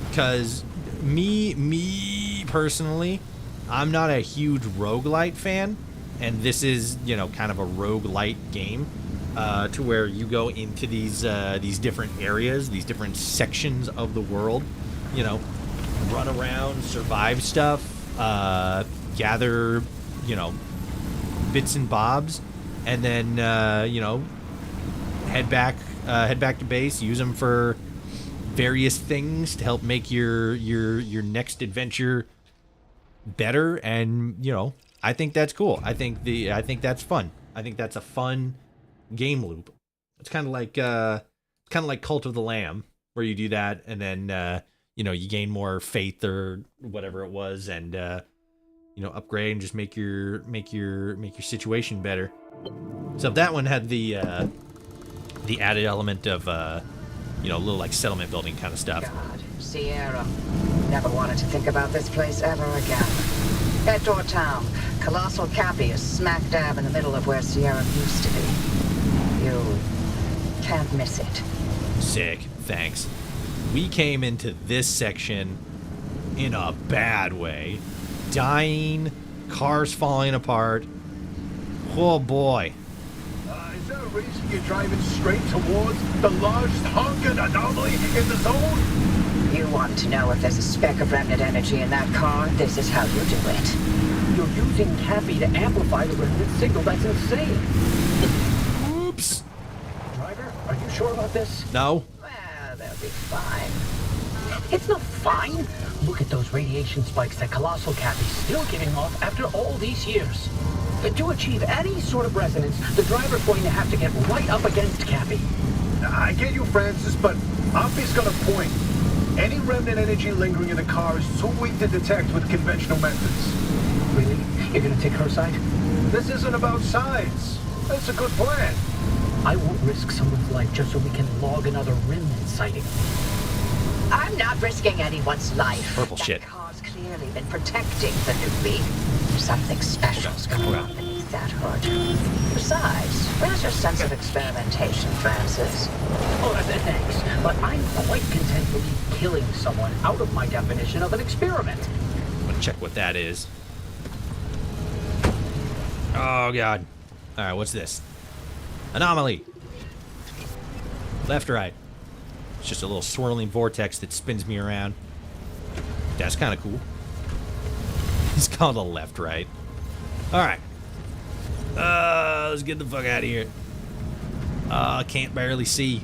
because me personally, I'm not a huge roguelite fan, and this is, you know, kind of a roguelite game to where you go into these different areas, these different sections of the world, you know, run around, survive stuff, gather, you know, bits and bobs, and then you know, head back to base, use them for various things to help make your next adventure better. And you know, I think that's cool. I think that's fun. I think that's a fun game loop. It's kind of like Cult of the Lamb, where you do that and then you know, you gain more faith or whatever it was, and you know, upgrade and just make your situation better. So that one had the added element of you know, a little like settlement building kind of stuff. God, Sierra. Never wanted to think about this place ever again. Outdoor town. Colossal Cappy is smack dab in the middle of where Sierra used to be. You can't miss it. Sick. Thanks. We came into this section in a bad way. Dying, cars falling apart. Oh boy. Is there a reason you're driving straight towards the largest honking anomaly in the zone? You want to know if there's a speck of remnant energy in that car? This is how you do it. You're using Cappy to amplify the remnant signal. That's insane. Oops. Driver, are you sure about this? No. Well, they'll be fine. It's not fine. Look at those radiation spikes that Colossal Cappy's still giving off after all these years. To achieve any sort of resonance, the driver's going to have to get right up against Cappy. I get you, Francis, but Offie's got a point. Any remnant energy lingering in the car is too weak to detect with conventional methods. Really? You're gonna take her side? This isn't about sides. That's a good plan. I won't risk someone's life just so we can log another remnant sighting. I'm not risking anyone's life. Purple that shit. car's clearly been protecting the newbie. Something special's going on beneath that hood. Besides, where's your sense of experimentation, Francis? Oh, thanks. But I'm quite content to leave killing someone out of my definition of an experiment. I'm gonna check what that is. Oh god. Alright, what's this? Anomaly. Left, right. It's just a little swirling vortex that spins me around. That's kind of cool. It's called a left, right. Alright. Let's get the fuck out of here. I can't barely see.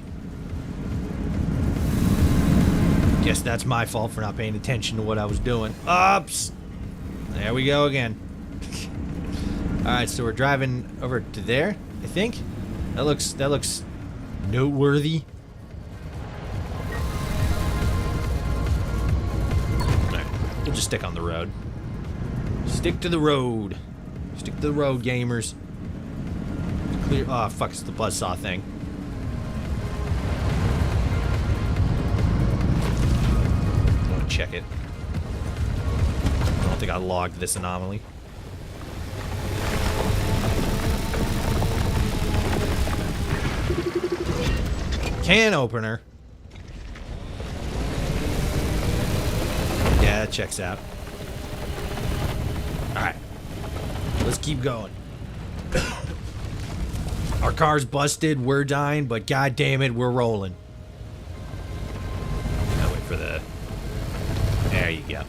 Guess that's my fault for not paying attention to what I was doing. Oops. There we go again. Alright, so we're driving over to there, I think. That looks noteworthy. Alright, we'll just stick on the road. Stick to the road. Stick to the road, gamers. Clear. Oh, fuck, it's the buzzsaw thing. I want to check it. I don't think I logged this anomaly. Can opener. that checks out. Alright. Let's keep going. Our car's busted, we're dying, but god damn it, we're rolling. Now wait for the... There you go.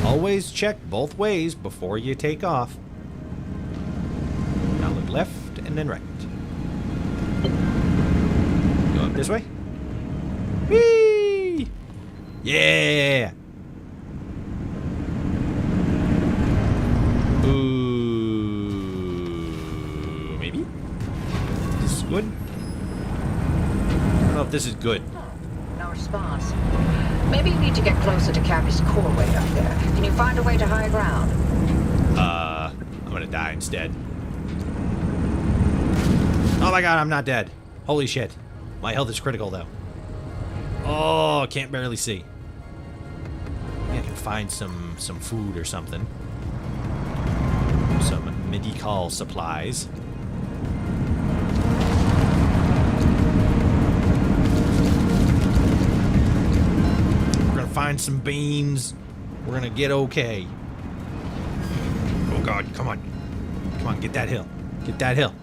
Always check both ways before you take off. Now look left and then right. Go up this way. Whee! Yeah! Ooh, maybe? This is good? I don't know if this is good. No response. Maybe you need to get closer to Cappy's core way up there. Can you find a way to high ground? I'm gonna die instead. Oh my god, I'm not dead. Holy shit. My health is critical, though. Oh, I can't barely see. Maybe I can find some food or something. Some medical supplies. We're gonna find some beans. We're gonna get okay. Oh god, come on. Come on, get that hill. Get that hill.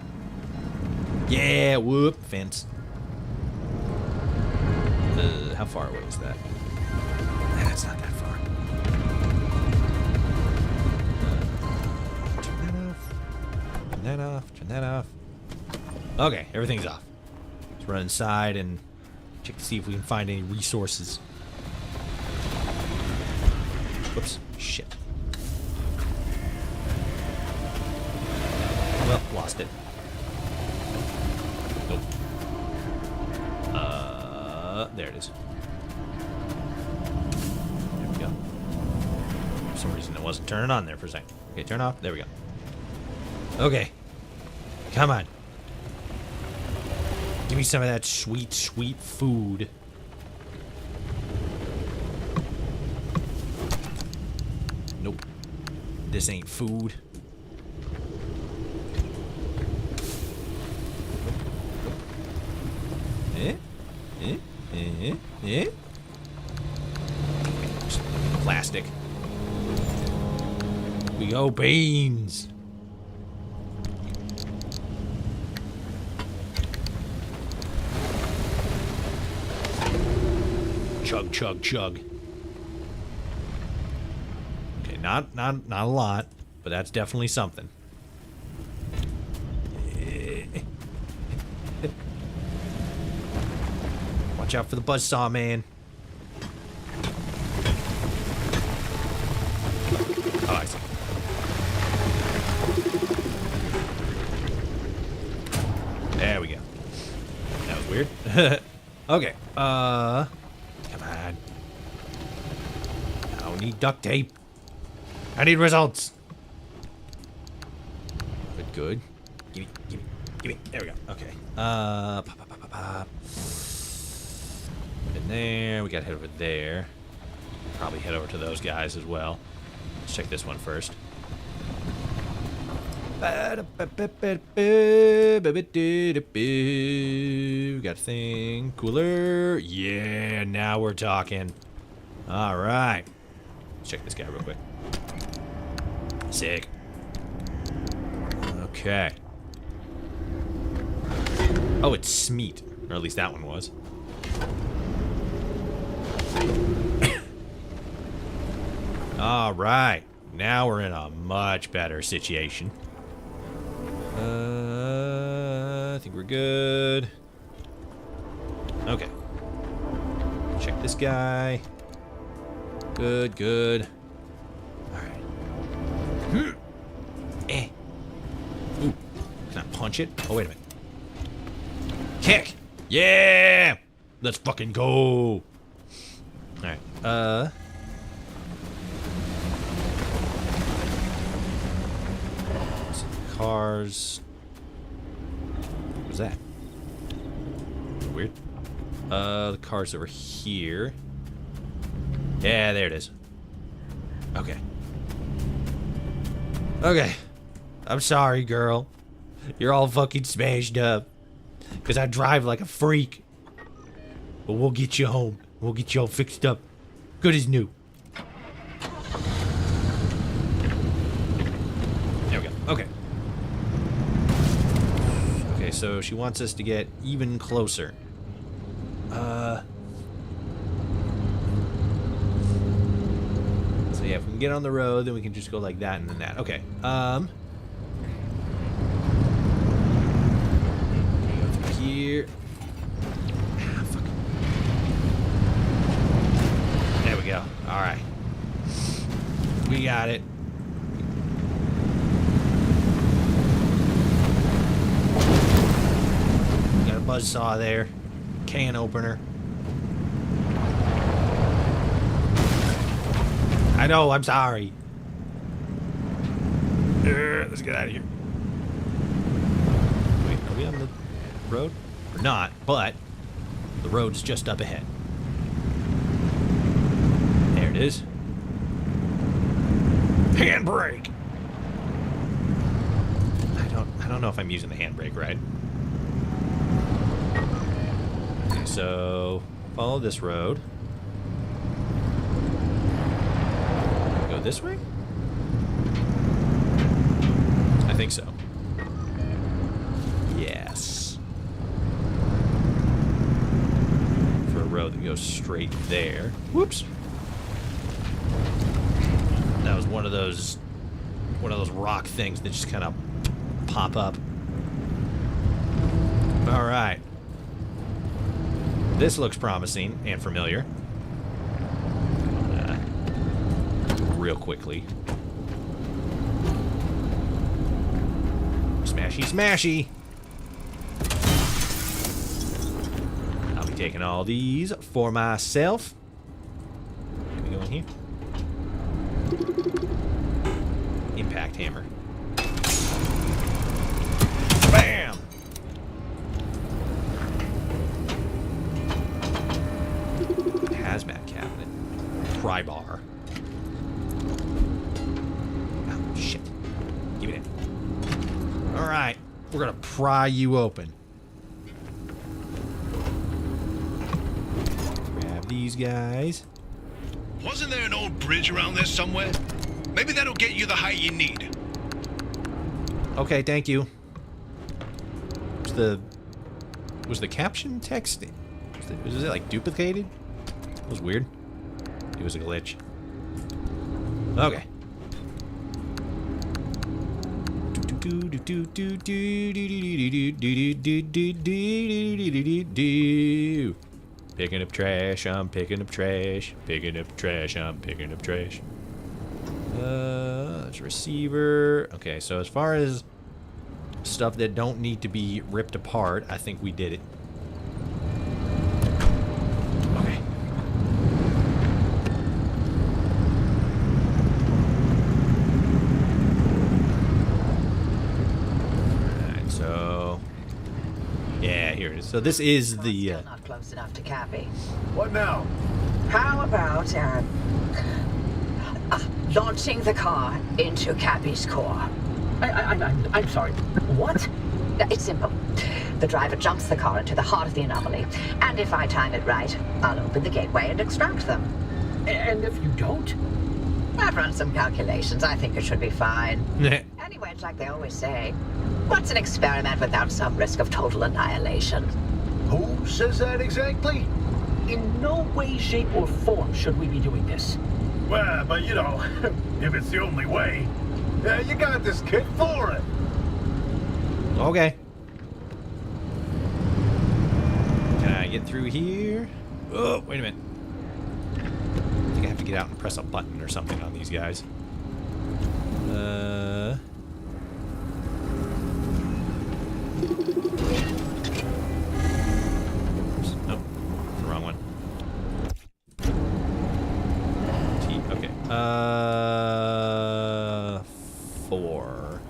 Yeah, whoop, fence. How far away is that? That's not that far. Turn that off. Turn that off. Turn that off. Okay, everything's off. Let's run inside and check to see if we can find any resources. Whoops. Shit. Well, lost it. Nope. There it is. There we go. For some reason it wasn't turning on there for a second. Okay, turn off. There we go. Okay. Come on. Give me some of that sweet, sweet food. Nope. This ain't food. Plastic. We go beans. Chug, chug, chug. Okay, not a lot, but that's definitely something. Watch out for the buzzsaw, man. Oh, I see. There we go. That was weird. Okay. Come on. I don't need duct tape. I need results. Good. Gimme. There we go. Okay. Pop. In there. We gotta head over there. Probably head over to those guys as well. Let's check this one first. We got a thing. Cooler. Yeah, now we're talking. Alright. Let's check this guy real quick. Sick. Okay. Oh, it's Smeat. Or at least that one was. Alright. Now we're in a much better situation. I think we're good. Okay. Check this guy. Good. Alright. Ooh. Can I punch it? Oh, wait a minute. Kick! Yeah! Let's fucking go! Alright. Cars. What was that? Weird. The car's over here. Yeah, there it is. Okay. Okay. I'm sorry, girl. You're all fucking smashed up. Because I drive like a freak. But we'll get you home. We'll get you all fixed up. Good as new. Okay. Okay, so she wants us to get even closer. So yeah, if we can get on the road, then we can just go like that and then that. Okay. Go through here. Ah, fuck. There we go. All right. We got it. Got a buzzsaw there. Can opener. I know, I'm sorry. Let's get out of here. Wait, are we on the road? We're not, but the road's just up ahead. There it is. Handbrake! I don't know if I'm using the handbrake right. Okay, so follow this road. Go this way? I think so. Yes. For a road that goes straight there. Whoops. That was one of those rock things that just kind of pop up. All right. This looks promising and familiar. Real quickly. Smashy, smashy. I'll be taking all these for myself. Can we go in here? Impact hammer. Bam! Hazmat cabinet. Pry bar. Oh, shit. Give it in. Alright. We're gonna pry you open. Grab these guys. Wasn't there an old bridge around there somewhere? Maybe that'll get you the height you need. Okay, thank you. Was the caption text? Was it like duplicated? It was weird. It was a glitch. Okay. Picking up trash, I'm picking up trash. Picking up trash, I'm picking up trash. That's a receiver. Okay, so as far as stuff that don't need to be ripped apart, I think we did it. Okay. Alright, so yeah, here it is. So this is the Still not close enough to Cappy. What now? How about launching the car into Cappy's core? I'm sorry. What? It's simple. The driver jumps the car into the heart of the anomaly, and if I time it right, I'll open the gateway and extract them. And if you don't? I've run some calculations. I think it should be fine. Anyway, it's like they always say, what's an experiment without some risk of total annihilation? Who says that exactly? In no way, shape, or form should we be doing this. Well, but you know, if it's the only way, you got this kid for it. Okay. Can I get through here? Oh, wait a minute. I think I have to get out and press a button or something on these guys. Oops. Nope. The wrong one. T. Okay. 4.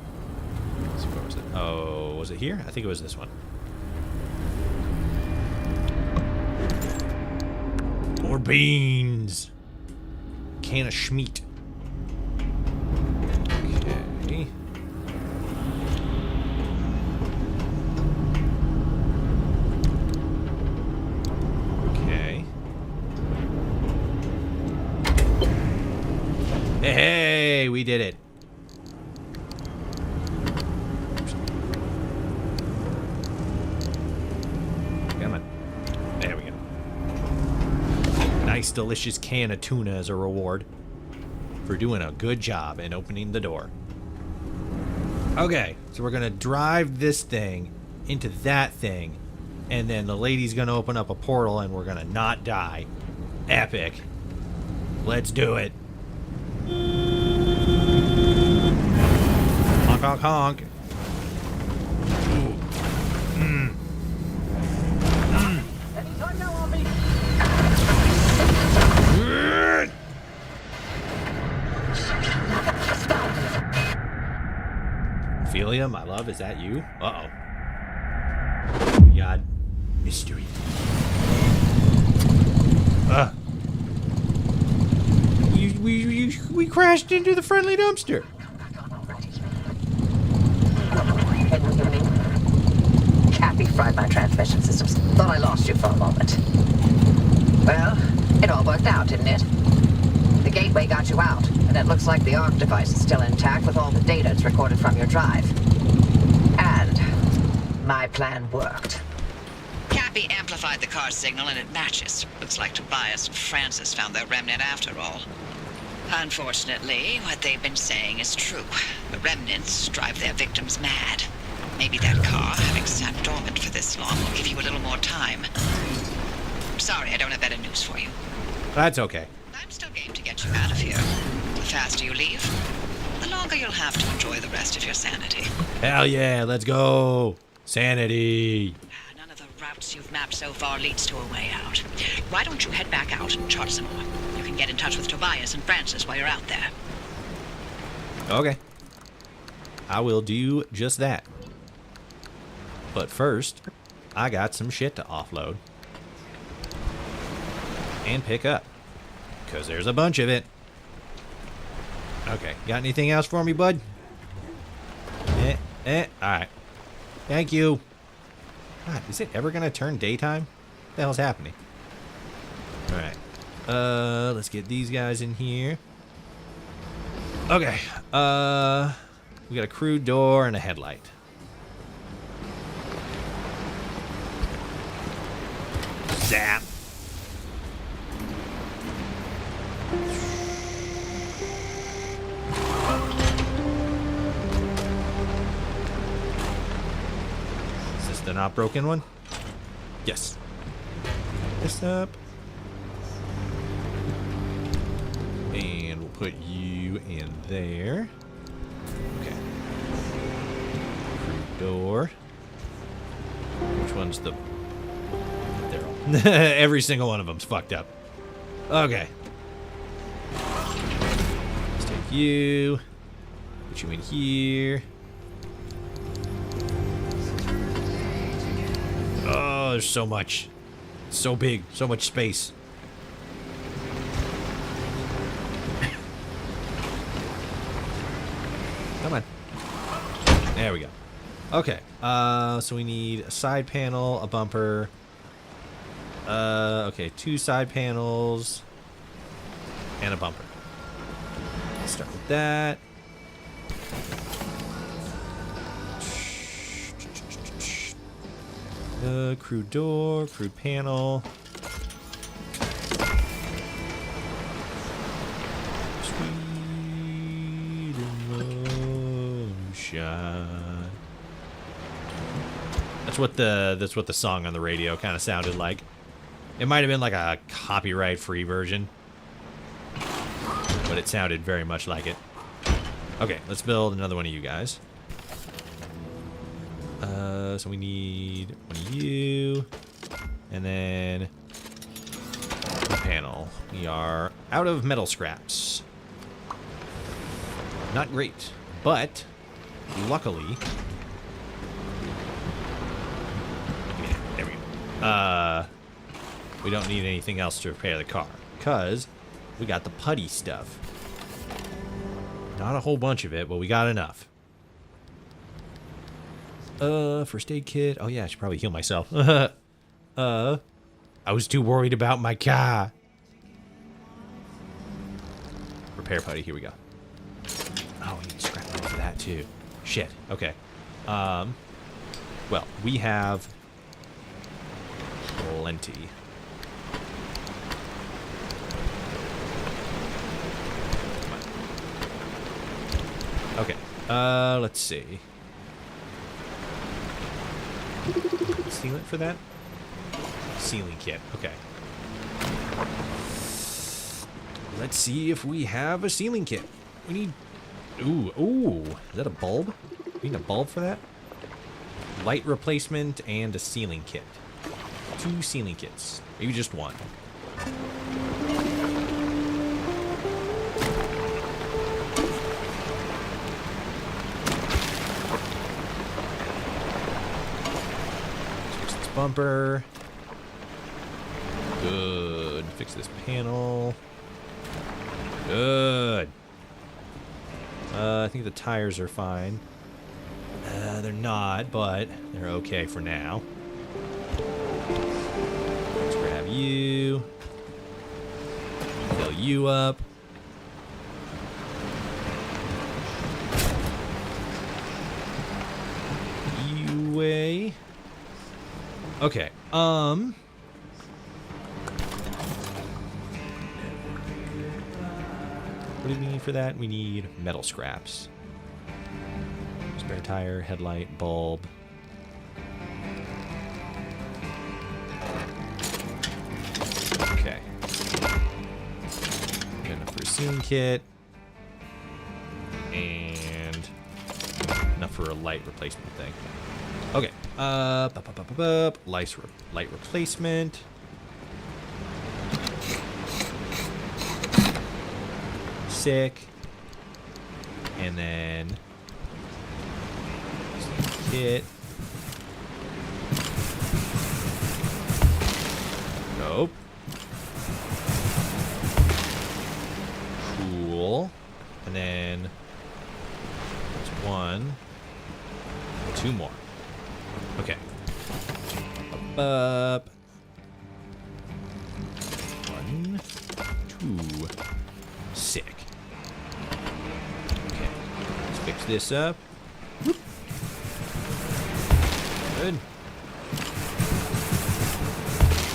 Let's see, where was it? Oh, was it here? I think it was this one. More beans. Can of schmeat. Okay. Okay. Hey, we did it. nice, delicious can of tuna as a reward for doing a good job and opening the door. Okay, so we're going to drive this thing into that thing, and then the lady's going to open up a portal, and we're going to not die. Epic. Let's do it. Honk, honk, honk. Ooh. Mm. Anytime now, I'll be... Ophelia, my love, is that you? Uh-oh. We got mystery. We crashed into the friendly dumpster. Cappy fried my transmission systems. Thought I lost you for a moment. Well, it all worked out, didn't it? The gateway got you out, and it looks like the ARC device is still intact with all the data it's recorded from your drive. And my plan worked. Cappy amplified the car signal and it matches. Looks like Tobias and Francis found their remnant after all. Unfortunately, what they've been saying is true. The remnants drive their victims mad. Maybe that car, having sat dormant for this long, will give you a little more time. I'm sorry, I don't have better news for you. That's okay. I'm still game to get you out of here. The faster you leave, the longer you'll have to enjoy the rest of your sanity. Hell yeah, let's go. Sanity. None of the routes you've mapped so far leads to a way out. Why don't you head back out and chart some more? You can get in touch with Tobias and Francis while you're out there. Okay. I will do just that. But first, I got some shit to offload. And pick up. Because there's a bunch of it. Okay, got anything else for me, bud? Alright. Thank you. God, is it ever gonna turn daytime? What the hell's happening? Alright. Let's get these guys in here. Okay. We got a crew door and a headlight. Zap. Is this the not broken one? Yes. This up. And we'll put you in there. Okay. Door. Which one's the... They're all... Every single one of them's fucked up. Okay. Let's take you. Put you in here. Oh, there's so much. So big. So much space. Come on. There we go. Okay. So we need a side panel, a bumper. Okay, 2 side panels and a bumper. Let's start with that. Crew door, crew panel. Sweet emotion. That's what the song on the radio kind of sounded like. It might have been like a copyright-free version, but it sounded very much like it. Okay, let's build another one of you guys. So we need one of you, and then the panel. We are out of metal scraps. Not great, but luckily, yeah, there we go. We don't need anything else to repair the car, because we got the putty stuff. Not a whole bunch of it, but we got enough. First aid kit. Oh yeah, I should probably heal myself. I was too worried about my car. Repair putty, here we go. Oh, we need scrap metal for that too. Shit, okay. Well, we have plenty. Let's see. Sealant for that? Sealing kit. Okay. Let's see if we have a sealing kit. We need... Ooh. Is that a bulb? We need a bulb for that? Light replacement and a sealing kit. 2 sealing kits. Maybe just 1. Fix this bumper. Good. Fix this panel. Good. I think the tires are fine. They're not, but they're okay for now. Let's grab you. Fill you up. You weigh. Okay. What do we need for that? We need metal scraps. Spare tire, headlight, bulb. Okay. Good enough for a sealing kit. And enough for a light replacement thing. Okay. Light replacement. Sick. And then kit. Nope. Cool. And then that's 1. 2 more. Okay. Up. 1, 2. Sick. Okay. Let's fix this up. Whoop. Good.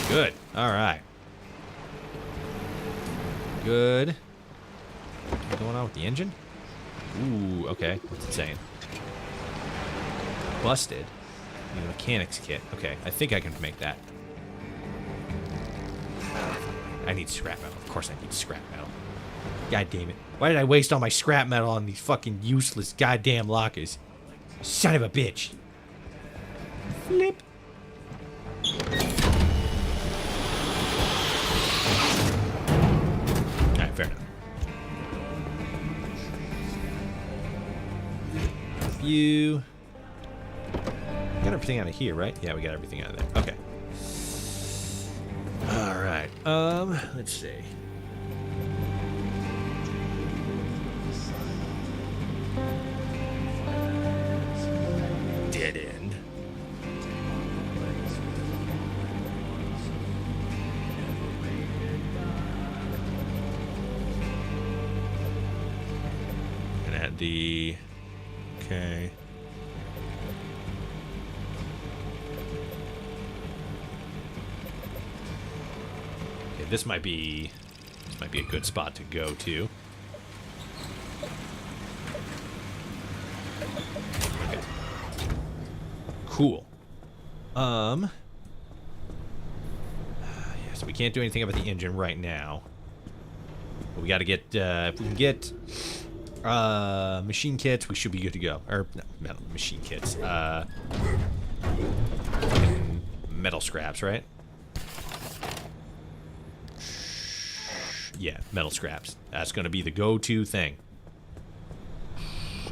Good. All right. Good. What's going on with the engine? Ooh, okay. What's it saying? Busted. Need a mechanics kit. Okay, I think I can make that. I need scrap metal. Of course I need scrap metal. God damn it. Why did I waste all my scrap metal on these fucking useless goddamn lockers? Son of a bitch. Flip. Alright, fair enough. You. Got everything out of here, right? Yeah, we got everything out of there. Okay. Alright. Let's see. Dead end. And add the... Okay. Okay, this might be a good spot to go to. Okay. Cool. Yes, we can't do anything about the engine right now. But we got to get if we can get machine kits, we should be good to go. Or no, machine kits. Metal scraps, right? Yeah, metal scraps. That's gonna be the go-to thing.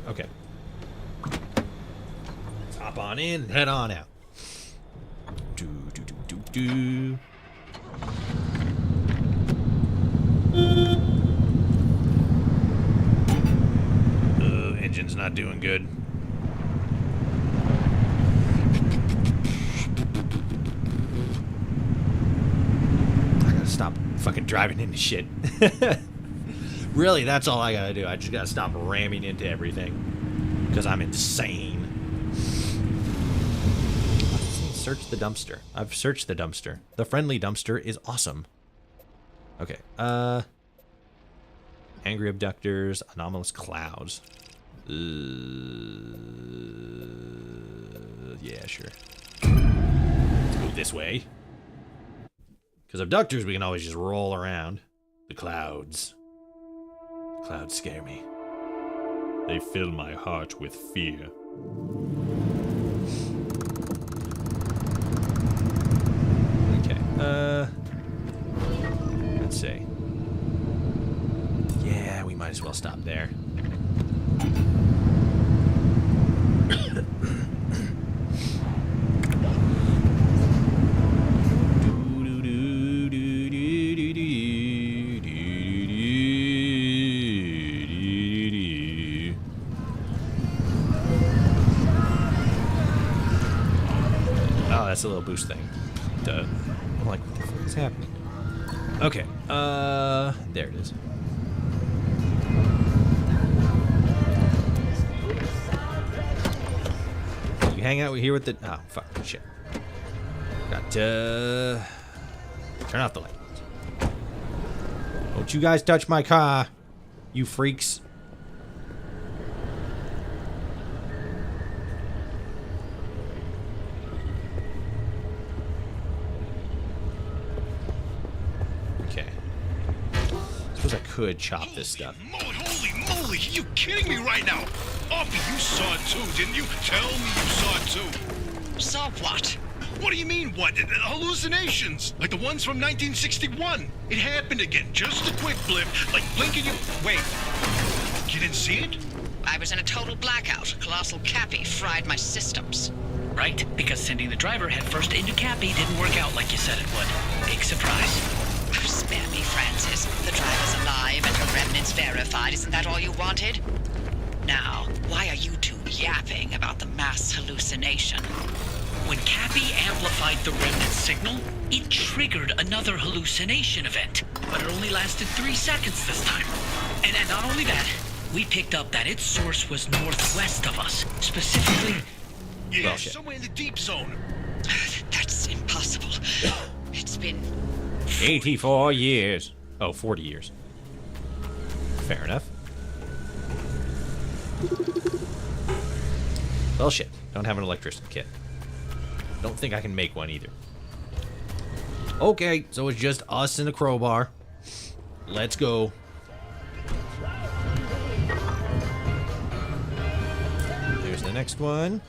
Okay. Let's hop on in and head on out. Do. Engine's not doing good. I gotta stop fucking driving into shit. Really, that's all I gotta do. I just gotta stop ramming into everything. Because I'm insane. Search the dumpster. I've searched the dumpster. The friendly dumpster is awesome. Okay. Angry abductors, anomalous clouds. Yeah, sure. Let's go this way. Because abductors, we can always just roll around. The clouds. The clouds scare me. They fill my heart with fear. Okay, let's see. Yeah, we might as well stop there. Oh, that's a little boost thing. Duh. I'm like, what the fuck is happening? Okay, there it is. You hang out here with the... Oh, fuck, shit. Got to... Turn off the light. Don't you guys touch my car, you freaks. I could chop this stuff. Holy moly, are you kidding me right now? Offie, you saw it too, didn't you? Tell me you saw it too. Saw what? What do you mean, what? Hallucinations, like the ones from 1961. It happened again, just a quick blip, like blinking your... Wait, you didn't see it? I was in a total blackout. Colossal Cappy fried my systems. Right, because sending the driver headfirst into Cappy didn't work out like you said it would. Big surprise. Spare me, Francis. The driver's alive and her remnants verified. Isn't that all you wanted? Now, why are you two yapping about the mass hallucination? When Cappy amplified the remnant signal, it triggered another hallucination event. But it only lasted 3 seconds this time. And not only that, we picked up that its source was northwest of us. Specifically... Yeah, Bullshit. somewhere in the deep zone. That's impossible. It's been... 84 years. Oh, 40 years. Fair enough. Well, shit. Don't have an electrician kit. Don't think I can make one either. Okay, so it's just us and a crowbar. Let's go. There's the next one.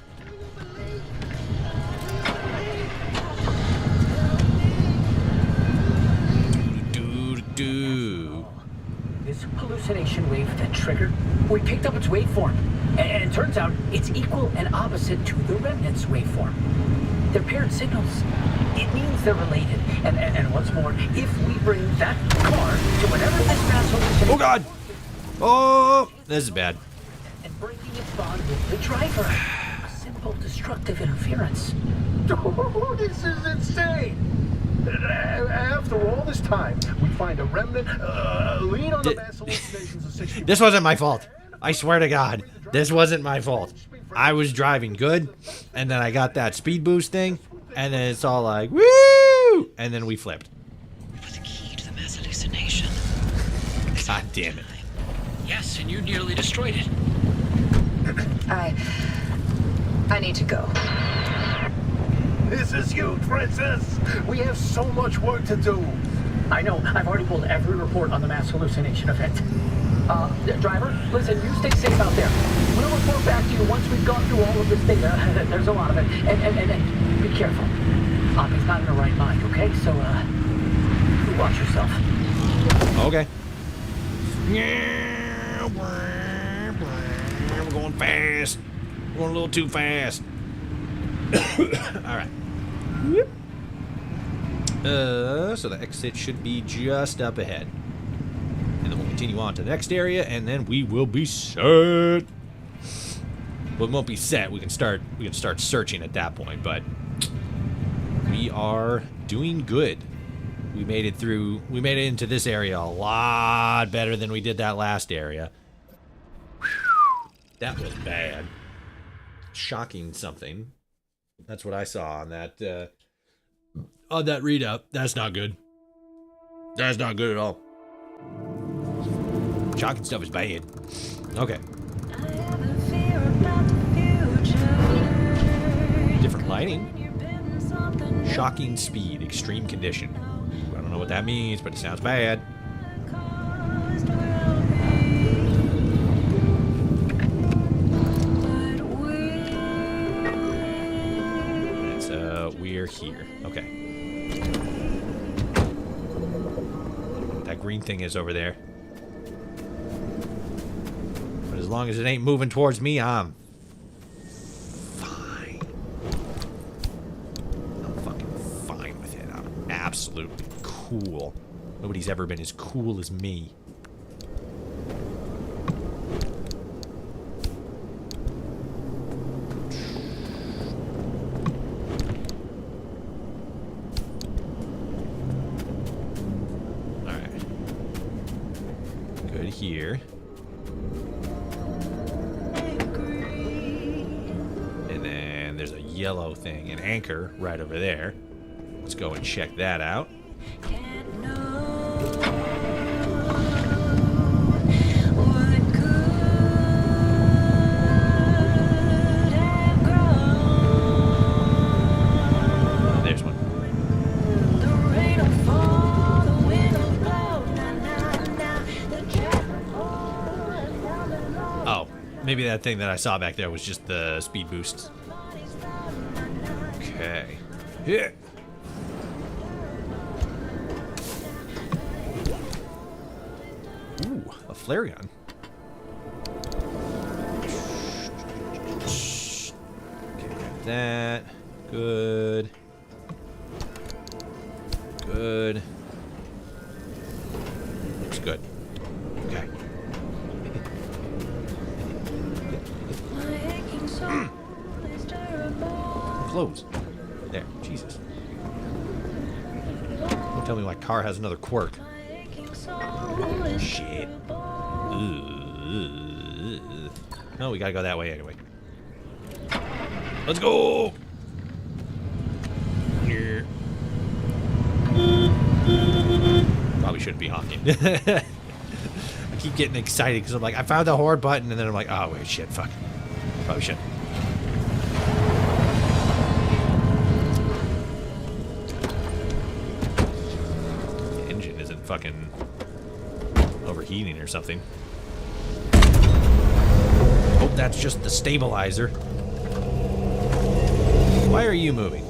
This hallucination wave that triggered, we picked up its waveform. And it turns out it's equal and opposite to the remnant's waveform. They're paired signals. It means they're related. And what's more, if we bring that car to whatever this mass hallucination... Oh, God! Oh, this is bad. And breaking its bond with the driver. A simple destructive interference. Oh, this is insane. After all this time, we find a remnant, lean on the mass hallucinations of 60. This wasn't my fault. I swear to God, this wasn't my fault. I was driving good, and then I got that speed boost thing, and then it's all like, woo! And then we flipped. For the key to the mass hallucination. God damn it. Yes, and you nearly destroyed it. I need to go. This is huge, Princess. We have so much work to do. I know. I've already pulled every report on the mass hallucination event. Driver, listen, you stay safe out there. We'll report back to you once we've gone through all of this data. There's a lot of it. And be careful. He's not in the right mind, okay? So, you watch yourself. Okay. We're going fast. We're going a little too fast. Alright. So the exit should be just up ahead. And then we'll continue on to the next area, and then we will be set. Well, it won't be set. We can start searching at that point, but we are doing good. We made it into this area a lot better than we did that last area. That was bad. Shocking something. That's what I saw on that readout. That's not good. That's not good at all. Shocking stuff is bad. Okay. Lighting. Shocking speed. Extreme condition. I don't know what that means, but it sounds bad. And so we're here. Okay. That green thing is over there. But as long as it ain't moving towards me, I'm fine. I'm fucking fine with it. I'm absolutely cool. Nobody's ever been as cool as me. Alright. Good here. And then there's a yellow thing, an anchor right over there. Let's go and check that out. There's one. Oh, maybe that thing that I saw back there was just the speed boosts. Okay. Yeah. Ooh, a flare gun. Okay, got that. Good. Good. Looks good. Okay. Close. There. Jesus. Don't tell me my car has another quirk. Shit. No, we gotta go that way anyway. Let's go! Here. Probably shouldn't be honking. I keep getting excited because I'm like, I found the horn button, and then I'm like, oh, wait, shit, fuck. Probably shouldn't. The engine isn't fucking overheating or something. Hope that's just the stabilizer. Why are you moving?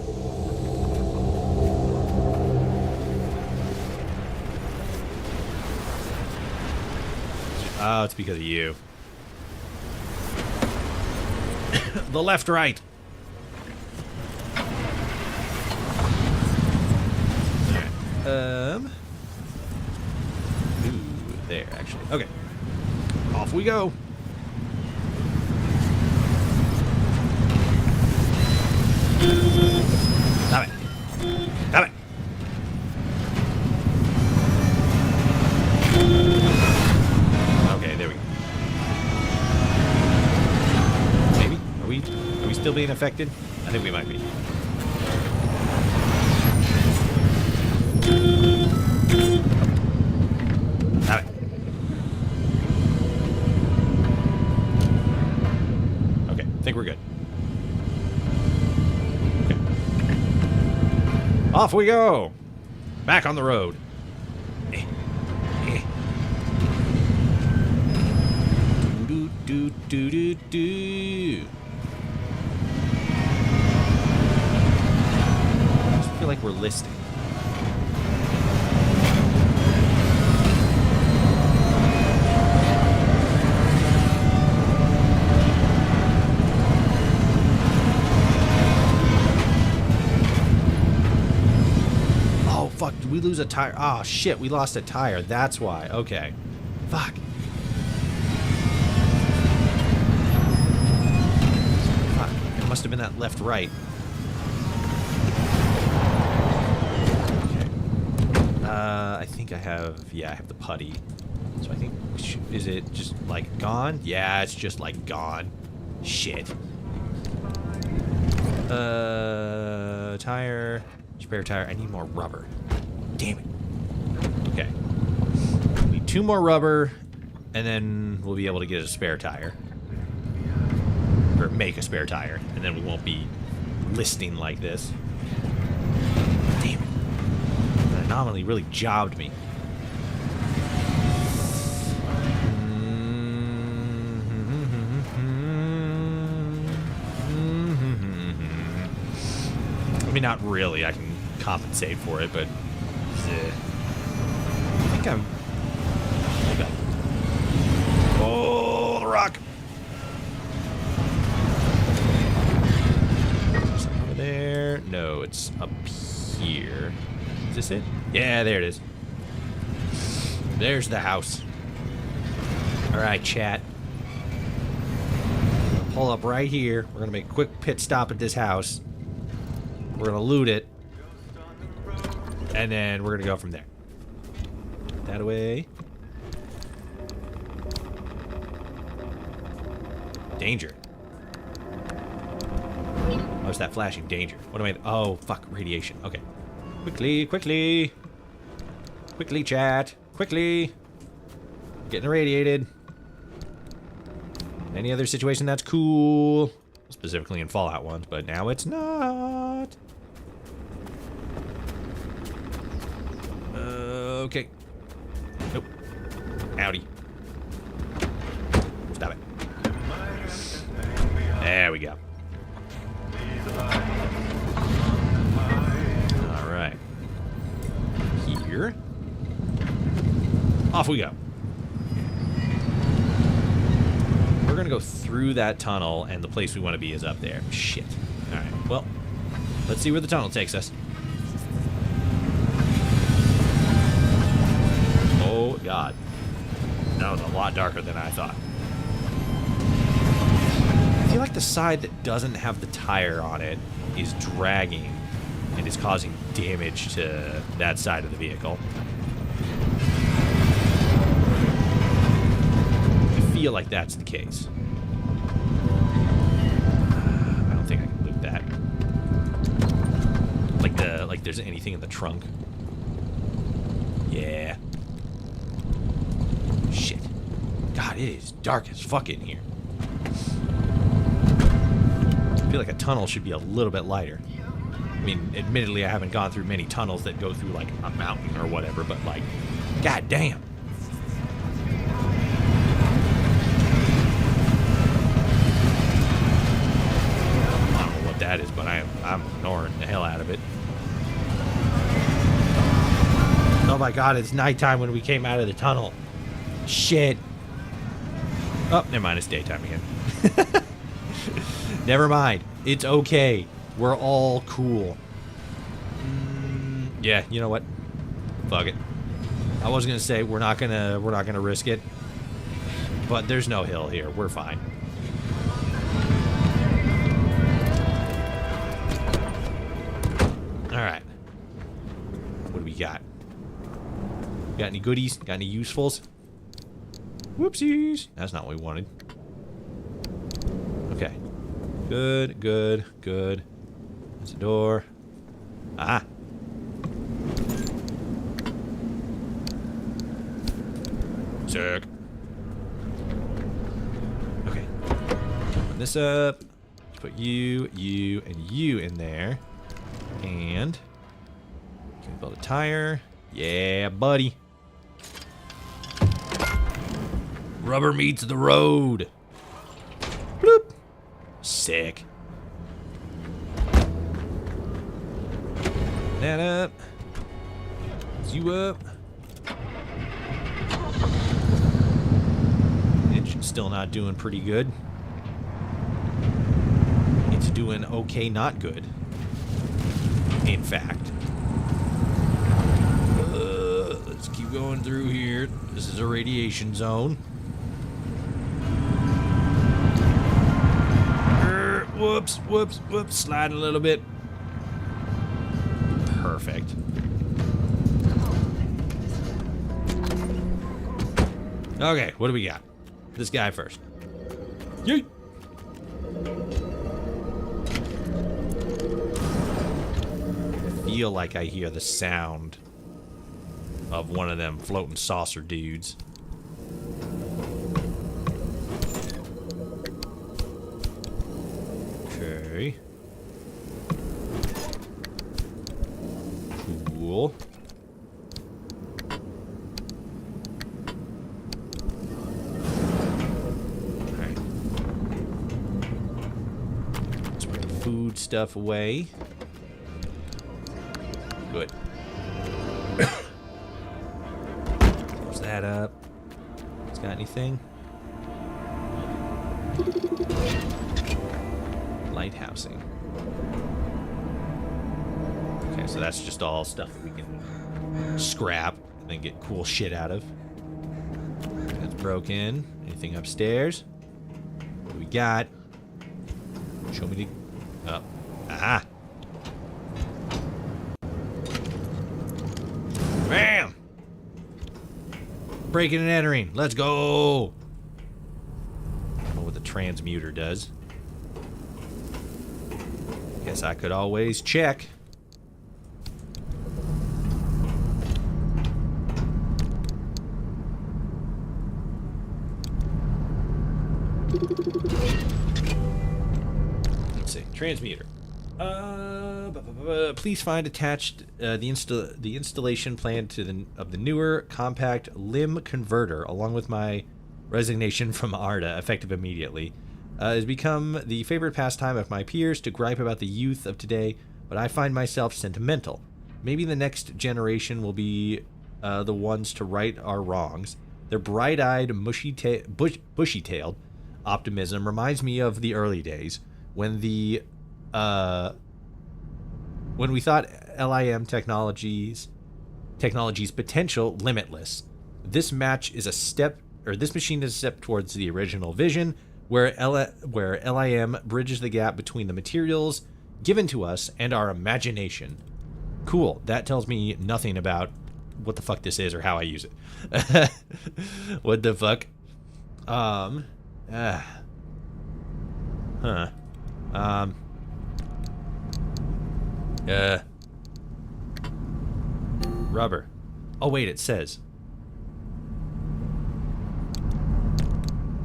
Oh, it's because of you. The left, right. Alright. Ooh, there, actually. Okay. Off we go. Stop it. Stop it. Okay, there we go. Maybe? Are we still being affected? I think we might be. Stop it. Okay, I think we're good. Off we go! Back on the road. Do do do do do. I just feel like we're listing. Fuck, did we lose a tire? Oh, shit, we lost a tire. That's why. Okay. Fuck. Fuck. It must have been that left-right. Okay. I think I have... Yeah, I have the putty. So I think... Is it just, like, gone? Yeah, it's just, like, gone. Shit. Tire... Spare tire. I need more rubber. Damn it. Okay. Need 2 more rubber, and then we'll be able to get a spare tire. Or make a spare tire, and then we won't be listing like this. Damn it. That anomaly really jobbed me. I mean, not really. I can compensate for it, but I think I'm. Oh, the rock! Is it over there? No, it's up here. Is this it? Yeah, there it is. There's the house. All right, chat. We're gonna pull up right here. We're gonna make a quick pit stop at this house. We're gonna loot it, and then we're gonna go from there. That way. Danger. Oh, it's that flashing danger. What am I? Oh, fuck, radiation. Okay. Quickly, quickly. Quickly, chat. Quickly. Getting irradiated. Any other situation that's cool. Specifically in Fallout ones, but now it's not. Okay. Nope. Howdy. Stop it. There we go. Alright. Here. Off we go. We're gonna go through that tunnel, and the place we want to be is up there. Shit. Alright, well, let's see where the tunnel takes us. Oh, God. That was a lot darker than I thought. I feel like the side that doesn't have the tire on it is dragging and is causing damage to that side of the vehicle. I feel like that's the case. I don't think I can loot that. Like there's anything in the trunk. Yeah. Shit. God, it is dark as fuck in here. I feel like a tunnel should be a little bit lighter. I mean, admittedly, I haven't gone through many tunnels that go through, like, a mountain or whatever, but, like, god damn. I don't know what that is, but I'm ignoring the hell out of it. Oh my god, it's nighttime when we came out of the tunnel. Shit. Oh, never mind, it's daytime again. Never mind. It's okay. We're all cool. Yeah, you know what? Fuck it. I was gonna say we're not gonna risk it, but there's no hill here. We're fine. All right. What do we got? Got any goodies? Got any usefuls? Whoopsies. That's not what we wanted. Okay. Good, good, good. There's a door. Ah. Sick. Okay. Open this up. Put you, you, and you in there. And can we build a tire? Yeah, buddy. Rubber meets the road. Bloop. Sick. That up. You up. Engine's still not doing pretty good. It's doing okay, not good. In fact. Let's keep going through here. This is a radiation zone. Whoops, whoops, whoops. Sliding a little bit. Perfect. Okay, what do we got? This guy first. Yeet. I feel like I hear the sound of one of them floating saucer dudes. Okay. cool. Alright. Let's put the food stuff away. Good. Close that up. It's got anything? Lighthousing. Okay, so that's just all stuff that we can scrap and then get cool shit out of. That's broken. Anything upstairs? What do we got? Show me the... Oh. Aha! Bam! Breaking and entering. Let's go! I don't know what the transmuter does. Guess I could always check. Let's see. Transmuter. Please find attached the installation plan of the newer compact limb converter, along with my resignation from ARDA, effective immediately. Has become the favorite pastime of my peers to gripe about the youth of today, but I find myself sentimental. Maybe the next generation will be the ones to right our wrongs. Their bright-eyed, bushy-tailed optimism reminds me of the early days when when we thought LIM technology's potential limitless. This machine is a step towards the original vision, where LIM bridges the gap between the materials given to us and our imagination. Cool. That tells me nothing about what the fuck this is or how I use it. What the fuck? Rubber. Oh wait, it says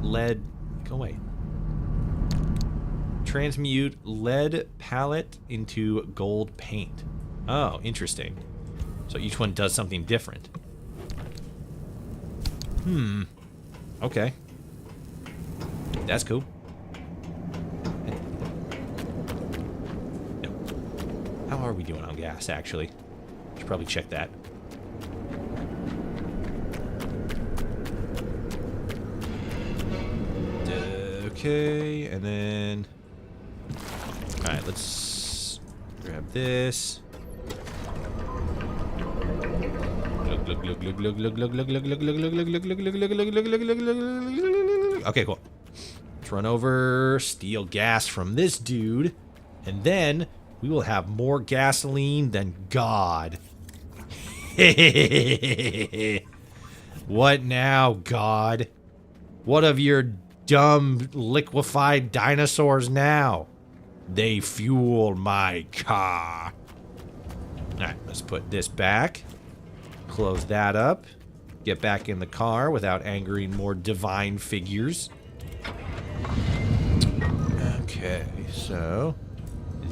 lead. Go away. Transmute lead palette into gold paint. Oh, interesting. So each one does something different. Okay. That's cool. No. How are we doing on gas, actually? Should probably check that. Okay, and then... Alright, let's grab this. Okay, cool. Let's run over, steal gas from this dude, and then we will have more gasoline than God. What now, God? What of your dumb liquefied dinosaurs now? They fuel my car. Alright, let's put this back. Close that up. Get back in the car without angering more divine figures. Okay, so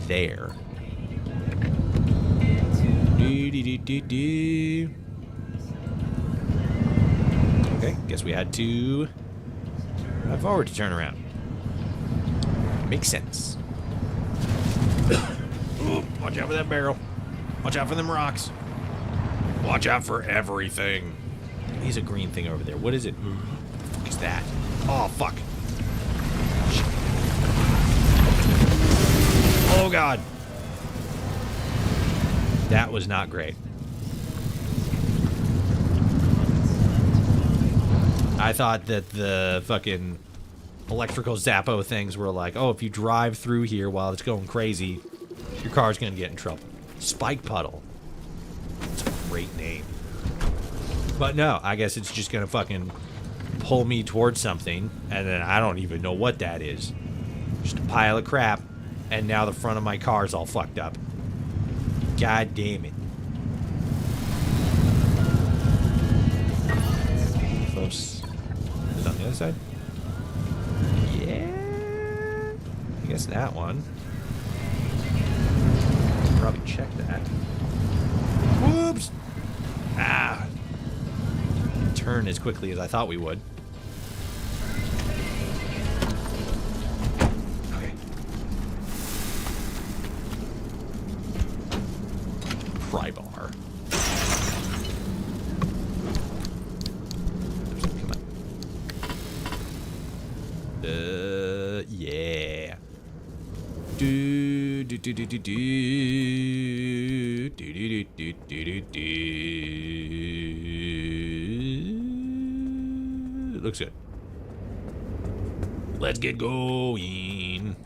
there. Okay, guess we had to drive forward to turn around. Makes sense. Ooh, watch out for that barrel. Watch out for them rocks. Watch out for everything. He's a green thing over there. What is it? What is that? Oh, fuck. Shit. Oh, God. That was not great. I thought that the fucking electrical Zappo things were like, oh, if you drive through here while it's going crazy, your car's gonna get in trouble. Spike Puddle. That's a great name. But no, I guess it's just gonna fucking pull me towards something, and then I don't even know what that is. Just a pile of crap, and now the front of my car's all fucked up. God damn it. Close. Is it on the other side? Yeah. I guess that one. Probably check that. Whoops! Ah! Turn as quickly as I thought we would. Okay. Pry bar. Come on. Yeah. Do do do do do do do do do do do. Looks good. Let's get going.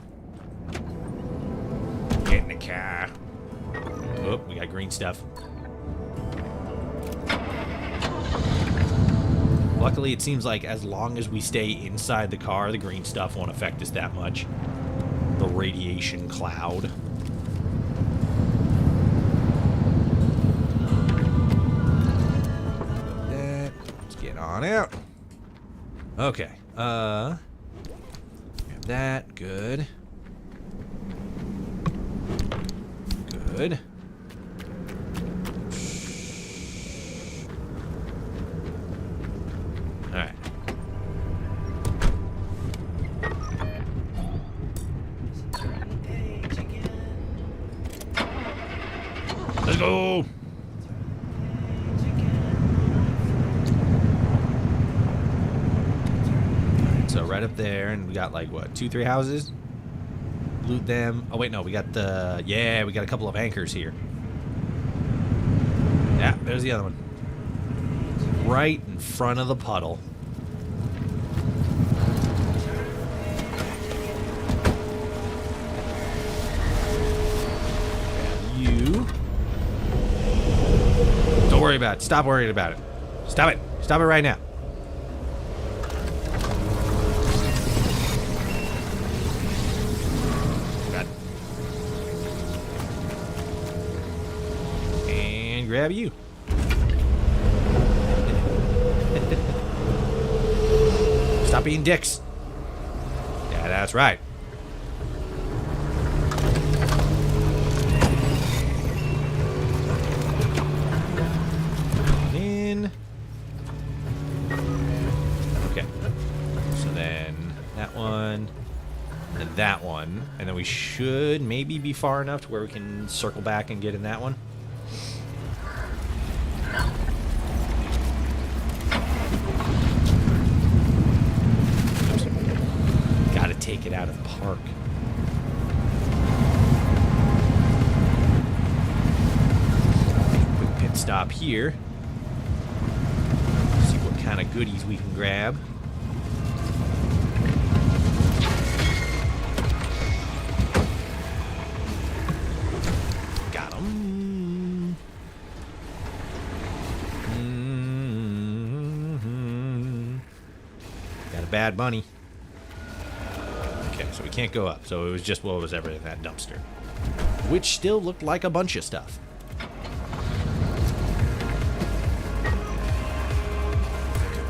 Get in the car. Oh, we got green stuff. Luckily, it seems like as long as we stay inside the car, the green stuff won't affect us that much. The radiation cloud. Let's get on out. Okay. Grab that. Good. Good. All right. Let's go. So right up there, and we got like what, 2-3 houses? Loot them. Oh wait, no, we got the we got a couple of anchors here. Yeah, there's the other one. Right in front of the puddle. You. Don't worry about it. Stop worrying about it. Stop it. Stop it right now. Got it. And grab you. Stop being dicks. Yeah, that's right. In. Okay. So then that one, and that one, and then we should maybe be far enough to where we can circle back and get in that one. Take it out of park. Quick pit stop here. See what kind of goodies we can grab. Got him. Got a bad bunny. So we can't go up. So it was just what was ever in that dumpster. Which still looked like a bunch of stuff.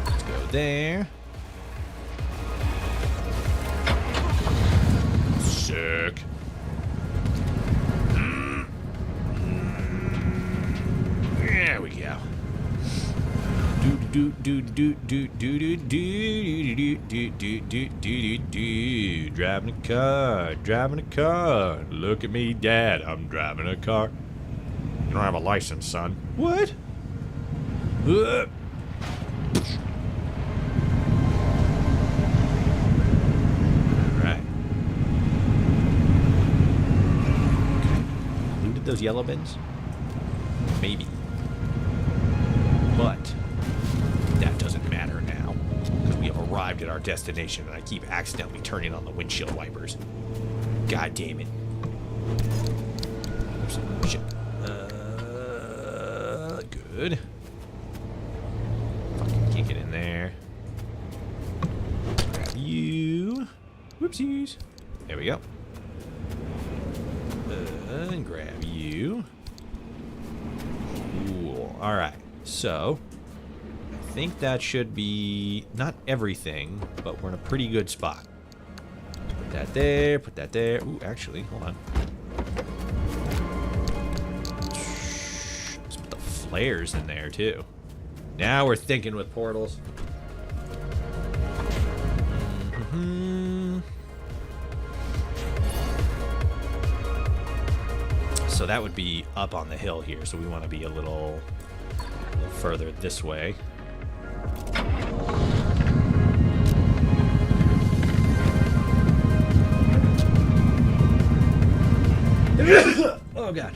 Let's go there. Sick. There we go. Driving a car. Look at me, Dad. I'm driving a car. You don't have a license, son. What? Alright. Okay. Looted those yellow bins? Maybe. But that doesn't matter now, because we have arrived at our destination, and I keep accidentally turning on the windshield wipers. God damn it. Oops, shit. Good. Fucking kick it in there. Grab you. Whoopsies. There we go. And grab you. Cool. Alright. So, I think that should be not everything, but we're in a pretty good spot. Put that there, put that there. Ooh, actually, hold on. Let's put the flares in there, too. Now we're thinking with portals. So that would be up on the hill here. So we want to be a little further this way. Oh, God.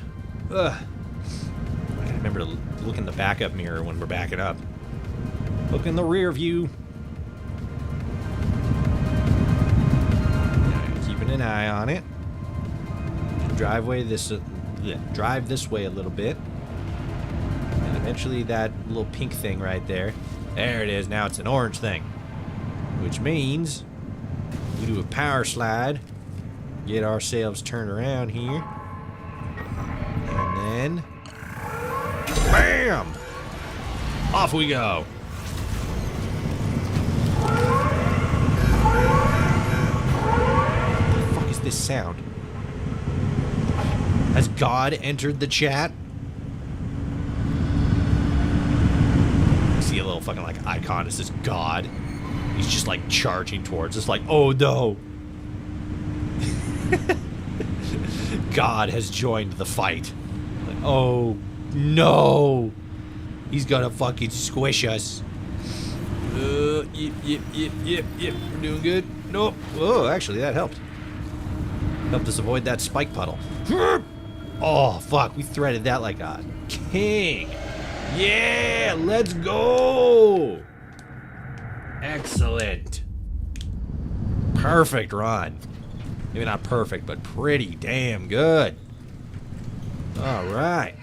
Ugh. I gotta remember to look in the backup mirror when we're backing up. Look in the rear view. Keeping an eye on it. Drive this way a little bit. And eventually that little pink thing right there. There it is. Now it's an orange thing. Which means we do a power slide. Get ourselves turned around here. And then... BAM! Off we go. What the fuck is this sound? Has God entered the chat? I see a little fucking like icon. It says God. He's just like charging towards us like, oh no. God has joined the fight. Like, oh no. He's gonna fucking squish us. Yep. We're doing good. Nope. Oh, actually that helped. Helped us avoid that spike puddle. Oh, fuck. We threaded that like a king. Yeah, let's go. Excellent. Perfect run. Maybe not perfect, but pretty damn good. All right.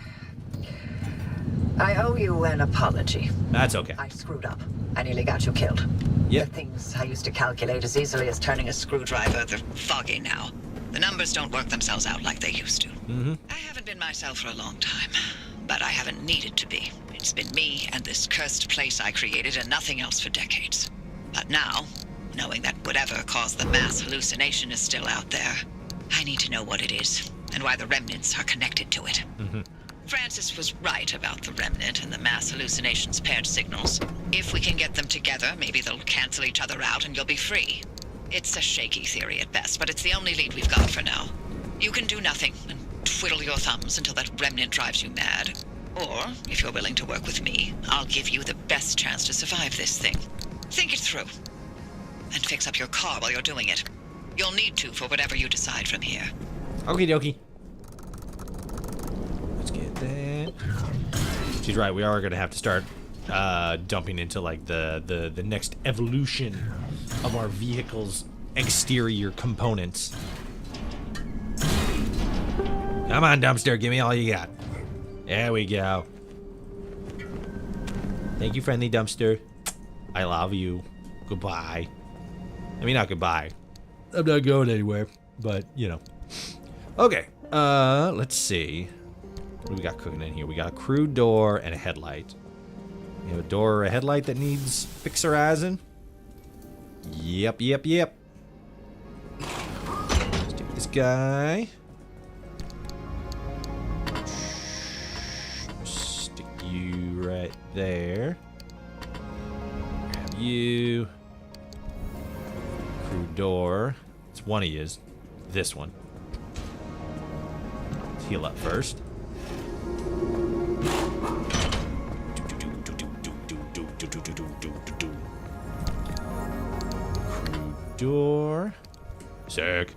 I owe you an apology. That's okay. I screwed up. I nearly got you killed. Yep. The things I used to calculate as easily as turning a screwdriver. They're foggy now. The numbers don't work themselves out like they used to. Mm-hmm. I haven't been myself for a long time, but I haven't needed to be. It's been me and this cursed place I created and nothing else for decades. But now, knowing that whatever caused the mass hallucination is still out there, I need to know what it is and why the remnants are connected to it. Mm-hmm. Francis was right about the remnant and the mass hallucinations paired signals. If we can get them together, maybe they'll cancel each other out and you'll be free. It's a shaky theory at best, but it's the only lead we've got for now. You can do nothing and twiddle your thumbs until that remnant drives you mad. Or, if you're willing to work with me, I'll give you the best chance to survive this thing. Think it through. And fix up your car while you're doing it. You'll need to for whatever you decide from here. Okie dokie. Let's get that. She's right. We are going to have to start dumping into like the next evolution of our vehicle's exterior components. Come on, dumpster. Give me all you got. There we go. Thank you, friendly dumpster. I love you. Goodbye. I mean, not goodbye. I'm not going anywhere, but, you know. Okay. Let's see. What do we got cooking in here? We got a crew door and a headlight. We have a door or a headlight that needs fixerizing. Yep. Let's take this guy. Stick you right there. Grab you. Crew door. It's one of yous. This one. Let's heal up first. Crew door. Sick.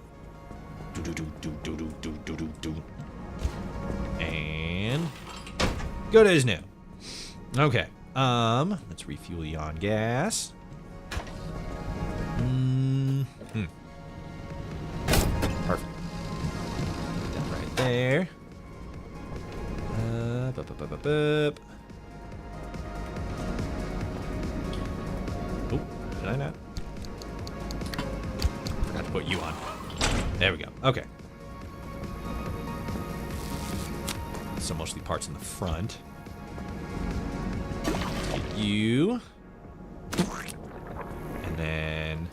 And good as new. Okay. Let's refuel you on gas. Perfect. Put that right there. Oh, did I not? Forgot to put you on. There we go. Okay. So mostly parts in the front. Get you. And then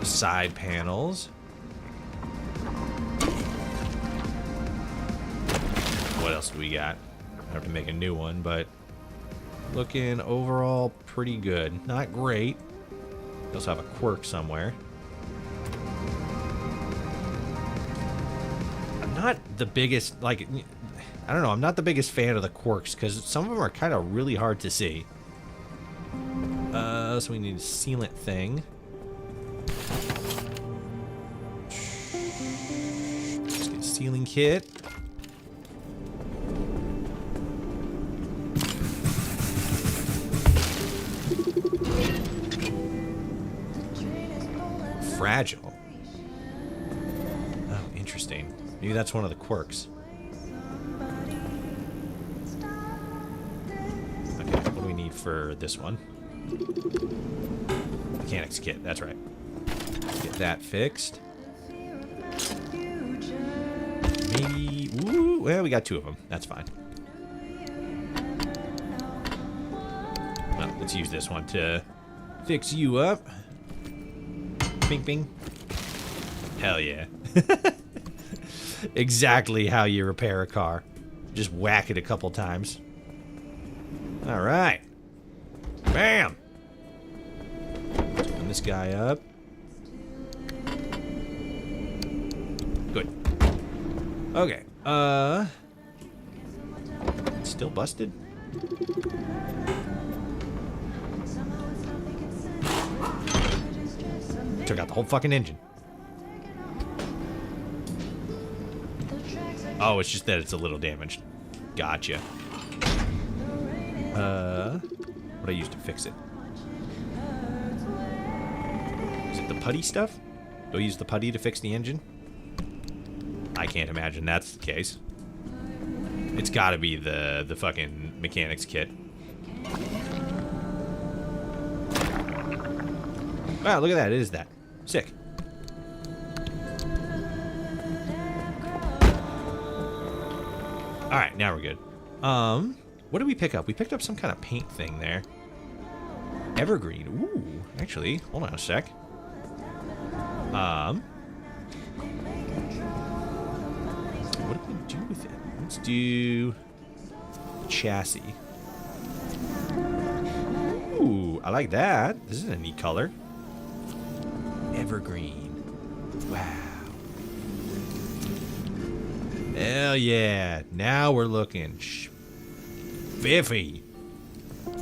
the side panels. what else do we got? I have to make a new one, but looking overall pretty good. Not great. We also have a quirk somewhere. I'm not the biggest, like, I don't know, I'm not the biggest fan of the quirks because some of them are kind of really hard to see. So we need a sealant thing. Let's get a sealing kit. Fragile. Oh, interesting. Maybe that's one of the quirks. Okay, what do we need for this one? Mechanics kit, that's right. Get that fixed. Maybe... Ooh, well, we got 2 of them. That's fine. Well, let's use this one to fix you up. Bing, bing. Hell yeah. Exactly how you repair a car. Just whack it a couple times. All right. Bam. Let's open this guy up. Good. Okay. Still busted? Took out the whole fucking engine. Oh, it's just that it's a little damaged. Gotcha. What I used to fix it? Is it the putty stuff? Do I use the putty to fix the engine? I can't imagine that's the case. It's gotta be the fucking mechanics kit. Wow, look at that. It is that. Sick. Alright, now we're good. What did we pick up? We picked up some kind of paint thing there. Evergreen. Ooh, actually, hold on a sec. What do we do with it? Let's do chassis. Ooh, I like that. This is a neat color. Evergreen. Wow. Hell yeah. Now we're looking spiffy. Are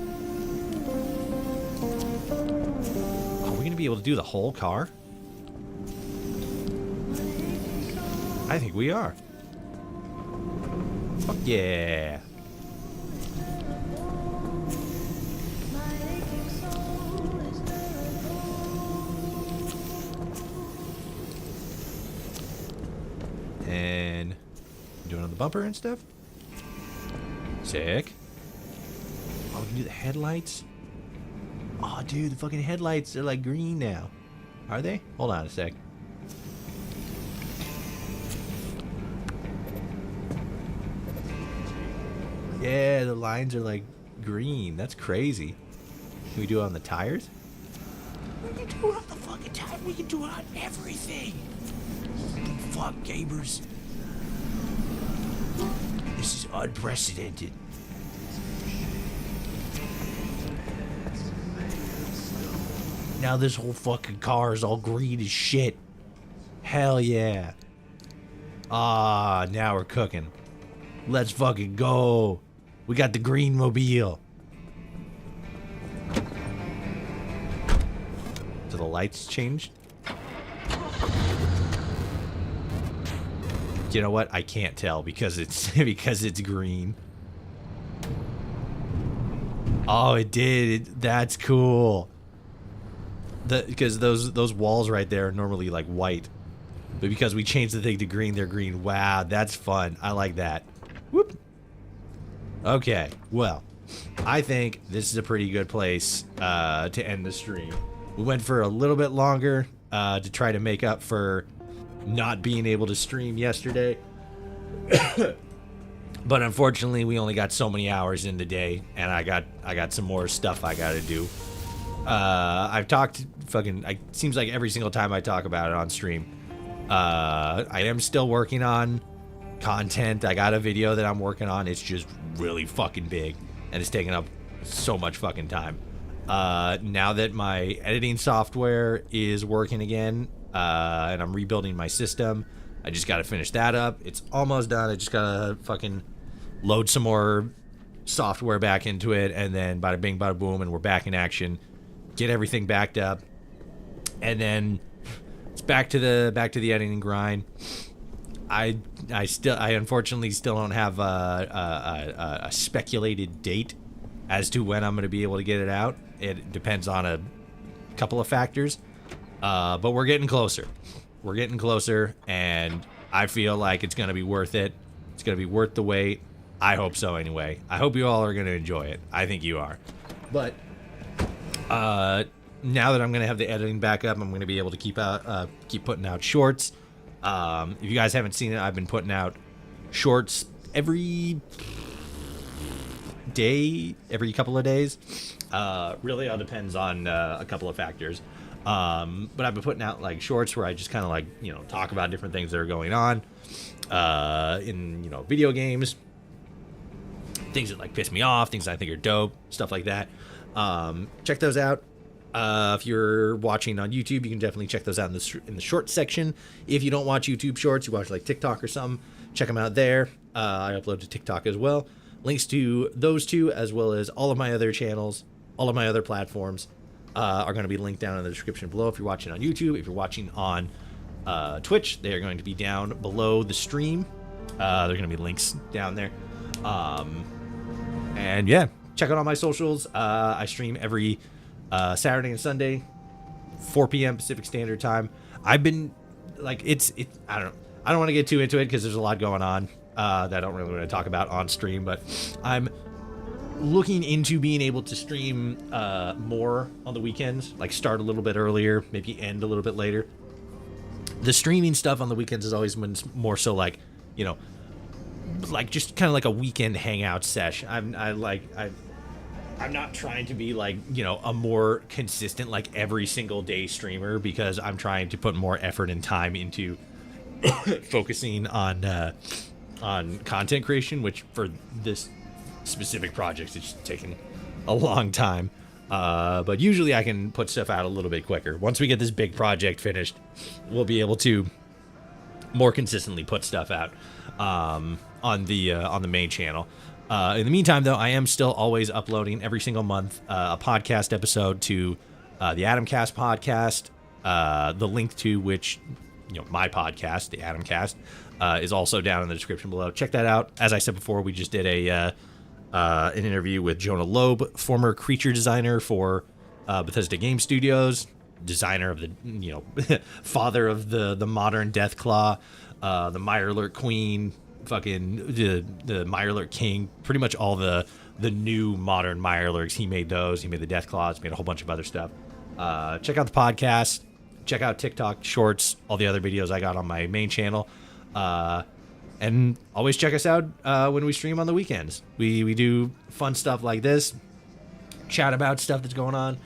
we going to be able to do the whole car? I think we are. Fuck yeah. And doing on the bumper and stuff. Sick. Oh, we can do the headlights. Oh, dude, the fucking headlights are like green now. Are they? Hold on a sec. Yeah, the lines are like green. That's crazy. Can we do it on the tires? We can do it on the fucking tires. We can do it on everything. Fuck, gamers. This is unprecedented. Now this whole fucking car is all green as shit. Hell yeah. Ah, now we're cooking. Let's fucking go. We got the green mobile. So the lights changed? You know what? I can't tell because it's green. Oh, it did. That's cool. Because those walls right there are normally like white, but because we changed the thing to green, they're green. Wow, that's fun. I like that. Whoop. Okay, well, I think this is a pretty good place to end the stream. We went for a little bit longer to try to make up for not being able to stream yesterday. But unfortunately, we only got so many hours in the day, and I got some more stuff I gotta do. I've talked it seems like every single time I talk about it on stream. I am still working on content. I got a video that I'm working on. It's just really fucking big, and it's taking up so much fucking time. Now that my editing software is working again, and I'm rebuilding my system, I just got to finish that up. It's almost done. I just got to fucking load some more software back into it, and then bada bing, bada boom, and we're back in action. Get everything backed up, and then it's back to the editing grind. I unfortunately still don't have a speculated date as to when I'm going to be able to get it out. It depends on a couple of factors, but we're getting closer. We're getting closer, and I feel like it's going to be worth it. It's going to be worth the wait. I hope so anyway. I hope you all are going to enjoy it. I think you are. But now that I'm going to have the editing back up, I'm going to be able to keep putting out shorts. If you guys haven't seen it, I've been putting out shorts every day, every couple of days. Really all depends on a couple of factors. But I've been putting out like shorts where I just kind of like, talk about different things that are going on in, video games, things that like piss me off, things I think are dope, stuff like that. Check those out. If you're watching on YouTube, you can definitely check those out in the short section. If you don't watch YouTube shorts, you watch like TikTok or something, check them out there. I upload to TikTok as well. Links to those two, as well as all of my other channels, all of my other platforms, are going to be linked down in the description below. If you're watching on YouTube, if you're watching on Twitch, they are going to be down below the stream. There are going to be links down there. And yeah, check out all my socials. I stream every Saturday and Sunday, 4 p.m. Pacific Standard Time. I've been like, I don't want to get too into it because there's a lot going on that I don't really want to talk about on stream, but I'm looking into being able to stream more on the weekends, like start a little bit earlier, maybe end a little bit later. The streaming stuff on the weekends has always been more so like, like just kind of like a weekend hangout sesh. I'm not trying to be like, a more consistent, like every single day streamer, because I'm trying to put more effort and time into focusing on content creation, which for this specific project, it's taken a long time. But usually I can put stuff out a little bit quicker. Once we get this big project finished, we'll be able to more consistently put stuff out on the main channel. In the meantime, though, I am still always uploading every single month a podcast episode to the Adamcast podcast, the link to which, my podcast, the Adamcast, is also down in the description below. Check that out. As I said before, we just did an interview with Jonah Loeb, former creature designer for Bethesda Game Studios, designer of the, father of the modern Deathclaw, the Mirelurk Queen, fucking the Mirelurk King, pretty much all the new modern Mirelurks. He made those. He made the Deathclaws. Made a whole bunch of other stuff. Check out the podcast. Check out TikTok shorts. All the other videos I got on my main channel. And always check us out when we stream on the weekends. We do fun stuff like this. Chat about stuff that's going on.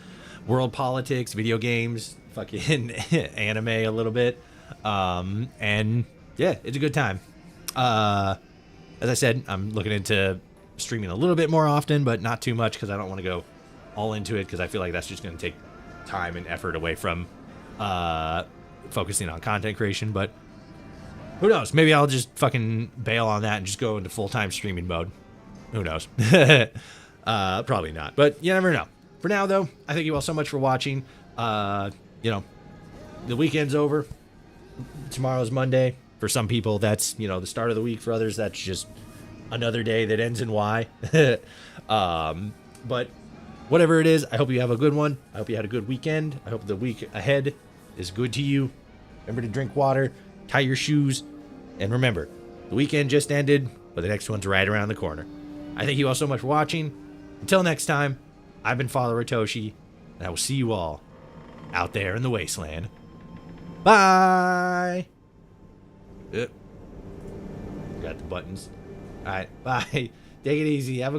World politics, video games, fucking anime a little bit. And yeah, it's a good time. As I said, I'm looking into streaming a little bit more often, but not too much because I don't want to go all into it, because I feel like that's just going to take time and effort away from focusing on content creation. But who knows? Maybe I'll just fucking bail on that and just go into full-time streaming mode. Who knows? Probably not, but you never know. For now, though, I thank you all so much for watching. The weekend's over. Tomorrow's Monday. For some people, that's, the start of the week. For others, that's just another day that ends in Y. But whatever it is, I hope you have a good one. I hope you had a good weekend. I hope the week ahead is good to you. Remember to drink water, tie your shoes, and remember, the weekend just ended, but the next one's right around the corner. I thank you all so much for watching. Until next time, I've been followertoshi, and I will see you all out there in the wasteland. Bye! Got the buttons. Alright, bye. Take it easy. Have a